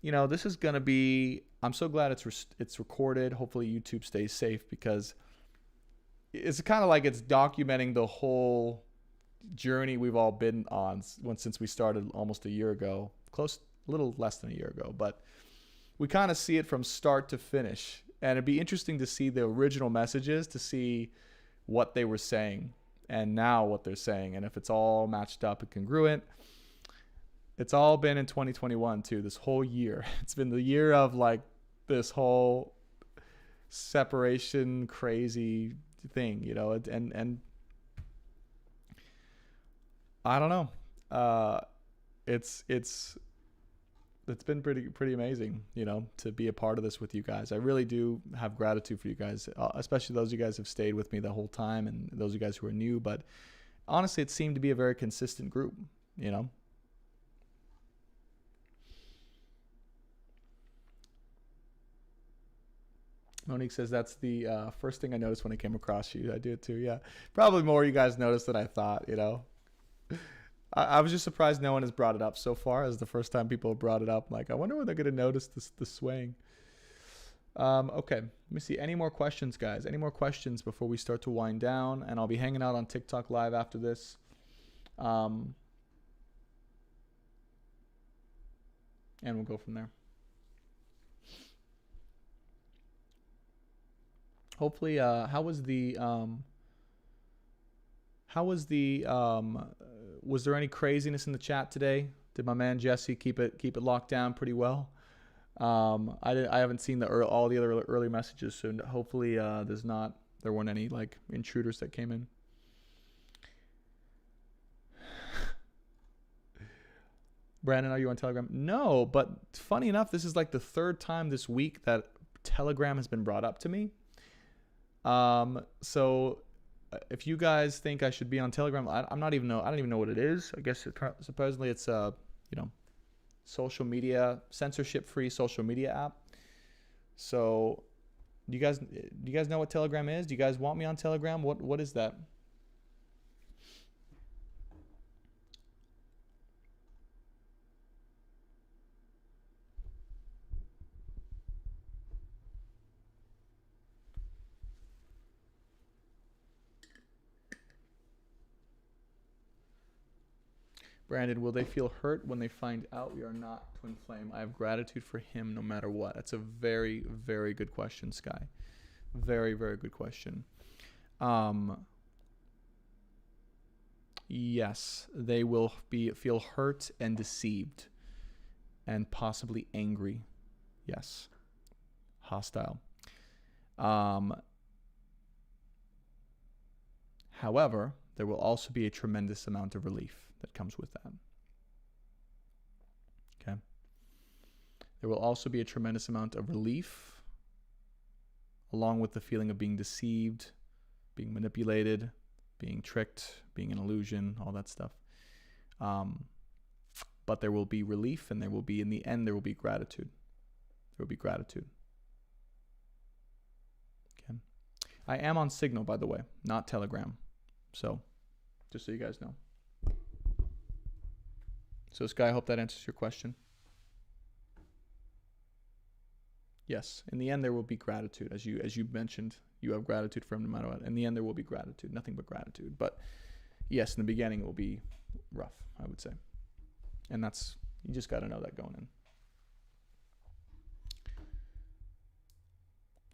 this is going to be, I'm so glad it's recorded. Hopefully YouTube stays safe, because it's kind of like it's documenting the whole journey we've all been on since we started almost a year ago, a little less than a year ago, but we kind of see it from start to finish. And it'd be interesting to see the original messages, to see what they were saying and now what they're saying. And if it's all matched up and congruent. It's all been in 2021 too, this whole year. It's been the year of like this whole separation crazy thing, and I don't know. It's been pretty amazing, to be a part of this with you guys. I really do have gratitude for you guys, especially those of you guys who have stayed with me the whole time, and those of you guys who are new. But honestly, it seemed to be a very consistent group, Monique says, that's the first thing I noticed when I came across you. I do it too, yeah. Probably more you guys noticed than I thought, I was just surprised no one has brought it up so far. As the first time people have brought it up. I'm like, I wonder when they're going to notice the swaying. Okay, let me see. Any more questions, guys? Any more questions before we start to wind down? And I'll be hanging out on TikTok live after this. And we'll go from there. Hopefully, was there any craziness in the chat today? Did my man Jesse keep it locked down pretty well? I haven't seen all the other early messages, so hopefully there weren't any like intruders that came in. Brandon, are you on Telegram? No, but funny enough, this is like the third time this week that Telegram has been brought up to me. So if you guys think I should be on Telegram, I don't even know what it is. I guess supposedly it's social media, censorship-free social media app. So do you guys know what Telegram is? Do you guys want me on Telegram? What is that? Brandon, will they feel hurt when they find out we are not twin flame? I have gratitude for him no matter what. That's a very, very good question, Sky. Very, very good question. Yes, they will feel hurt and deceived and possibly angry. Yes. Hostile. However, there will also be a tremendous amount of relief that comes with that. Okay. There will also be a tremendous amount of relief, along with the feeling of being deceived, being manipulated, being tricked, being an illusion, all that stuff. But there will be relief, and there will be, in the end, there will be gratitude. There will be gratitude. Okay. I am on Signal, by the way, not Telegram. So, just so you guys know. So, Sky, I hope that answers your question. Yes, in the end, there will be gratitude. As you mentioned, you have gratitude for him no matter what. In the end, there will be gratitude, nothing but gratitude. But yes, in the beginning, it will be rough, I would say. And you just got to know that going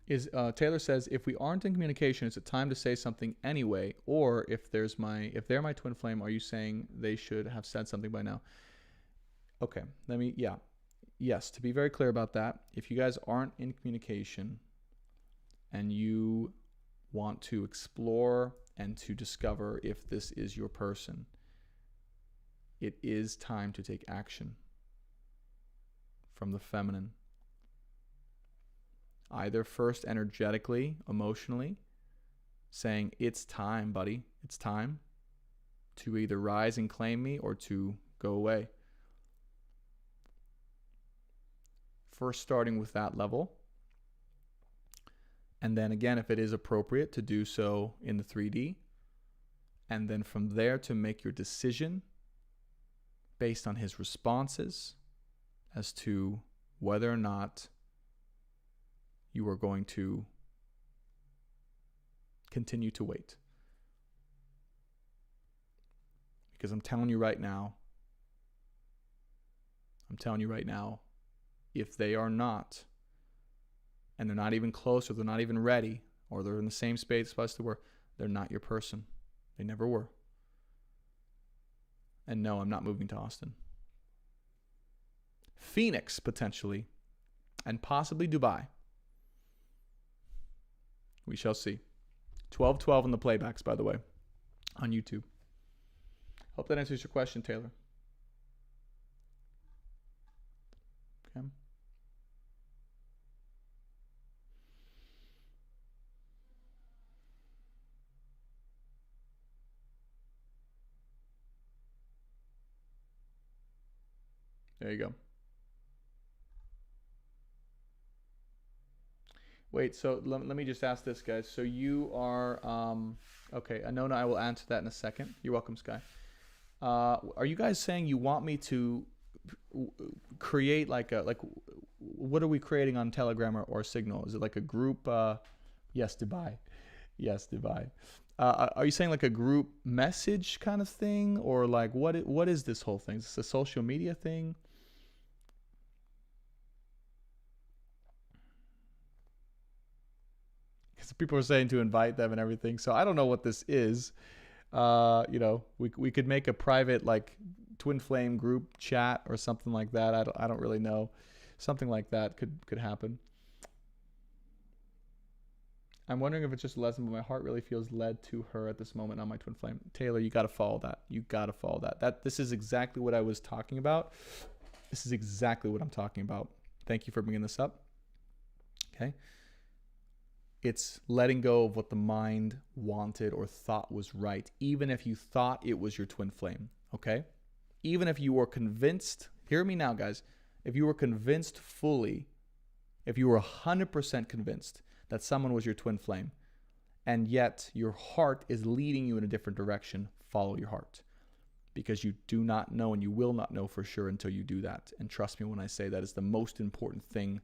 in. Taylor says, if we aren't in communication, is it time to say something anyway? Or if they're my twin flame, are you saying they should have said something by now? Okay, yes, to be very clear about that, if you guys aren't in communication and you want to explore and to discover if this is your person, it is time to take action from the feminine. Either first energetically, emotionally, saying, it's time, buddy, it's time to either rise and claim me or to go away. First starting with that level. And then again, if it is appropriate, to do so in the 3D. And then from there to make your decision based on his responses as to whether or not you are going to continue to wait. Because I'm telling you right now, if they are not, and they're not even close, or they're not even ready, or they're in the same space as they were, they're not your person. They never were. And no, I'm not moving to Austin. Phoenix, potentially, and possibly Dubai. We shall see. 12:12 on the playbacks, by the way, on YouTube. Hope that answers your question, Taylor. Okay. There you go. Wait, so let me just ask this, guys. So you are, okay, Anona, I will answer that in a second. You're welcome, Sky. Are you guys saying you want me to create what are we creating on Telegram or Signal? Is it like a group? Yes, Dubai. Yes, Dubai. Are you saying like a group message kind of thing, or like what is this whole thing? Is this a social media thing? Because people are saying to invite them and everything. So I don't know what this is. We could make a private like twin flame group chat or something like that. I don't really know. Something like that could happen. I'm wondering if it's just a lesson, but my heart really feels led to her at this moment on my twin flame. Taylor, you got to follow that. You got to follow that. This is exactly what I was talking about. This is exactly what I'm talking about. Thank you for bringing this up. Okay. It's letting go of what the mind wanted or thought was right, even if you thought it was your twin flame. Okay. Even if you were convinced, hear me now, guys. If you were convinced fully, if you were 100% convinced that someone was your twin flame, and yet your heart is leading you in a different direction, follow your heart. Because you do not know, and you will not know for sure until you do that. And trust me when I say that is the most important thing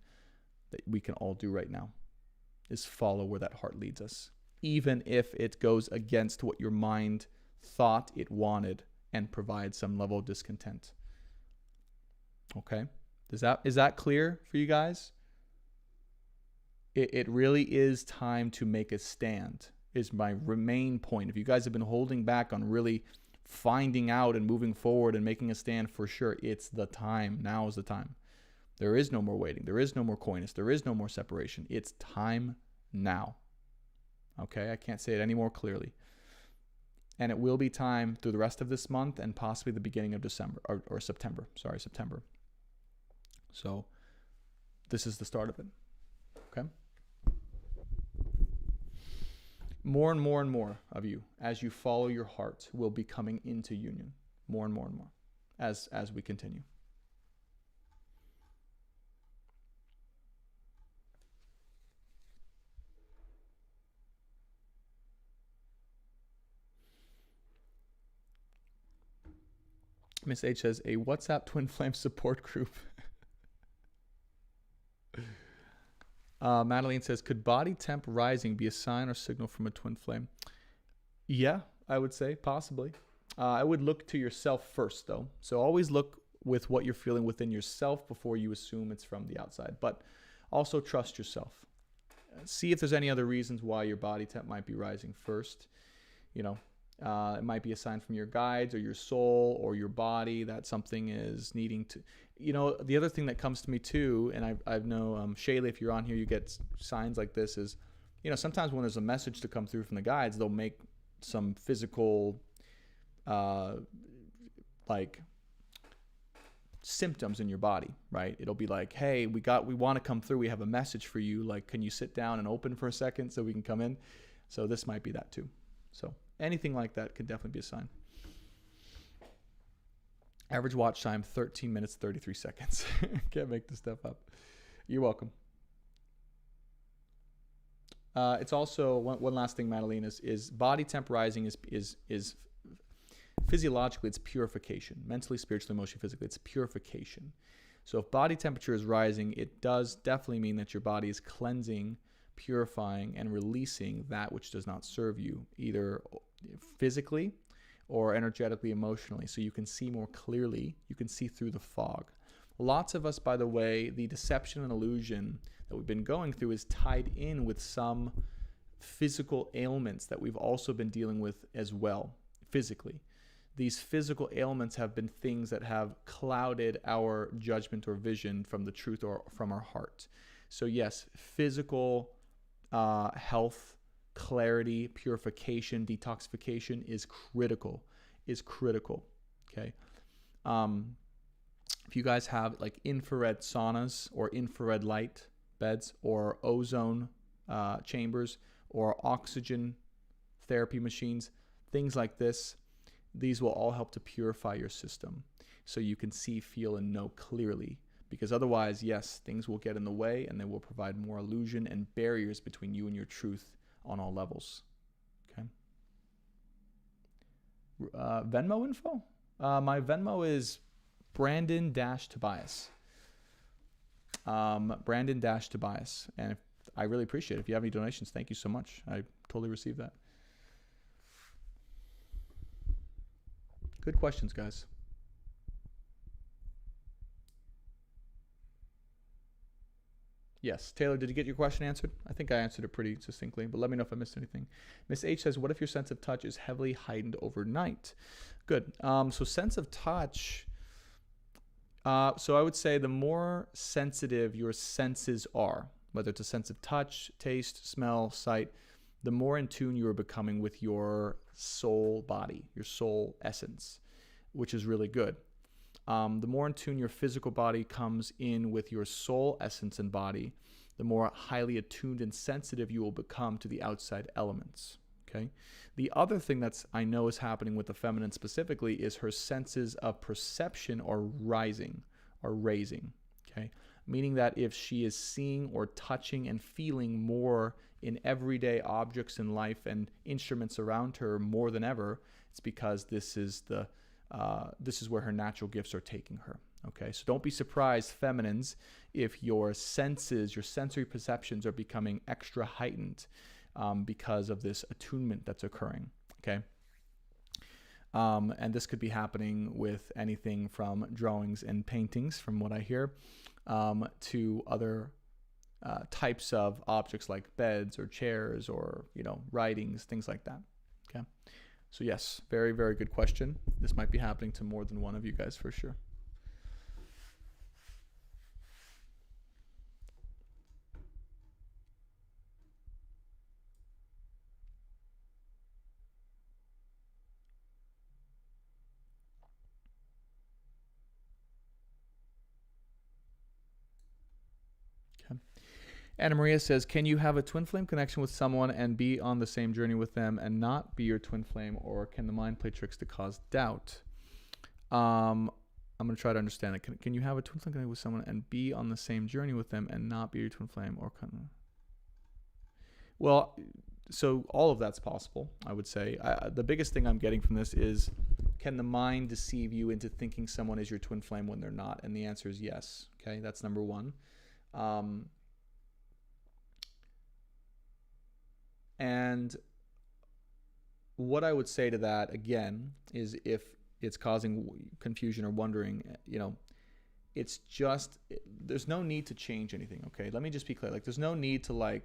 that we can all do right now, is follow where that heart leads us. Even if it goes against what your mind thought it wanted and provides some level of discontent. Okay? Is that clear for you guys? It really is time to make a stand, is my main point. If you guys have been holding back on really finding out and moving forward and making a stand, for sure, it's the time. Now is the time. There is no more waiting. There is no more coyness. There is no more separation. It's time now. Okay? I can't say it any more clearly. And it will be time through the rest of this month and possibly the beginning of December or September. Sorry, September. So this is the start of it. Okay? More and more and more of you, as you follow your heart, will be coming into union. More and more and more as we continue. Miss H says, a WhatsApp twin flame support group. Madeline says, could body temp rising be a sign or signal from a twin flame? Yeah, I would say possibly. I would look to yourself first, though. So always look with what you're feeling within yourself before you assume it's from the outside. But also trust yourself. See if there's any other reasons why your body temp might be rising first. It might be a sign from your guides or your soul or your body that something is needing to, the other thing that comes to me too, and I know, Shayla, if you're on here, you get signs like this is, sometimes when there's a message to come through from the guides, they'll make some physical, like symptoms in your body, right? It'll be like, hey, we want to come through. We have a message for you. Like, can you sit down and open for a second so we can come in? So this might be that too. So anything like that could definitely be a sign. Average watch time, 13 minutes, 33 seconds. Can't make this stuff up. You're welcome. It's also, one last thing, Madeline, is body temp rising is physiologically, it's purification. Mentally, spiritually, emotionally, physically, it's purification. So if body temperature is rising, it does definitely mean that your body is cleansing, purifying, and releasing that which does not serve you, either physically or energetically, emotionally, so you can see more clearly. You can see through the fog. Lots of us, by the way, the deception and illusion that we've been going through is tied in with some physical ailments that we've also been dealing with as well, physically. These physical ailments have been things that have clouded our judgment or vision from the truth or from our heart. So yes, physical health, clarity, purification, detoxification is critical, okay? If you guys have like infrared saunas or infrared light beds or ozone chambers or oxygen therapy machines, things like this, these will all help to purify your system so you can see, feel, and know clearly. Because otherwise, yes, things will get in the way and they will provide more illusion and barriers between you and your truth on all levels. Okay. Venmo info? My Venmo is Brandon-Tobias. Brandon-Tobias. And I really appreciate it. If you have any donations, thank you so much. I totally receive that. Good questions, guys. Yes. Taylor, did you get your question answered? I think I answered it pretty succinctly, but let me know if I missed anything. Miss H says, what if your sense of touch is heavily heightened overnight? Good. So sense of touch, so I would say the more sensitive your senses are, whether it's a sense of touch, taste, smell, sight, the more in tune you are becoming with your soul body, your soul essence, which is really good. The more in tune your physical body comes in with your soul essence and body, the more highly attuned and sensitive you will become to the outside elements. Okay. The other thing that's I know is happening with the feminine specifically is her senses of perception are rising or raising. Okay. Meaning that if she is seeing or touching and feeling more in everyday objects in life and instruments around her more than ever, it's because this is where her natural gifts are taking her. Okay, so don't be surprised, feminines, if your senses, your sensory perceptions are becoming extra heightened because of this attunement that's occurring. Okay, and this could be happening with anything from drawings and paintings, from what I hear, to other types of objects like beds or chairs or writings, things like that. Okay. So yes, very, very good question. This might be happening to more than one of you guys for sure. Okay. Anna Maria says, can you have a twin flame connection with someone and be on the same journey with them and not be your twin flame, or can the mind play tricks to cause doubt? I'm going to try to understand it. Can you have a twin flame connection with someone and be on the same journey with them and not be your twin flame? Well, so all of that's possible, I would say. The biggest thing I'm getting from this is, can the mind deceive you into thinking someone is your twin flame when they're not? And the answer is yes. Okay, that's number one. And what I would say to that, again, is if it's causing confusion or wondering, it's just, there's no need to change anything, okay? Let me just be clear. Like, there's no need to,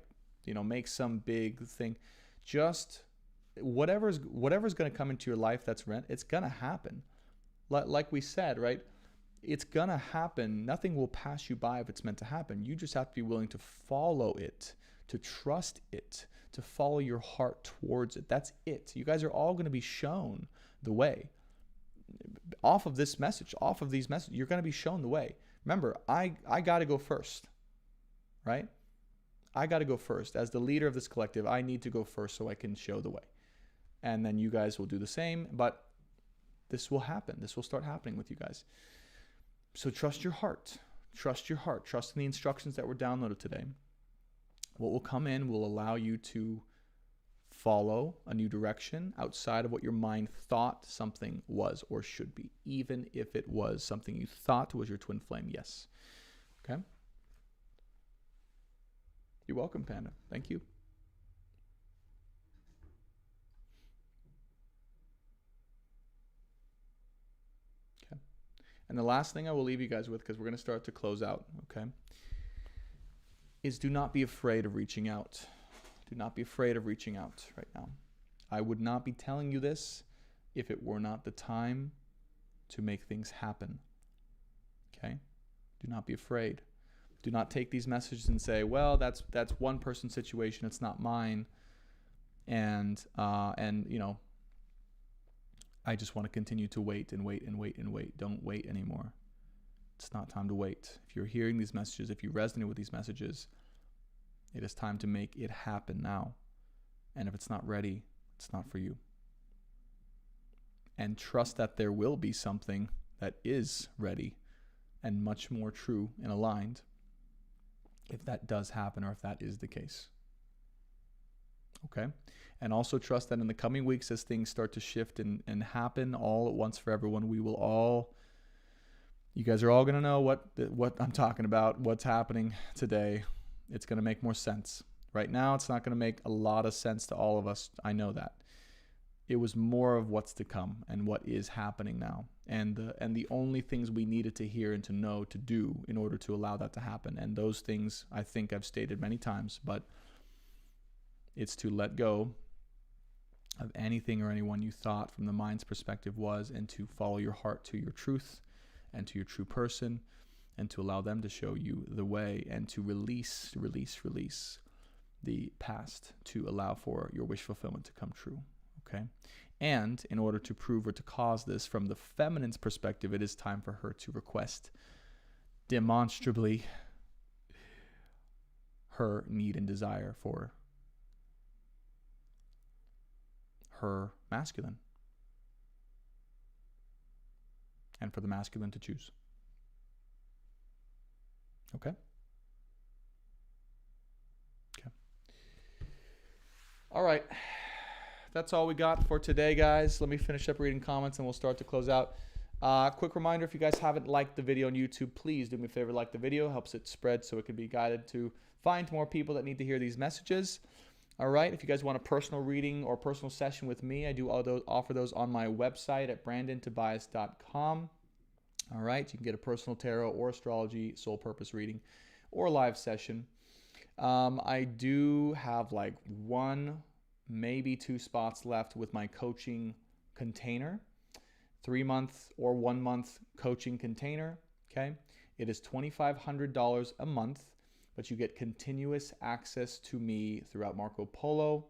make some big thing. Just whatever's going to come into your life that's rent, it's going to happen. Like we said, right? It's going to happen. Nothing will pass you by if it's meant to happen. You just have to be willing to follow it, to trust it, to follow your heart towards it. That's it. You guys are all going to be shown the way. Off of this message, off of these messages, you're going to be shown the way. Remember, I got to go first, right? I got to go first. As the leader of this collective, I need to go first so I can show the way. And then you guys will do the same, but this will happen. This will start happening with you guys. So trust your heart. Trust your heart. Trust in the instructions that were downloaded today. What will come in will allow you to follow a new direction outside of what your mind thought something was or should be, even if it was something you thought was your twin flame. Yes. Okay. You're welcome, Panda. Thank you. Okay. And the last thing I will leave you guys with, because we're going to start to close out, okay, is do not be afraid of reaching out. Do not be afraid of reaching out right now. I would not be telling you this if it were not the time to make things happen. Okay? Do not be afraid. Do not take these messages and say, well, that's one person's situation, it's not mine. And I just want to continue to wait and wait and wait and wait. Don't wait anymore. It's not time to wait. If you're hearing these messages, if you resonate with these messages, it is time to make it happen now. And if it's not ready, it's not for you. And trust that there will be something that is ready and much more true and aligned if that does happen or if that is the case. Okay. And also trust that in the coming weeks, as things start to shift and happen all at once for everyone, you guys are all going to know what I'm talking about, what's happening today. It's going to make more sense. Right now, it's not going to make a lot of sense to all of us. I know that. It was more of what's to come and what is happening now. And the only things we needed to hear and to know to do in order to allow that to happen. And those things I think I've stated many times, but it's to let go of anything or anyone you thought from the mind's perspective was, and to follow your heart to your truth and to your true person, and to allow them to show you the way, and to release the past to allow for your wish fulfillment to come true. Okay. And in order to prove or to cause this from the feminine's perspective, it is time for her to request demonstrably her need and desire for her masculine, and for the masculine to choose. Okay? Okay. All right. That's all we got for today, guys. Let me finish up reading comments and we'll start to close out. Quick reminder, if you guys haven't liked the video on YouTube, please do me a favor, like the video. Helps it spread so it can be guided to find more people that need to hear these messages. All right, if you guys want a personal reading or personal session with me, I do offer those on my website at brandontobias.com. All right, you can get a personal tarot or astrology soul purpose reading or live session. I do have like 1, maybe 2 spots left with my coaching container, 3-month or 1-month coaching container. Okay, it is $2,500 a month. But you get continuous access to me throughout Marco Polo,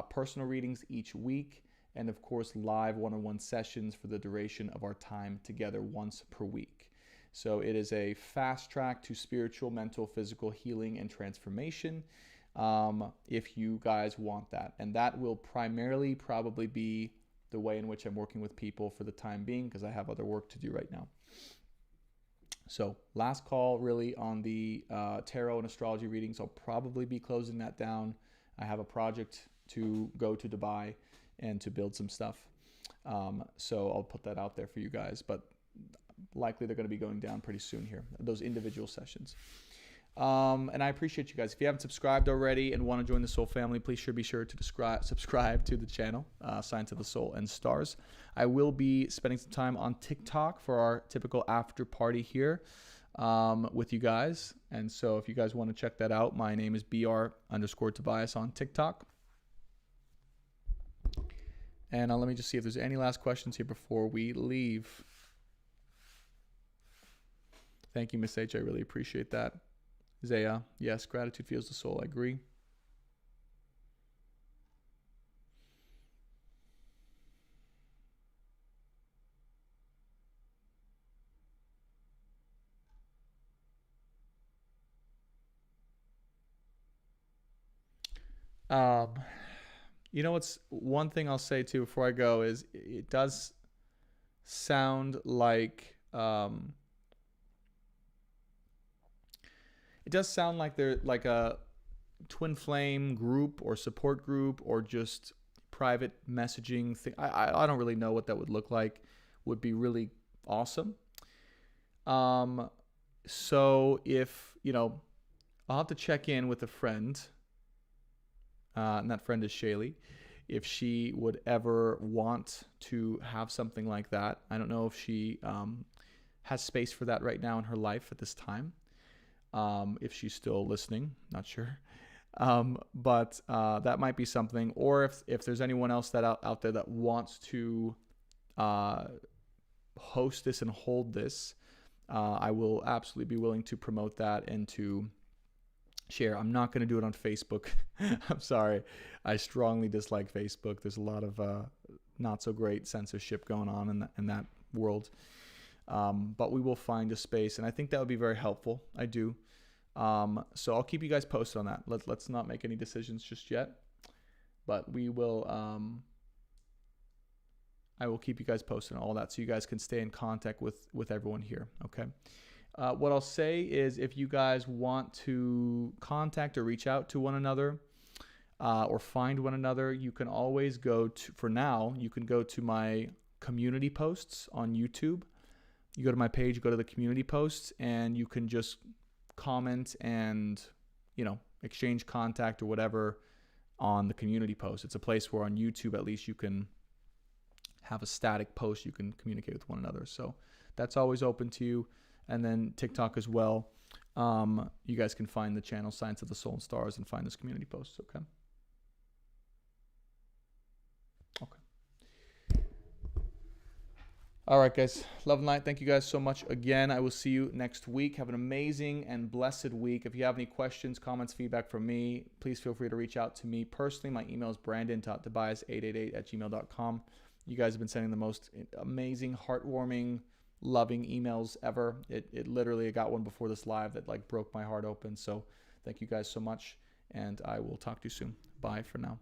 personal readings each week, and of course live one-on-one sessions for the duration of our time together once per week. So it is a fast track to spiritual, mental, physical healing and transformation, if you guys want that. And that will primarily probably be the way in which I'm working with people for the time being, because I have other work to do right now. So last call really on the tarot and astrology readings. I'll probably be closing that down. I have a project to go to Dubai and to build some stuff. So I'll put that out there for you guys, but likely they're going to be going down pretty soon here, those individual sessions. And I appreciate you guys. If you haven't subscribed already and want to join the Soul family, please be sure to subscribe to the channel, Science of the Soul and Stars. I will be spending some time on TikTok for our typical after party here with you guys. And so if you guys want to check that out, my name is BR_Tobias on TikTok. And let me just see if there's any last questions here before we leave. Thank you, Miss H. I really appreciate that. Zaya, yes, gratitude feels the soul. I agree. You know what's one thing I'll say too before I go is it does sound like they're like a twin flame group or support group or just private messaging thing. I don't really know what that would look like. Would be really awesome. So if, I'll have to check in with a friend, and that friend is Shaylee, if she would ever want to have something like that. I don't know if she has space for that right now in her life at this time. If she's still listening, not sure. But that might be something. Or if there's anyone else that out there that wants to host this and hold this, I will absolutely be willing to promote that and to share. I'm not going to do it on Facebook. I'm sorry. I strongly dislike Facebook. There's a lot of not so great censorship going on in that world. But we will find a space, and I think that would be very helpful. I do. So I'll keep you guys posted on that. Let's not make any decisions just yet, but we will. I will keep you guys posted on all that, so you guys can stay in contact with everyone here. Okay. What I'll say is, if you guys want to contact or reach out to one another, or find one another, you can always go to, for now, you can go to my community posts on YouTube. You go to my page, go to the community posts, and you can just comment and, exchange contact or whatever on the community post. It's a place where on YouTube, at least, you can have a static post. You can communicate with one another. So that's always open to you. And then TikTok as well. You guys can find the channel Science of the Soul and Stars and find this community post. Okay. All right, guys. Love and light. Thank you guys so much again. I will see you next week. Have an amazing and blessed week. If you have any questions, comments, feedback from me, please feel free to reach out to me personally. My email is brandon.tobias888@gmail.com. You guys have been sending the most amazing, heartwarming, loving emails ever. It literally, I got one before this live that like broke my heart open. So thank you guys so much. And I will talk to you soon. Bye for now.